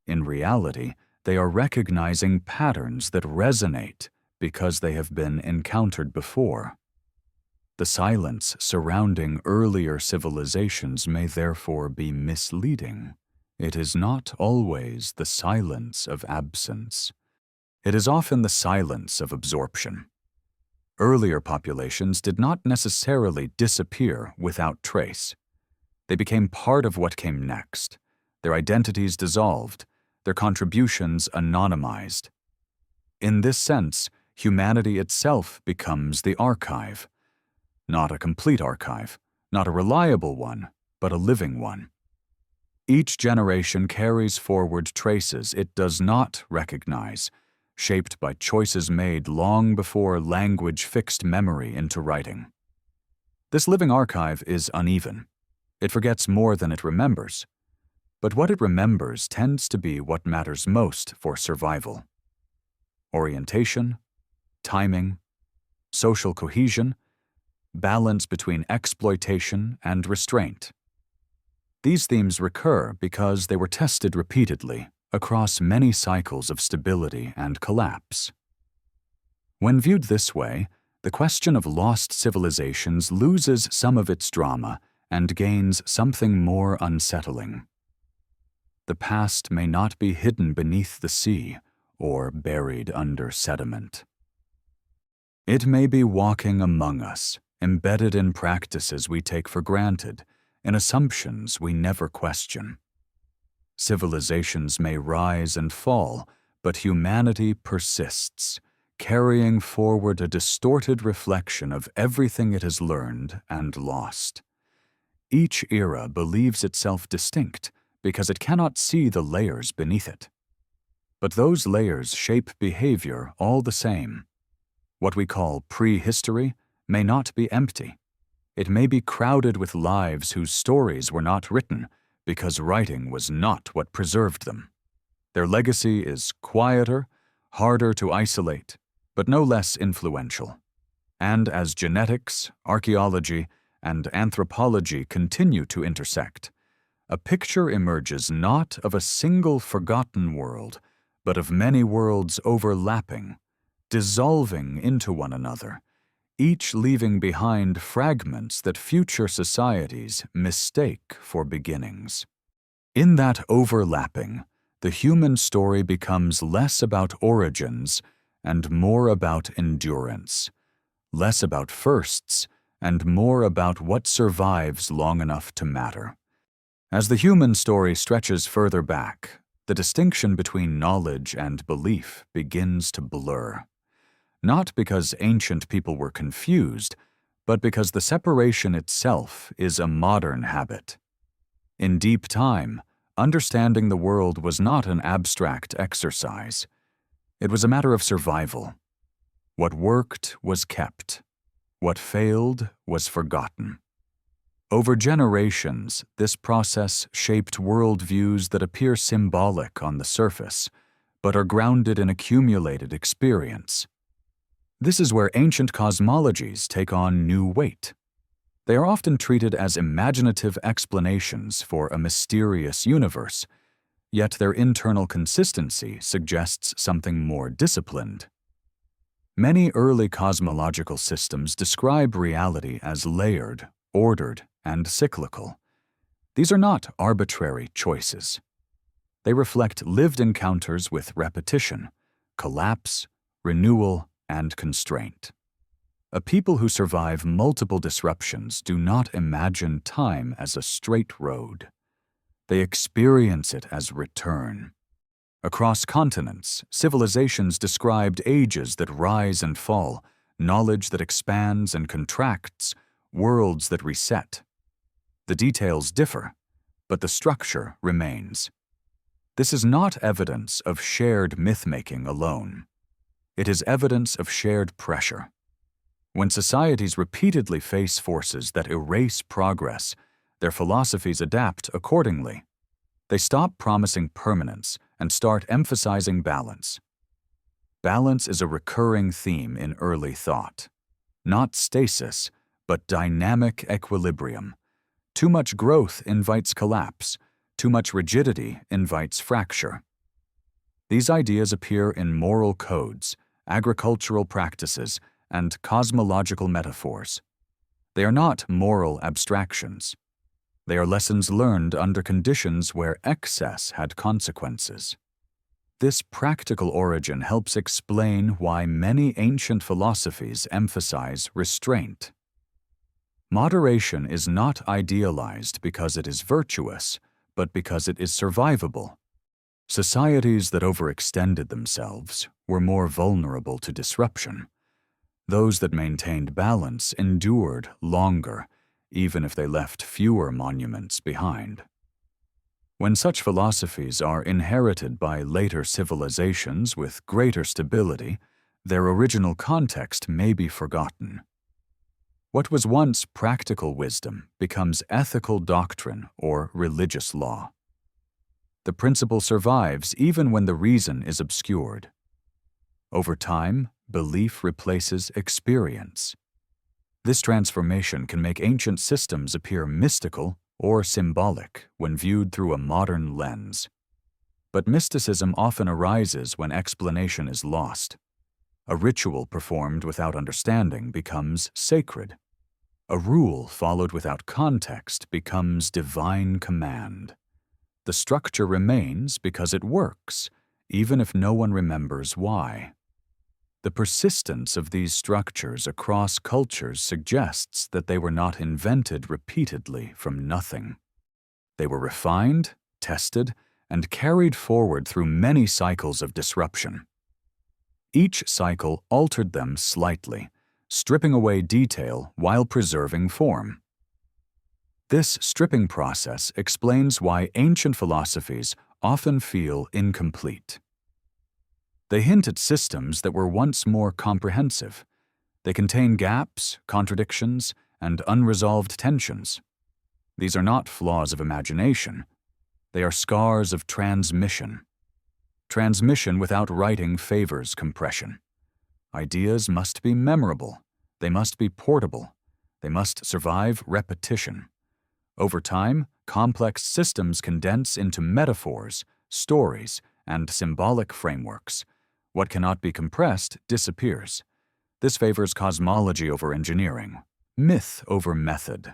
In reality, they are recognizing patterns that resonate because they have been encountered before. The silence surrounding earlier civilizations may therefore be misleading. It is not always the silence of absence. It is often the silence of absorption. Earlier populations did not necessarily disappear without trace. They became part of what came next. Their identities dissolved, their contributions anonymized. In this sense, humanity itself becomes the archive. Not a complete archive, not a reliable one, but a living one. Each generation carries forward traces it does not recognize, shaped by choices made long before language fixed memory into writing. This living archive is uneven. It forgets more than it remembers. But what it remembers tends to be what matters most for survival. Orientation, timing, social cohesion, balance between exploitation and restraint. These themes recur because they were tested repeatedly across many cycles of stability and collapse. When viewed this way, the question of lost civilizations loses some of its drama and gains something more unsettling. The past may not be hidden beneath the sea or buried under sediment. It may be walking among us, embedded in practices we take for granted, in assumptions we never question. Civilizations may rise and fall, but humanity persists, carrying forward a distorted reflection of everything it has learned and lost. Each era believes itself distinct because it cannot see the layers beneath it. But those layers shape behavior all the same. What we call prehistory may not be empty. It may be crowded with lives whose stories were not written because writing was not what preserved them. Their legacy is quieter, harder to isolate, but no less influential. And as genetics, archaeology, and anthropology continue to intersect, a picture emerges not of a single forgotten world, but of many worlds overlapping, dissolving into one another, each leaving behind fragments that future societies mistake for beginnings. In that overlapping, the human story becomes less about origins and more about endurance, less about firsts and more about what survives long enough to matter. As the human story stretches further back, the distinction between knowledge and belief begins to blur. Not because ancient people were confused, but because the separation itself is a modern habit. In deep time, understanding the world was not an abstract exercise. It was a matter of survival. What worked was kept. What failed was forgotten. Over generations, this process shaped worldviews that appear symbolic on the surface, but are grounded in accumulated experience. This is where ancient cosmologies take on new weight. They are often treated as imaginative explanations for a mysterious universe, yet their internal consistency suggests something more disciplined. Many early cosmological systems describe reality as layered, ordered, and cyclical. These are not arbitrary choices. They reflect lived encounters with repetition, collapse, renewal, and constraint. A people who survive multiple disruptions do not imagine time as a straight road. They experience it as return. Across continents, civilizations described ages that rise and fall, knowledge that expands and contracts, worlds that reset. The details differ, but the structure remains. This is not evidence of shared myth-making alone. It is evidence of shared pressure. When societies repeatedly face forces that erase progress, their philosophies adapt accordingly. They stop promising permanence and start emphasizing balance. Balance is a recurring theme in early thought. Not stasis, but dynamic equilibrium. Too much growth invites collapse. Too much rigidity invites fracture. These ideas appear in moral codes, agricultural practices, and cosmological metaphors. They are not moral abstractions. They are lessons learned under conditions where excess had consequences. This practical origin helps explain why many ancient philosophies emphasize restraint. Moderation is not idealized because it is virtuous, but because it is survivable. Societies that overextended themselves were more vulnerable to disruption. Those that maintained balance endured longer, even if they left fewer monuments behind. When such philosophies are inherited by later civilizations with greater stability, their original context may be forgotten. What was once practical wisdom becomes ethical doctrine or religious law. The principle survives even when the reason is obscured. Over time, belief replaces experience. This transformation can make ancient systems appear mystical or symbolic when viewed through a modern lens. But mysticism often arises when explanation is lost. A ritual performed without understanding becomes sacred. A rule followed without context becomes divine command. The structure remains because it works, even if no one remembers why. The persistence of these structures across cultures suggests that they were not invented repeatedly from nothing. They were refined, tested, and carried forward through many cycles of disruption. Each cycle altered them slightly, stripping away detail while preserving form. This stripping process explains why ancient philosophies often feel incomplete. They hint at systems that were once more comprehensive. They contain gaps, contradictions, and unresolved tensions. These are not flaws of imagination. They are scars of transmission. Transmission without writing favors compression. Ideas must be memorable. They must be portable. They must survive repetition. Over time, complex systems condense into metaphors, stories, and symbolic frameworks. What cannot be compressed disappears. This favors cosmology over engineering, myth over method.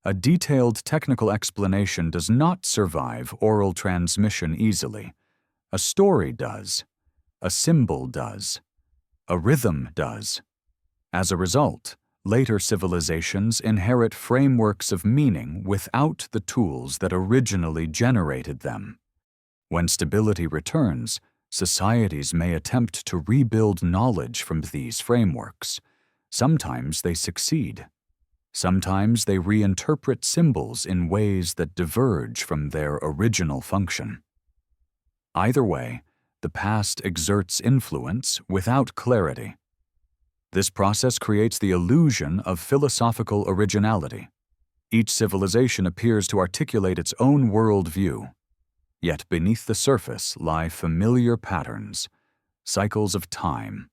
A detailed technical explanation does not survive oral transmission easily. A story does. A symbol does. A rhythm does. As a result, later civilizations inherit frameworks of meaning without the tools that originally generated them. When stability returns, societies may attempt to rebuild knowledge from these frameworks. Sometimes they succeed. Sometimes they reinterpret symbols in ways that diverge from their original function. Either way, the past exerts influence without clarity. This process creates the illusion of philosophical originality. Each civilization appears to articulate its own worldview. Yet beneath the surface lie familiar patterns, cycles of time,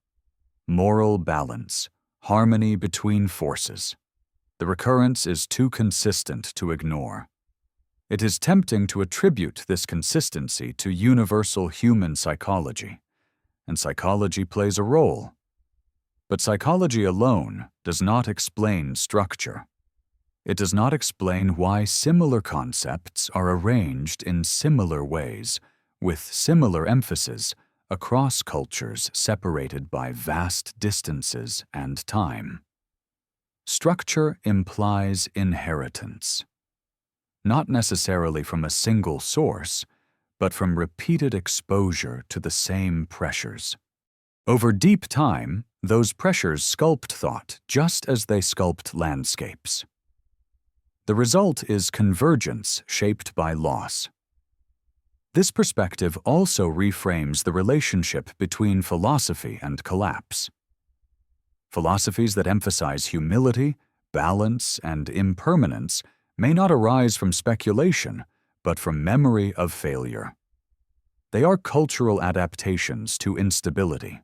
moral balance, harmony between forces. The recurrence is too consistent to ignore. It is tempting to attribute this consistency to universal human psychology, and psychology plays a role. But psychology alone does not explain structure. It does not explain why similar concepts are arranged in similar ways, with similar emphasis, across cultures separated by vast distances and time. Structure implies inheritance. Not necessarily from a single source, but from repeated exposure to the same pressures. Over deep time, those pressures sculpt thought just as they sculpt landscapes. The result is convergence shaped by loss. This perspective also reframes the relationship between philosophy and collapse. Philosophies that emphasize humility, balance, and impermanence may not arise from speculation, but from memory of failure. They are cultural adaptations to instability.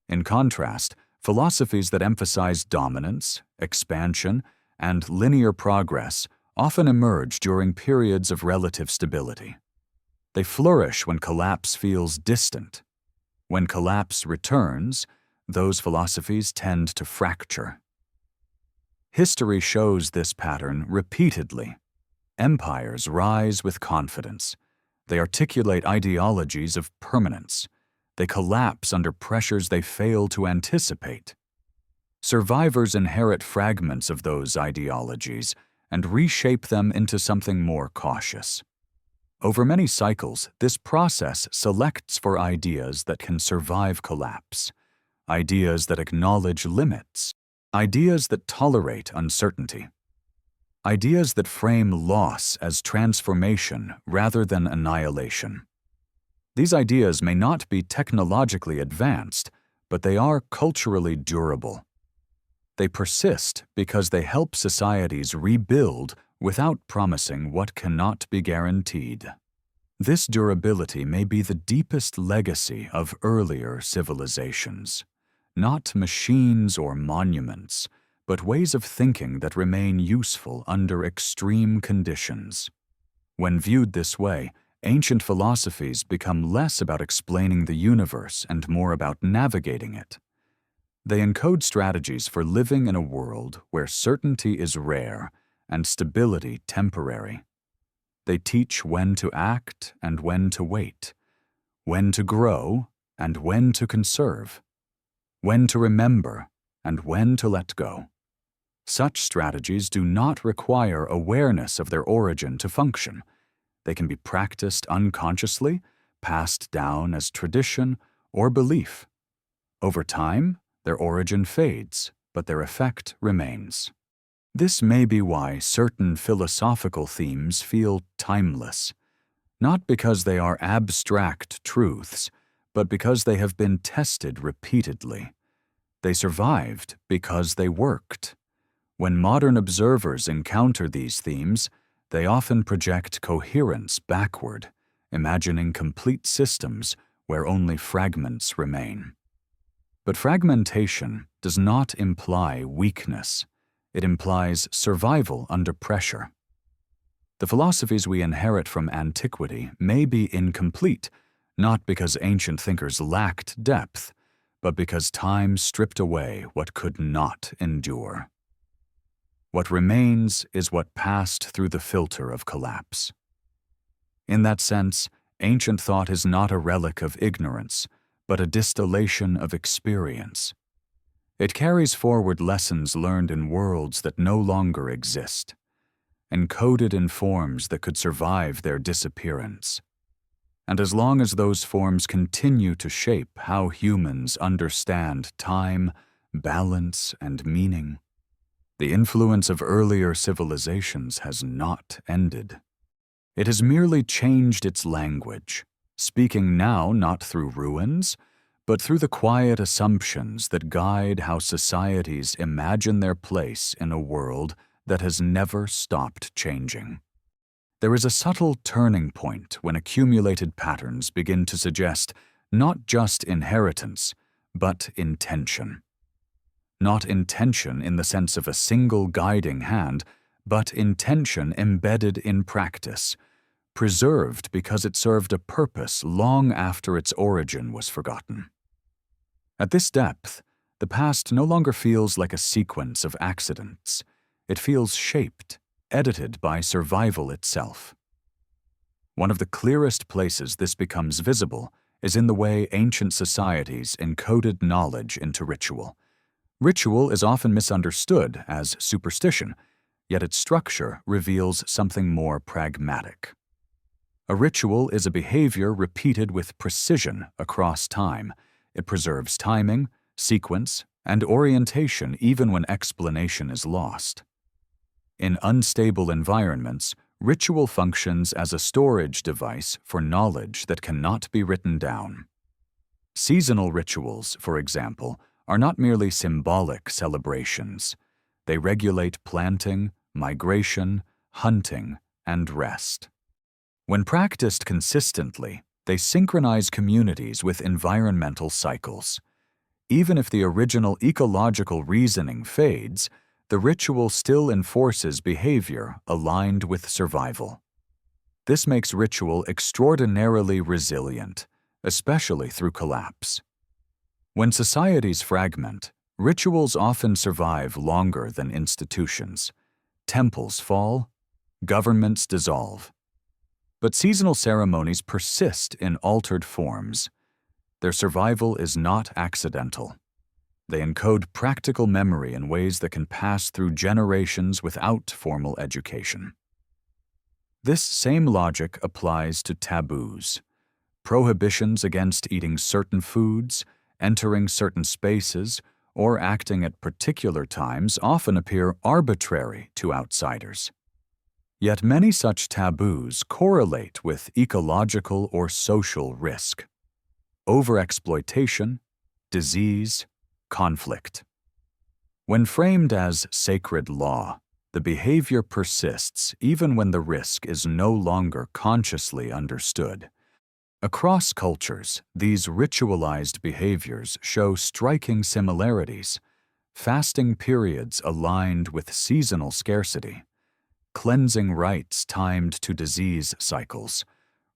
In contrast, philosophies that emphasize dominance, expansion, and linear progress often emerge during periods of relative stability. They flourish when collapse feels distant. When collapse returns, those philosophies tend to fracture. History shows this pattern repeatedly. Empires rise with confidence. They articulate ideologies of permanence. They collapse under pressures they fail to anticipate. Survivors inherit fragments of those ideologies and reshape them into something more cautious. Over many cycles, this process selects for ideas that can survive collapse, ideas that acknowledge limits, ideas that tolerate uncertainty, ideas that frame loss as transformation rather than annihilation. These ideas may not be technologically advanced, but they are culturally durable. They persist because they help societies rebuild without promising what cannot be guaranteed. This durability may be the deepest legacy of earlier civilizations, not machines or monuments, but ways of thinking that remain useful under extreme conditions. When viewed this way, ancient philosophies become less about explaining the universe and more about navigating it. They encode strategies for living in a world where certainty is rare and stability temporary. They teach when to act and when to wait, when to grow and when to conserve, when to remember and when to let go. Such strategies do not require awareness of their origin to function. They can be practiced unconsciously, passed down as tradition or belief. Over time, their origin fades, but their effect remains. This may be why certain philosophical themes feel timeless, not because they are abstract truths, but because they have been tested repeatedly. They survived because they worked. When modern observers encounter these themes, they often project coherence backward, imagining complete systems where only fragments remain. But fragmentation does not imply weakness. It implies survival under pressure. The philosophies we inherit from antiquity may be incomplete, not because ancient thinkers lacked depth, but because time stripped away what could not endure. What remains is what passed through the filter of collapse. In that sense, ancient thought is not a relic of ignorance, but a distillation of experience. It carries forward lessons learned in worlds that no longer exist, encoded in forms that could survive their disappearance. And as long as those forms continue to shape how humans understand time, balance, and meaning, the influence of earlier civilizations has not ended. It has merely changed its language, speaking now not through ruins, but through the quiet assumptions that guide how societies imagine their place in a world that has never stopped changing. There is a subtle turning point when accumulated patterns begin to suggest not just inheritance, but intention. Not intention in the sense of a single guiding hand, but intention embedded in practice, preserved because it served a purpose long after its origin was forgotten. At this depth, the past no longer feels like a sequence of accidents. It feels shaped, edited by survival itself. One of the clearest places this becomes visible is in the way ancient societies encoded knowledge into ritual. Ritual is often misunderstood as superstition, yet its structure reveals something more pragmatic. A ritual is a behavior repeated with precision across time. It preserves timing, sequence, and orientation even when explanation is lost. In unstable environments, ritual functions as a storage device for knowledge that cannot be written down. Seasonal rituals, for example, are not merely symbolic celebrations. They regulate planting, migration, hunting, and rest. When practiced consistently, they synchronize communities with environmental cycles. Even if the original ecological reasoning fades, the ritual still enforces behavior aligned with survival. This makes ritual extraordinarily resilient, especially through collapse. When societies fragment, rituals often survive longer than institutions. Temples fall, governments dissolve. But seasonal ceremonies persist in altered forms. Their survival is not accidental. They encode practical memory in ways that can pass through generations without formal education. This same logic applies to taboos. Prohibitions against eating certain foods, entering certain spaces, or acting at particular times often appear arbitrary to outsiders. Yet many such taboos correlate with ecological or social risk. Overexploitation, disease, conflict. When framed as sacred law, the behavior persists even when the risk is no longer consciously understood. Across cultures, these ritualized behaviors show striking similarities: fasting periods aligned with seasonal scarcity, cleansing rites timed to disease cycles,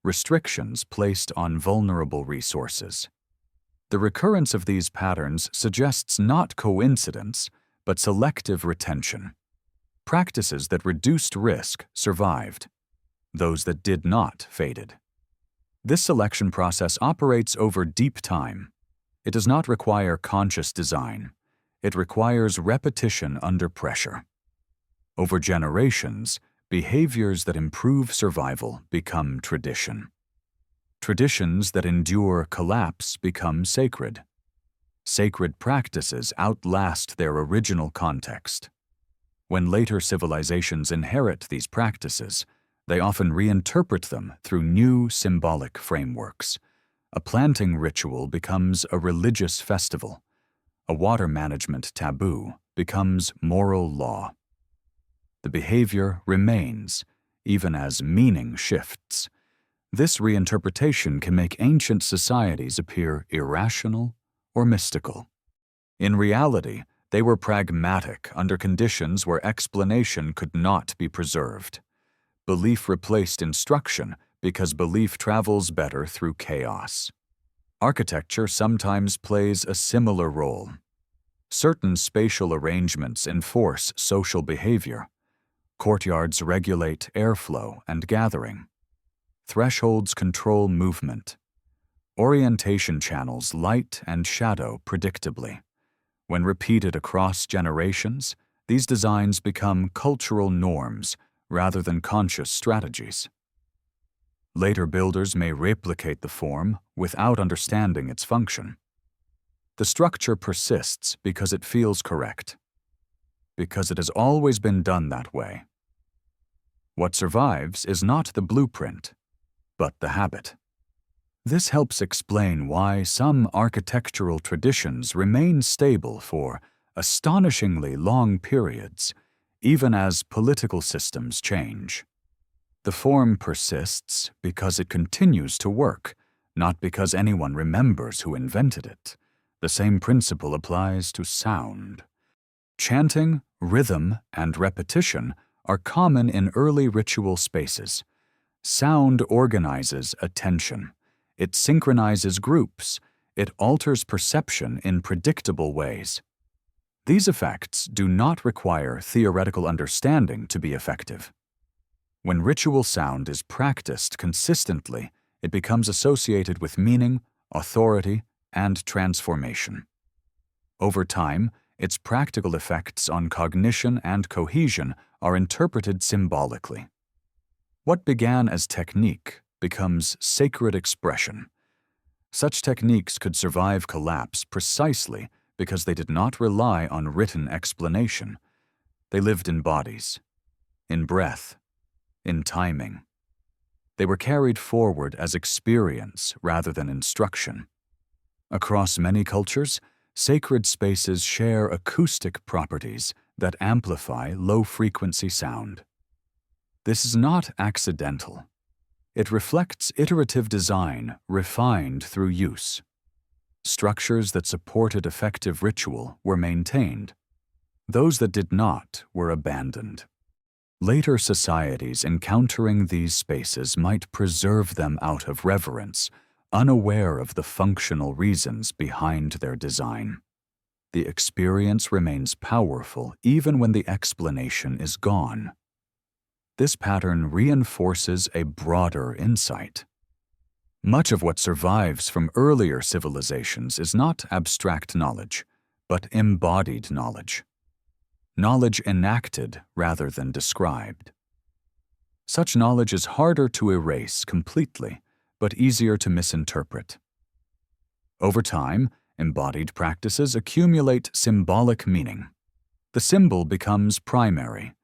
restrictions placed on vulnerable resources. The recurrence of these patterns suggests not coincidence, but selective retention. Practices that reduced risk survived. Those that did not faded. This selection process operates over deep time. It does not require conscious design. It requires repetition under pressure. Over generations, behaviors that improve survival become tradition. Traditions that endure collapse become sacred. Sacred practices outlast their original context. When later civilizations inherit these practices, they often reinterpret them through new symbolic frameworks. A planting ritual becomes a religious festival. A water management taboo becomes moral law. The behavior remains, even as meaning shifts. This reinterpretation can make ancient societies appear irrational or mystical. In reality, they were pragmatic under conditions where explanation could not be preserved. Belief replaced instruction because belief travels better through chaos. Architecture sometimes plays a similar role. Certain spatial arrangements enforce social behavior. Courtyards regulate airflow and gathering. Thresholds control movement. Orientation channels light and shadow predictably. When repeated across generations, these designs become cultural norms rather than conscious strategies. Later builders may replicate the form without understanding its function. The structure persists because it feels correct, because it has always been done that way. What survives is not the blueprint, but the habit. This helps explain why some architectural traditions remain stable for astonishingly long periods, even as political systems change. The form persists because it continues to work, not because anyone remembers who invented it. The same principle applies to sound. Chanting, rhythm, and repetition are common in early ritual spaces. Sound organizes attention. It synchronizes groups. It alters perception in predictable ways. These effects do not require theoretical understanding to be effective. When ritual sound is practiced consistently, it becomes associated with meaning, authority, and transformation. Over time, its practical effects on cognition and cohesion are interpreted symbolically. What began as technique becomes sacred expression. Such techniques could survive collapse precisely because they did not rely on written explanation. They lived in bodies, in breath, in timing. They were carried forward as experience rather than instruction. Across many cultures, sacred spaces share acoustic properties that amplify low-frequency sound. This is not accidental. It reflects iterative design refined through use. Structures that supported effective ritual were maintained. Those that did not were abandoned. Later societies encountering these spaces might preserve them out of reverence, unaware of the functional reasons behind their design. The experience remains powerful even when the explanation is gone. This pattern reinforces a broader insight. Much of what survives from earlier civilizations is not abstract knowledge, but embodied knowledge. Knowledge enacted rather than described. Such knowledge is harder to erase completely, but easier to misinterpret. Over time, embodied practices accumulate symbolic meaning. The symbol becomes primary.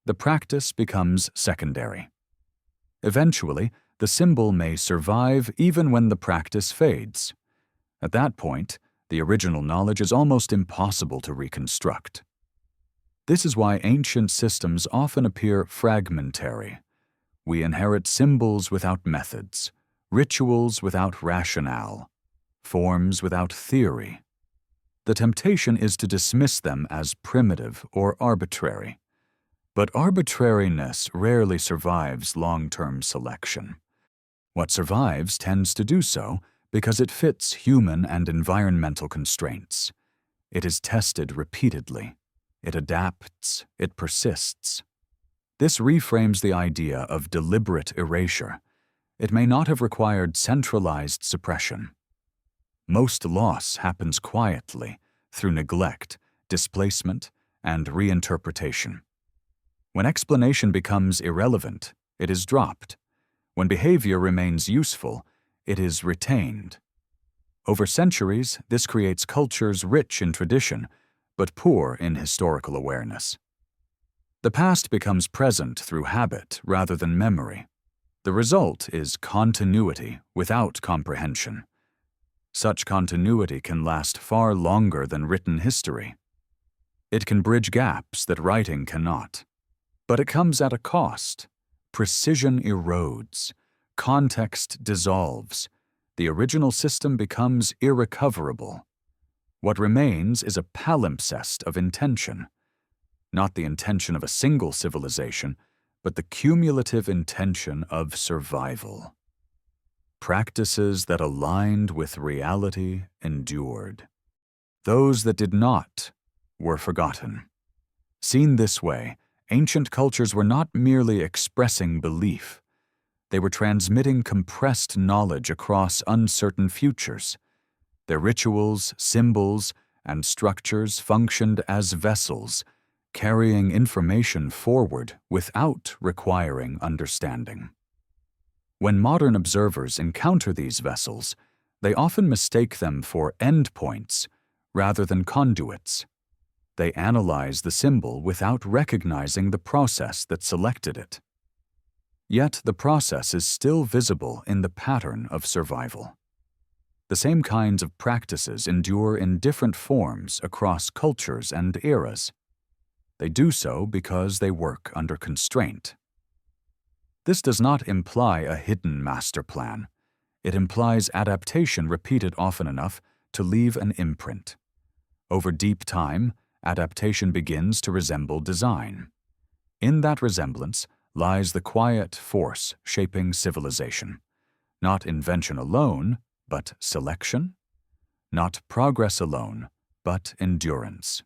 The practice becomes secondary. Eventually, the symbol may survive even when the practice fades. At that point, the original knowledge is almost impossible to reconstruct. This is why ancient systems often appear fragmentary. We inherit symbols without methods, rituals without rationale, forms without theory. The temptation is to dismiss them as primitive or arbitrary. But arbitrariness rarely survives long-term selection. What survives tends to do so because it fits human and environmental constraints. It is tested repeatedly. It adapts. It persists. This reframes the idea of deliberate erasure. It may not have required centralized suppression. Most loss happens quietly through neglect, displacement, and reinterpretation. When explanation becomes irrelevant, it is dropped. When behavior remains useful, it is retained. Over centuries, this creates cultures rich in tradition, but poor in historical awareness. The past becomes present through habit rather than memory. The result is continuity without comprehension. Such continuity can last far longer than written history. It can bridge gaps that writing cannot. But it comes at a cost. Precision erodes. Context dissolves. The original system becomes irrecoverable. What remains is a palimpsest of intention. Not the intention of a single civilization, but the cumulative intention of survival. Practices that aligned with reality endured. Those that did not were forgotten. Seen this way, ancient cultures were not merely expressing belief. They were transmitting compressed knowledge across uncertain futures. Their rituals, symbols, and structures functioned as vessels, carrying information forward without requiring understanding. When modern observers encounter these vessels, they often mistake them for endpoints rather than conduits. They analyze the symbol without recognizing the process that selected it. Yet the process is still visible in the pattern of survival. The same kinds of practices endure in different forms across cultures and eras. They do so because they work under constraint. This does not imply a hidden master plan. It implies adaptation repeated often enough to leave an imprint. Over deep time, adaptation begins to resemble design. In that resemblance lies the quiet force shaping civilization. Not invention alone, but selection. Not progress alone, but endurance.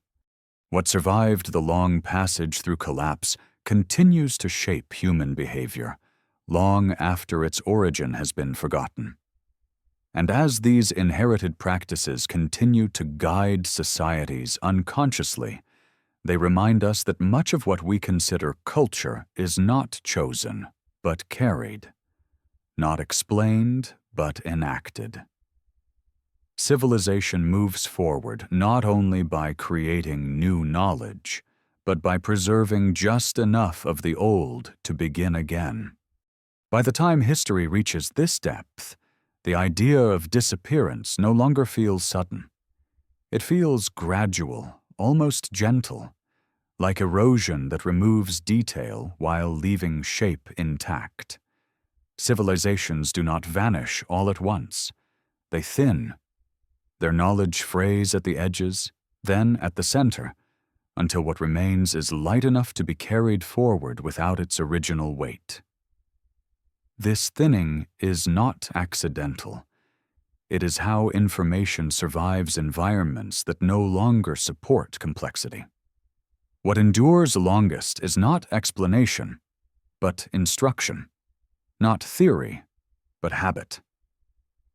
What survived the long passage through collapse continues to shape human behavior, long after its origin has been forgotten. And as these inherited practices continue to guide societies unconsciously, they remind us that much of what we consider culture is not chosen, but carried. not explained, but enacted. Civilization moves forward not only by creating new knowledge, but by preserving just enough of the old to begin again. By the time history reaches this depth, the idea of disappearance no longer feels sudden. It feels gradual, almost gentle, like erosion that removes detail while leaving shape intact. Civilizations do not vanish all at once. They thin. Their knowledge frays at the edges, then at the center, until what remains is light enough to be carried forward without its original weight. This thinning is not accidental. It is how information survives environments that no longer support complexity. What endures longest is not explanation, but instruction. Not theory, but habit.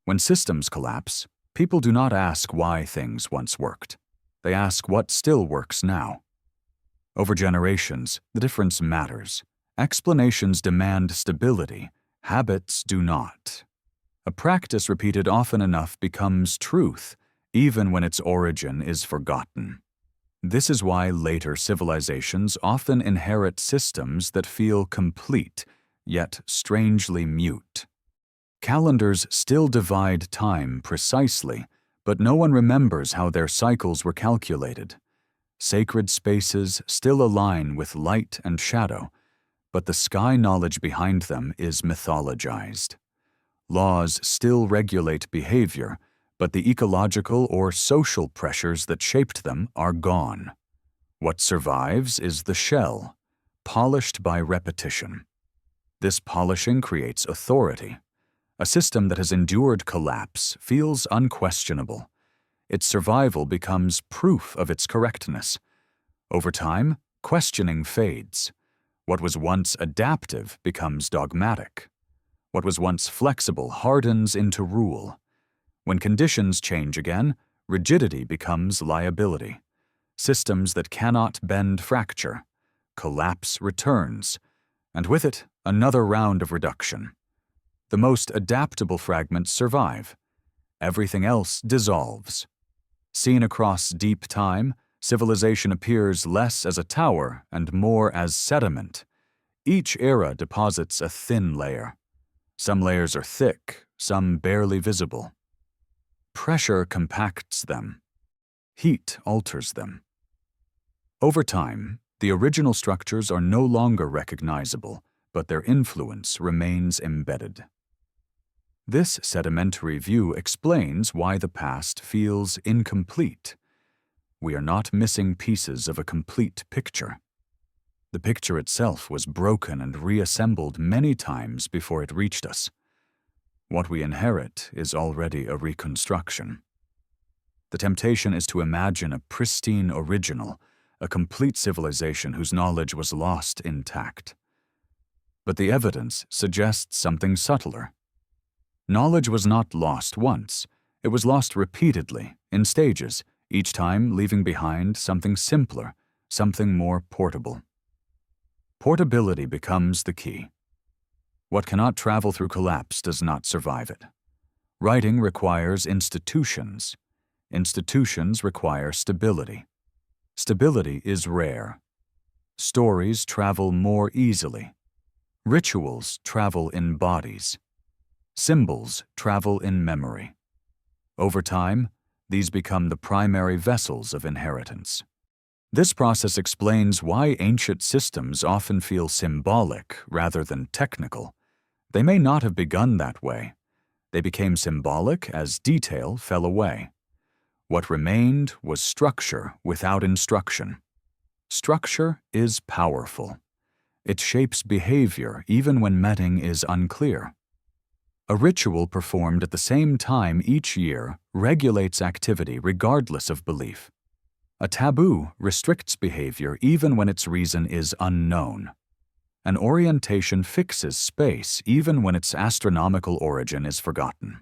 When systems collapse, people do not ask why things once worked. They ask what still works now. Over generations, the difference matters. Explanations demand stability. Habits do not. A practice repeated often enough becomes truth, even when its origin is forgotten. This is why later civilizations often inherit systems that feel complete, yet strangely mute. Calendars still divide time precisely, but no one remembers how their cycles were calculated. Sacred spaces still align with light and shadow, but the sky knowledge behind them is mythologized. Laws still regulate behavior, but the ecological or social pressures that shaped them are gone. What survives is the shell, polished by repetition. This polishing creates authority. A system that has endured collapse feels unquestionable. Its survival becomes proof of its correctness. Over time, questioning fades. What was once adaptive becomes dogmatic. What was once flexible hardens into rule. When conditions change again, rigidity becomes liability. Systems that cannot bend fracture. Collapse returns, and with it, another round of reduction. The most adaptable fragments survive. Everything else dissolves. Seen across deep time, civilization appears less as a tower and more as sediment. Each era deposits a thin layer. Some layers are thick, some barely visible. Pressure compacts them. Heat alters them. Over time, the original structures are no longer recognizable, but their influence remains embedded. This sedimentary view explains why the past feels incomplete. We are not missing pieces of a complete picture. The picture itself was broken and reassembled many times before it reached us. What we inherit is already a reconstruction. The temptation is to imagine a pristine original, a complete civilization whose knowledge was lost intact. But the evidence suggests something subtler. Knowledge was not lost once. It was lost repeatedly, in stages, each time leaving behind something simpler, something more portable. Portability becomes the key. What cannot travel through collapse does not survive it. Writing requires institutions. Institutions require stability. Stability is rare. Stories travel more easily. Rituals travel in bodies. Symbols travel in memory. Over time, these become the primary vessels of inheritance. This process explains why ancient systems often feel symbolic rather than technical. They may not have begun that way. They became symbolic as detail fell away. What remained was structure without instruction. Structure is powerful. It shapes behavior even when meaning is unclear. A ritual performed at the same time each year regulates activity regardless of belief. A taboo restricts behavior even when its reason is unknown. An orientation fixes space even when its astronomical origin is forgotten.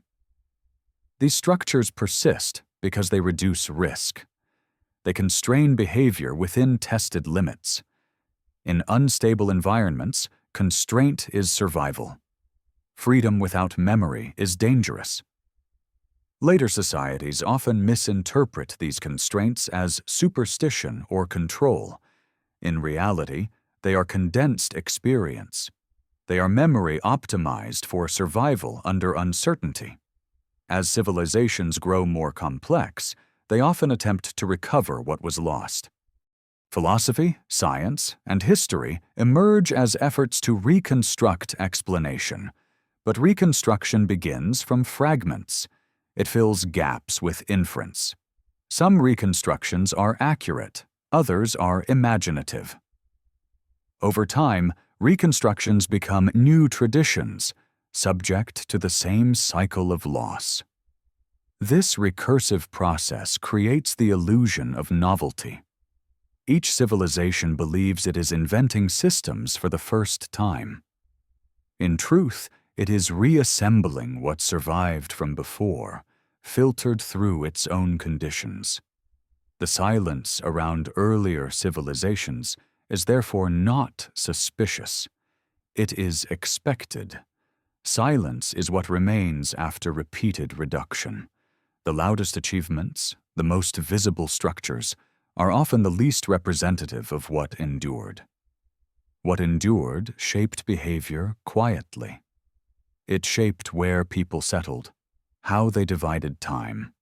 These structures persist because they reduce risk. They constrain behavior within tested limits. In unstable environments, constraint is survival. Freedom without memory is dangerous. Later societies often misinterpret these constraints as superstition or control. In reality, they are condensed experience. They are memory optimized for survival under uncertainty. As civilizations grow more complex, they often attempt to recover what was lost. Philosophy, science, and history emerge as efforts to reconstruct explanation. But reconstruction begins from fragments. It fills gaps with inference. Some reconstructions are accurate, others are imaginative. Over time, reconstructions become new traditions, subject to the same cycle of loss. This recursive process creates the illusion of novelty. Each civilization believes it is inventing systems for the first time. In truth, it is reassembling what survived from before, filtered through its own conditions. The silence around earlier civilizations is therefore not suspicious. It is expected. Silence is what remains after repeated reduction. The loudest achievements, the most visible structures, are often the least representative of what endured. What endured shaped behavior quietly. It shaped where people settled, how they divided time,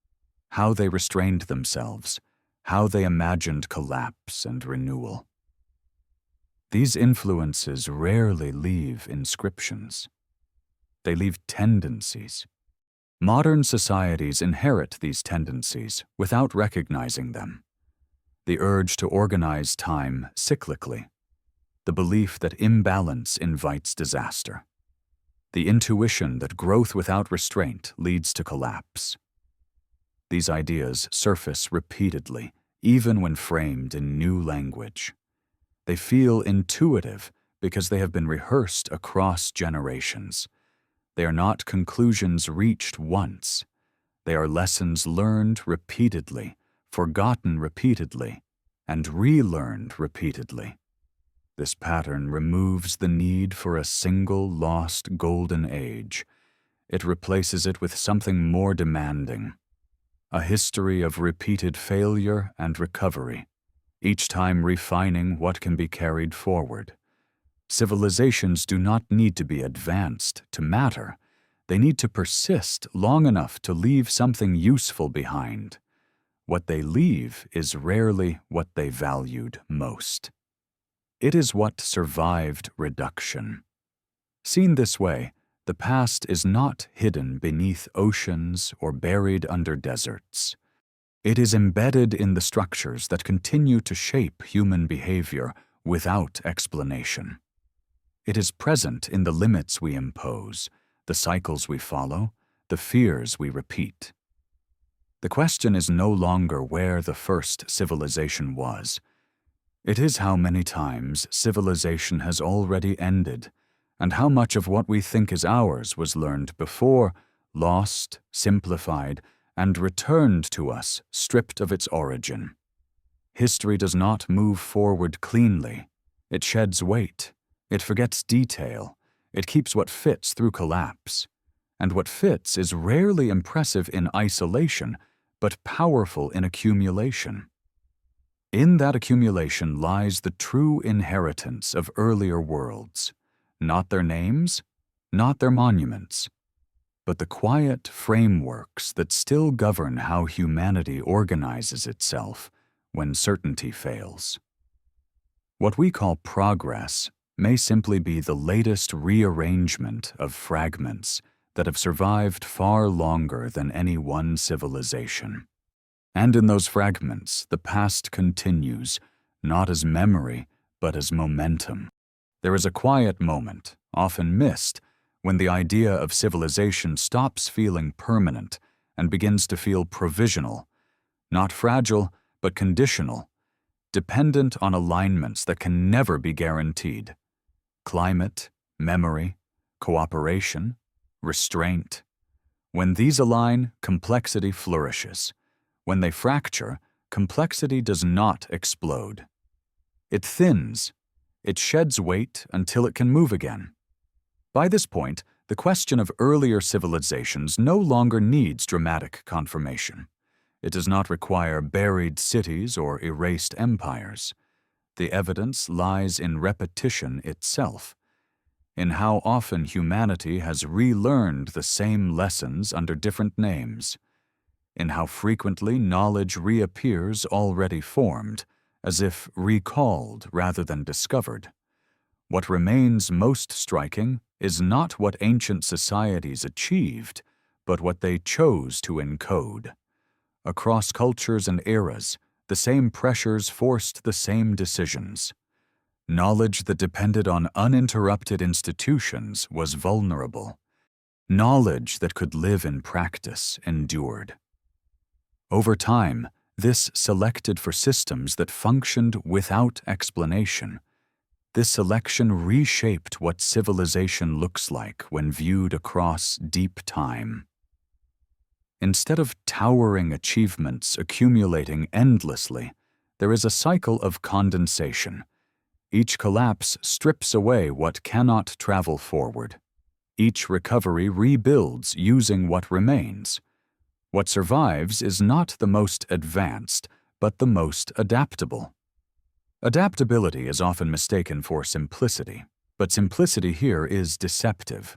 how they restrained themselves, how they imagined collapse and renewal. These influences rarely leave inscriptions. They leave tendencies. Modern societies inherit these tendencies without recognizing them. The urge to organize time cyclically, the belief that imbalance invites disaster, the intuition that growth without restraint leads to collapse. These ideas surface repeatedly, even when framed in new language. They feel intuitive because they have been rehearsed across generations. They are not conclusions reached once. They are lessons learned repeatedly, forgotten repeatedly, and relearned repeatedly. This pattern removes the need for a single lost golden age. It replaces it with something more demanding, a history of repeated failure and recovery, each time refining what can be carried forward. Civilizations do not need to be advanced to matter. They need to persist long enough to leave something useful behind. What they leave is rarely what they valued most. It is what survived reduction. Seen this way, the past is not hidden beneath oceans or buried under deserts. It is embedded in the structures that continue to shape human behavior without explanation. It is present in the limits we impose, the cycles we follow, the fears we repeat. The question is no longer where the first civilization was. It is how many times civilization has already ended, and how much of what we think is ours was learned before, lost, simplified, and returned to us stripped of its origin. History does not move forward cleanly. It sheds weight. It forgets detail. It keeps what fits through collapse. And what fits is rarely impressive in isolation, but powerful in accumulation. In that accumulation lies the true inheritance of earlier worlds, not their names, not their monuments, but the quiet frameworks that still govern how humanity organizes itself when certainty fails. What we call progress may simply be the latest rearrangement of fragments that have survived far longer than any one civilization. And in those fragments, the past continues, not as memory, but as momentum. There is a quiet moment, often missed, when the idea of civilization stops feeling permanent and begins to feel provisional, not fragile, but conditional, dependent on alignments that can never be guaranteed. Climate, memory, cooperation, restraint. When these align, complexity flourishes. When they fracture, complexity does not explode. It thins. It sheds weight until it can move again. By this point, The question of earlier civilizations no longer needs dramatic confirmation. It does not require buried cities or erased empires. The evidence lies in repetition itself, in how often humanity has relearned the same lessons under different names, in how frequently knowledge reappears already formed, as if recalled rather than discovered. What remains most striking is not what ancient societies achieved, but what they chose to encode. Across cultures and eras, the same pressures forced the same decisions. Knowledge that depended on uninterrupted institutions was vulnerable. Knowledge that could live in practice endured. Over time, this selected for systems that functioned without explanation. This selection reshaped what civilization looks like when viewed across deep time. Instead of towering achievements accumulating endlessly, there is a cycle of condensation. Each collapse strips away what cannot travel forward. Each recovery rebuilds using what remains. What survives is not the most advanced, but the most adaptable. Adaptability is often mistaken for simplicity, but simplicity here is deceptive.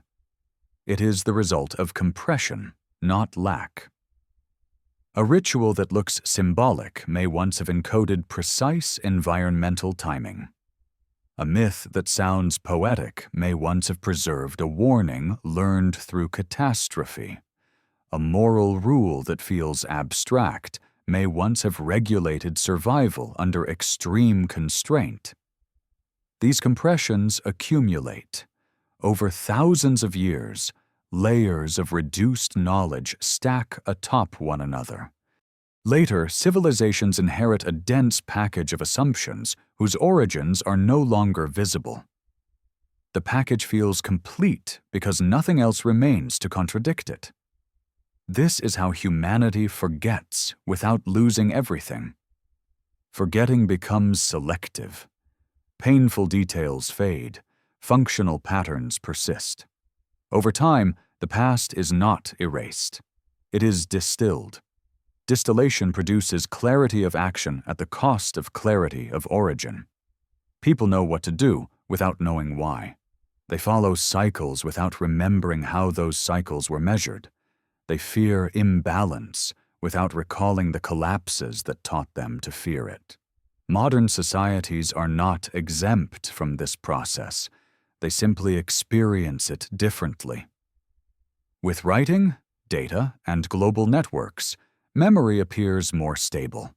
It is the result of compression, not lack. A ritual that looks symbolic may once have encoded precise environmental timing. A myth that sounds poetic may once have preserved a warning learned through catastrophe. A moral rule that feels abstract may once have regulated survival under extreme constraint. These compressions accumulate. Over thousands of years, layers of reduced knowledge stack atop one another. Later, civilizations inherit a dense package of assumptions whose origins are no longer visible. The package feels complete because nothing else remains to contradict it. This is how humanity forgets without losing everything. Forgetting becomes selective. Painful details fade. Functional patterns persist. Over time, the past is not erased. It is distilled. Distillation produces clarity of action at the cost of clarity of origin. People know what to do without knowing why. They follow cycles without remembering how those cycles were measured. They fear imbalance without recalling the collapses that taught them to fear it. Modern societies are not exempt from this process. They simply experience it differently. With writing, data, and global networks, memory appears more stable.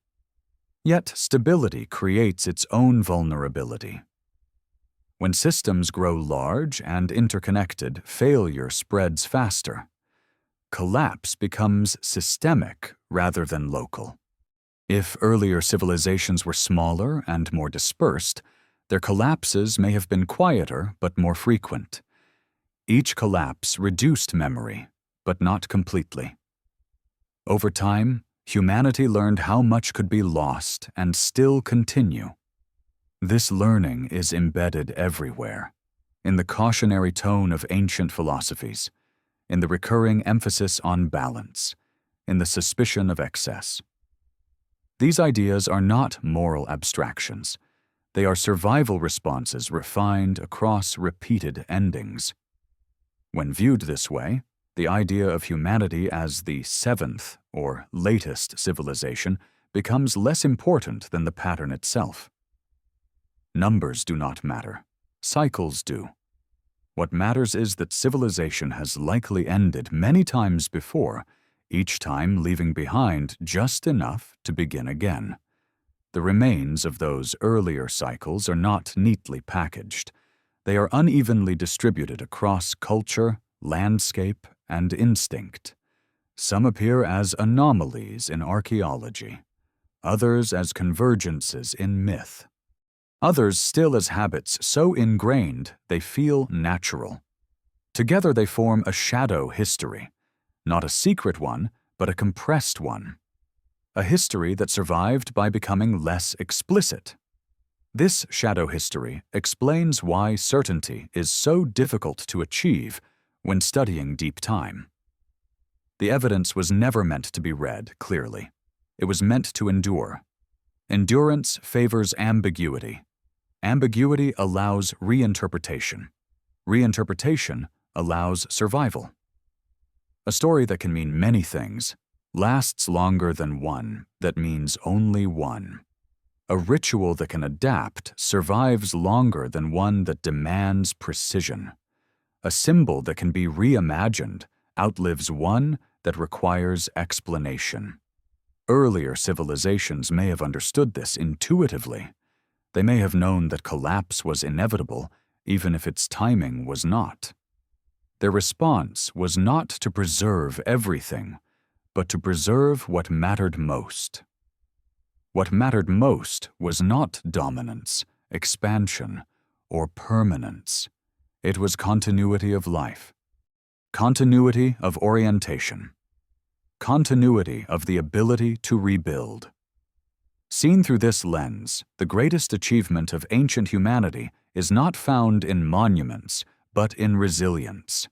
Yet stability creates its own vulnerability. When systems grow large and interconnected, failure spreads faster. Collapse becomes systemic rather than local. If earlier civilizations were smaller and more dispersed, their collapses may have been quieter but more frequent. Each collapse reduced memory, but not completely. Over time, humanity learned how much could be lost and still continue. This learning is embedded everywhere, in the cautionary tone of ancient philosophies, in the recurring emphasis on balance, in the suspicion of excess. These ideas are not moral abstractions. They are survival responses refined across repeated endings. When viewed this way, the idea of humanity as the seventh or latest civilization becomes less important than the pattern itself. Numbers do not matter. Cycles do. What matters is that civilization has likely ended many times before, each time leaving behind just enough to begin again. The remains of those earlier cycles are not neatly packaged. They are unevenly distributed across culture, landscape, and instinct. Some appear as anomalies in archaeology, others as convergences in myth. Others still as habits so ingrained they feel natural. Together they form a shadow history, not a secret one, but a compressed one. A history that survived by becoming less explicit. This shadow history explains why certainty is so difficult to achieve, when studying deep time. The evidence was never meant to be read clearly. It was meant to endure. Endurance favors ambiguity. Ambiguity allows reinterpretation. Reinterpretation allows survival. A story that can mean many things lasts longer than one that means only one. A ritual that can adapt survives longer than one that demands precision. A symbol that can be reimagined outlives one that requires explanation. Earlier civilizations may have understood this intuitively. They may have known that collapse was inevitable, even if its timing was not. Their response was not to preserve everything, but to preserve what mattered most. What mattered most was not dominance, expansion, or permanence. It was continuity of life, continuity of orientation, continuity of the ability to rebuild. Seen through this lens, the greatest achievement of ancient humanity is not found in monuments, but in resilience,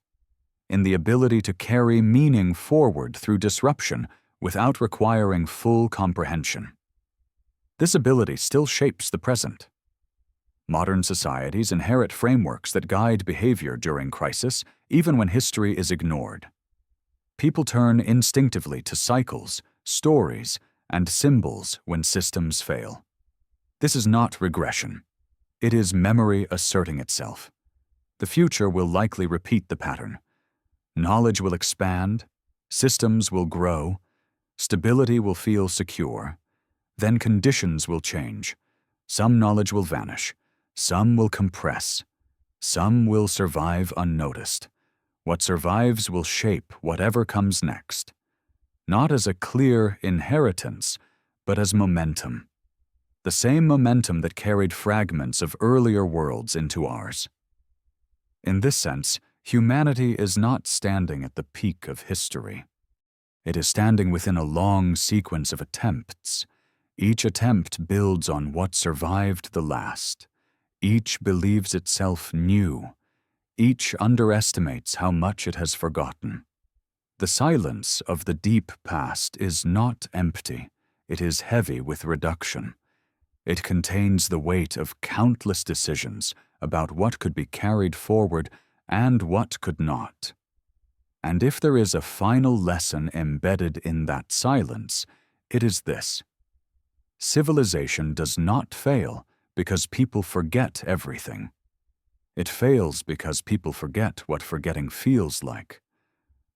in the ability to carry meaning forward through disruption without requiring full comprehension. This ability still shapes the present. Modern societies inherit frameworks that guide behavior during crisis, even when history is ignored. People turn instinctively to cycles, stories, and symbols when systems fail. This is not regression. It is memory asserting itself. The future will likely repeat the pattern. Knowledge will expand, systems will grow, stability will feel secure. Then conditions will change. Some knowledge will vanish. Some will compress. Some will survive unnoticed. What survives will shape whatever comes next, not as a clear inheritance, but as momentum. The same momentum that carried fragments of earlier worlds into ours. In this sense, humanity is not standing at the peak of history. It is standing within a long sequence of attempts. Each attempt builds on what survived the last. Each believes itself new. Each underestimates how much it has forgotten. The silence of the deep past is not empty. It is heavy with reduction. It contains the weight of countless decisions about what could be carried forward and what could not. And if there is a final lesson embedded in that silence, it is this: civilization does not fail because people forget everything. It fails because people forget what forgetting feels like.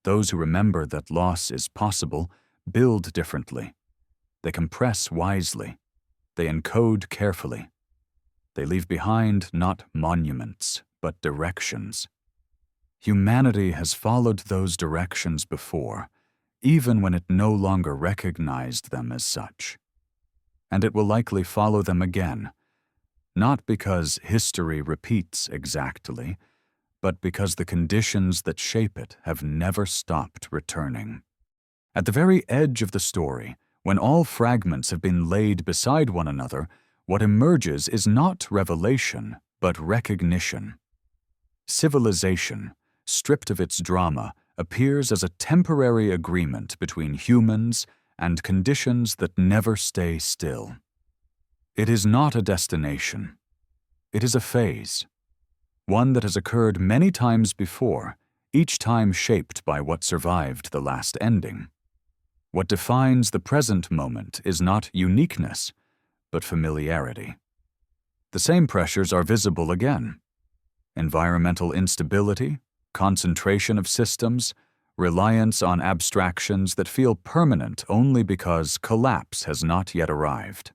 Those who remember that loss is possible build differently. They compress wisely. They encode carefully. They leave behind not monuments, but directions. Humanity has followed those directions before, even when it no longer recognized them as such. And it will likely follow them again, not because history repeats exactly, but because the conditions that shape it have never stopped returning. At the very edge of the story, when all fragments have been laid beside one another, what emerges is not revelation, but recognition. Civilization, stripped of its drama, appears as a temporary agreement between humans and conditions that never stay still. It is not a destination. It is a phase, one that has occurred many times before, each time shaped by what survived the last ending. What defines the present moment is not uniqueness, but familiarity. The same pressures are visible again: environmental instability, concentration of systems, reliance on abstractions that feel permanent only because collapse has not yet arrived.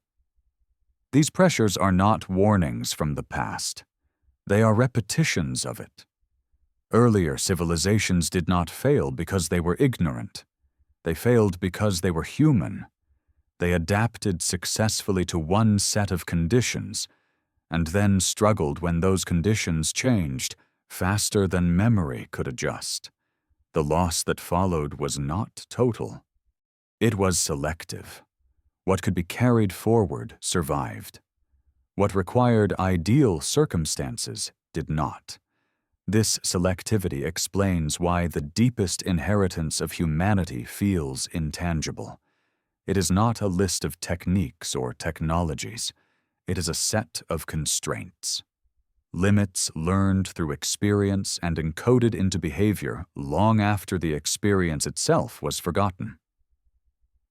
These pressures are not warnings from the past. They are repetitions of it. Earlier civilizations did not fail because they were ignorant. They failed because they were human. They adapted successfully to one set of conditions, and then struggled when those conditions changed faster than memory could adjust. The loss that followed was not total. It was selective. What could be carried forward survived. What required ideal circumstances did not. This selectivity explains why the deepest inheritance of humanity feels intangible. It is not a list of techniques or technologies. It is a set of constraints. Limits learned through experience and encoded into behavior long after the experience itself was forgotten.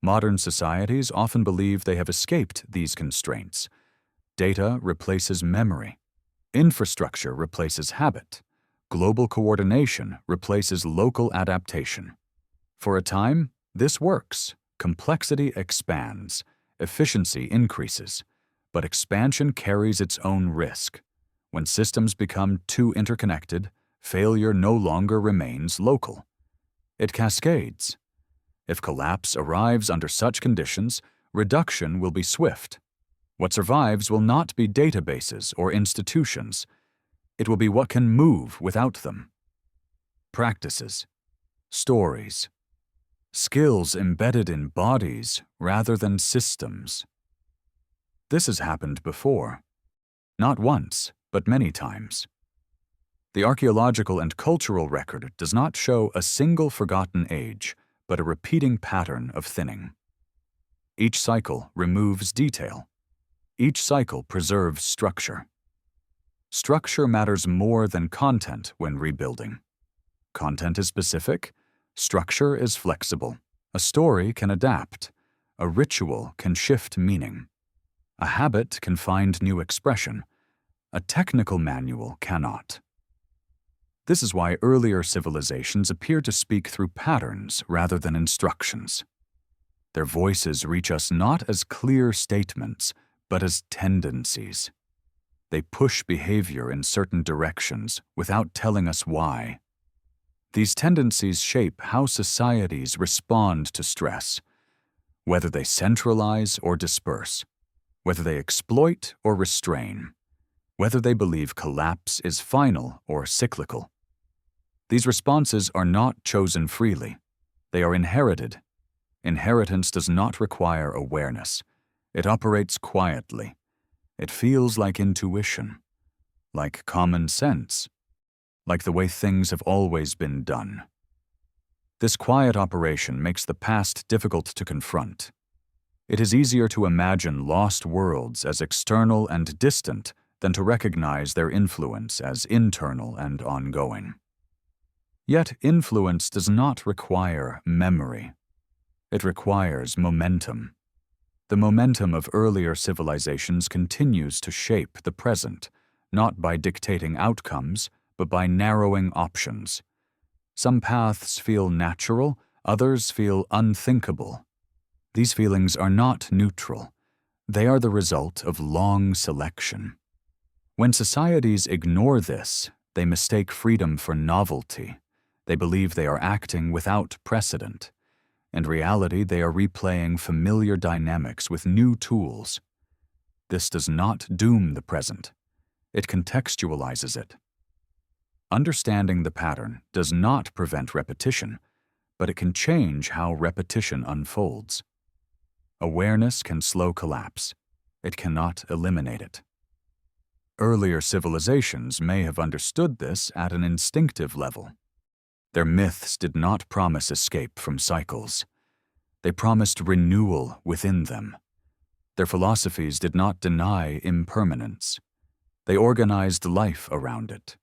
Modern societies often believe they have escaped these constraints. Data replaces memory. Infrastructure replaces habit. Global coordination replaces local adaptation. For a time, this works. Complexity expands. Efficiency increases. But expansion carries its own risk. When systems become too interconnected, failure no longer remains local. It cascades. If collapse arrives under such conditions, reduction will be swift. What survives will not be databases or institutions. It will be what can move without them. Practices, stories, skills embedded in bodies rather than systems. This has happened before. Not once, but many times. The archaeological and cultural record does not show a single forgotten age, but a repeating pattern of thinning. Each cycle removes detail. Each cycle preserves structure. Structure matters more than content when rebuilding. Content is specific. Structure is flexible. A story can adapt. A ritual can shift meaning. A habit can find new expression. A technical manual cannot. This is why earlier civilizations appear to speak through patterns rather than instructions. Their voices reach us not as clear statements, but as tendencies. They push behavior in certain directions without telling us why. These tendencies shape how societies respond to stress, whether they centralize or disperse, whether they exploit or restrain, whether they believe collapse is final or cyclical. These responses are not chosen freely. They are inherited. Inheritance does not require awareness. It operates quietly. It feels like intuition, like common sense, like the way things have always been done. This quiet operation makes the past difficult to confront. It is easier to imagine lost worlds as external and distant than to recognize their influence as internal and ongoing. Yet influence does not require memory. It requires momentum. The momentum of earlier civilizations continues to shape the present, not by dictating outcomes, but by narrowing options. Some paths feel natural, others feel unthinkable. These feelings are not neutral. They are the result of long selection. When societies ignore this, they mistake freedom for novelty. They believe they are acting without precedent. In reality, they are replaying familiar dynamics with new tools. This does not doom the present. It contextualizes it. Understanding the pattern does not prevent repetition, but it can change how repetition unfolds. Awareness can slow collapse. It cannot eliminate it. Earlier civilizations may have understood this at an instinctive level. Their myths did not promise escape from cycles. They promised renewal within them. Their philosophies did not deny impermanence. They organized life around it.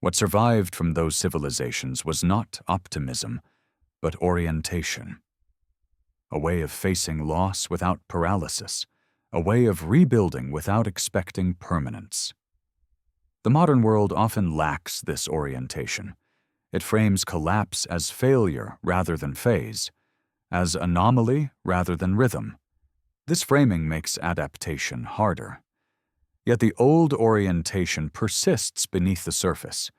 What survived from those civilizations was not optimism, but orientation. A way of facing loss without paralysis. A way of rebuilding without expecting permanence. The modern world often lacks this orientation. It frames collapse as failure rather than phase, as anomaly rather than rhythm. This framing makes adaptation harder. Yet the old orientation persists beneath the surface.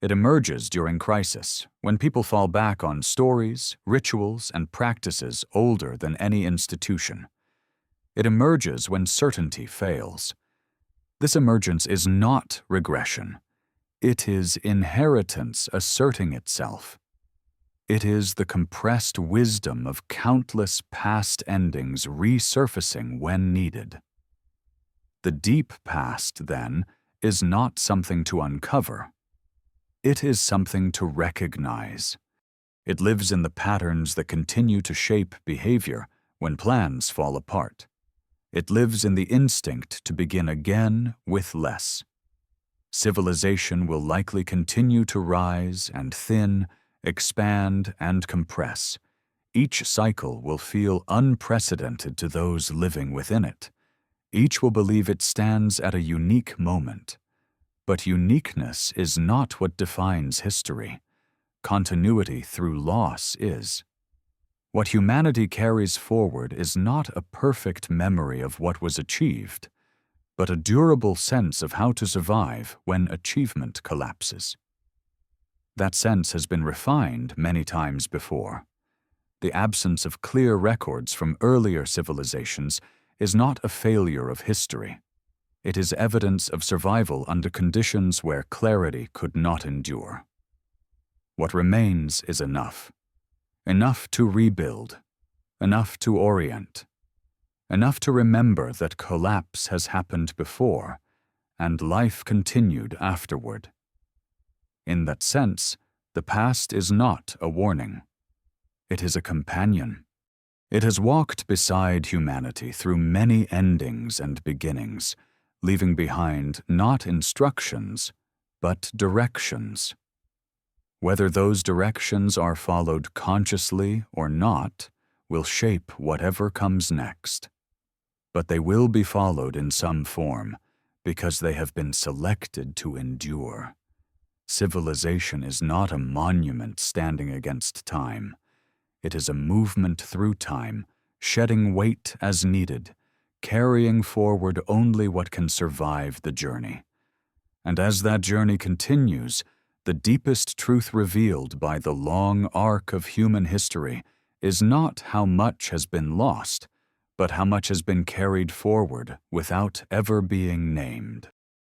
It emerges during crisis, when people fall back on stories, rituals, and practices older than any institution. It emerges when certainty fails. This emergence is not regression. It is inheritance asserting itself. It is the compressed wisdom of countless past endings resurfacing when needed. The deep past, then, is not something to uncover. it is something to recognize. It lives in the patterns that continue to shape behavior when plans fall apart. It lives in the instinct to begin again with less. Civilization will likely continue to rise and thin, expand and compress. Each cycle will feel unprecedented to those living within it. Each will believe it stands at a unique moment. But uniqueness is not what defines history. Continuity through loss is. What humanity carries forward is not a perfect memory of what was achieved, but a durable sense of how to survive when achievement collapses. That sense has been refined many times before. The absence of clear records from earlier civilizations is not a failure of history. It is evidence of survival under conditions where clarity could not endure. What remains is enough. Enough to rebuild. Enough to orient. Enough to remember that collapse has happened before, and life continued afterward. In that sense, the past is not a warning. It is a companion. It has walked beside humanity through many endings and beginnings, leaving behind not instructions, but directions. Whether those directions are followed consciously or not will shape whatever comes next. But they will be followed in some form because they have been selected to endure. Civilization is not a monument standing against time. It is a movement through time, shedding weight as needed, carrying forward only what can survive the journey. And as that journey continues, the deepest truth revealed by the long arc of human history is not how much has been lost, but how much has been carried forward without ever being named.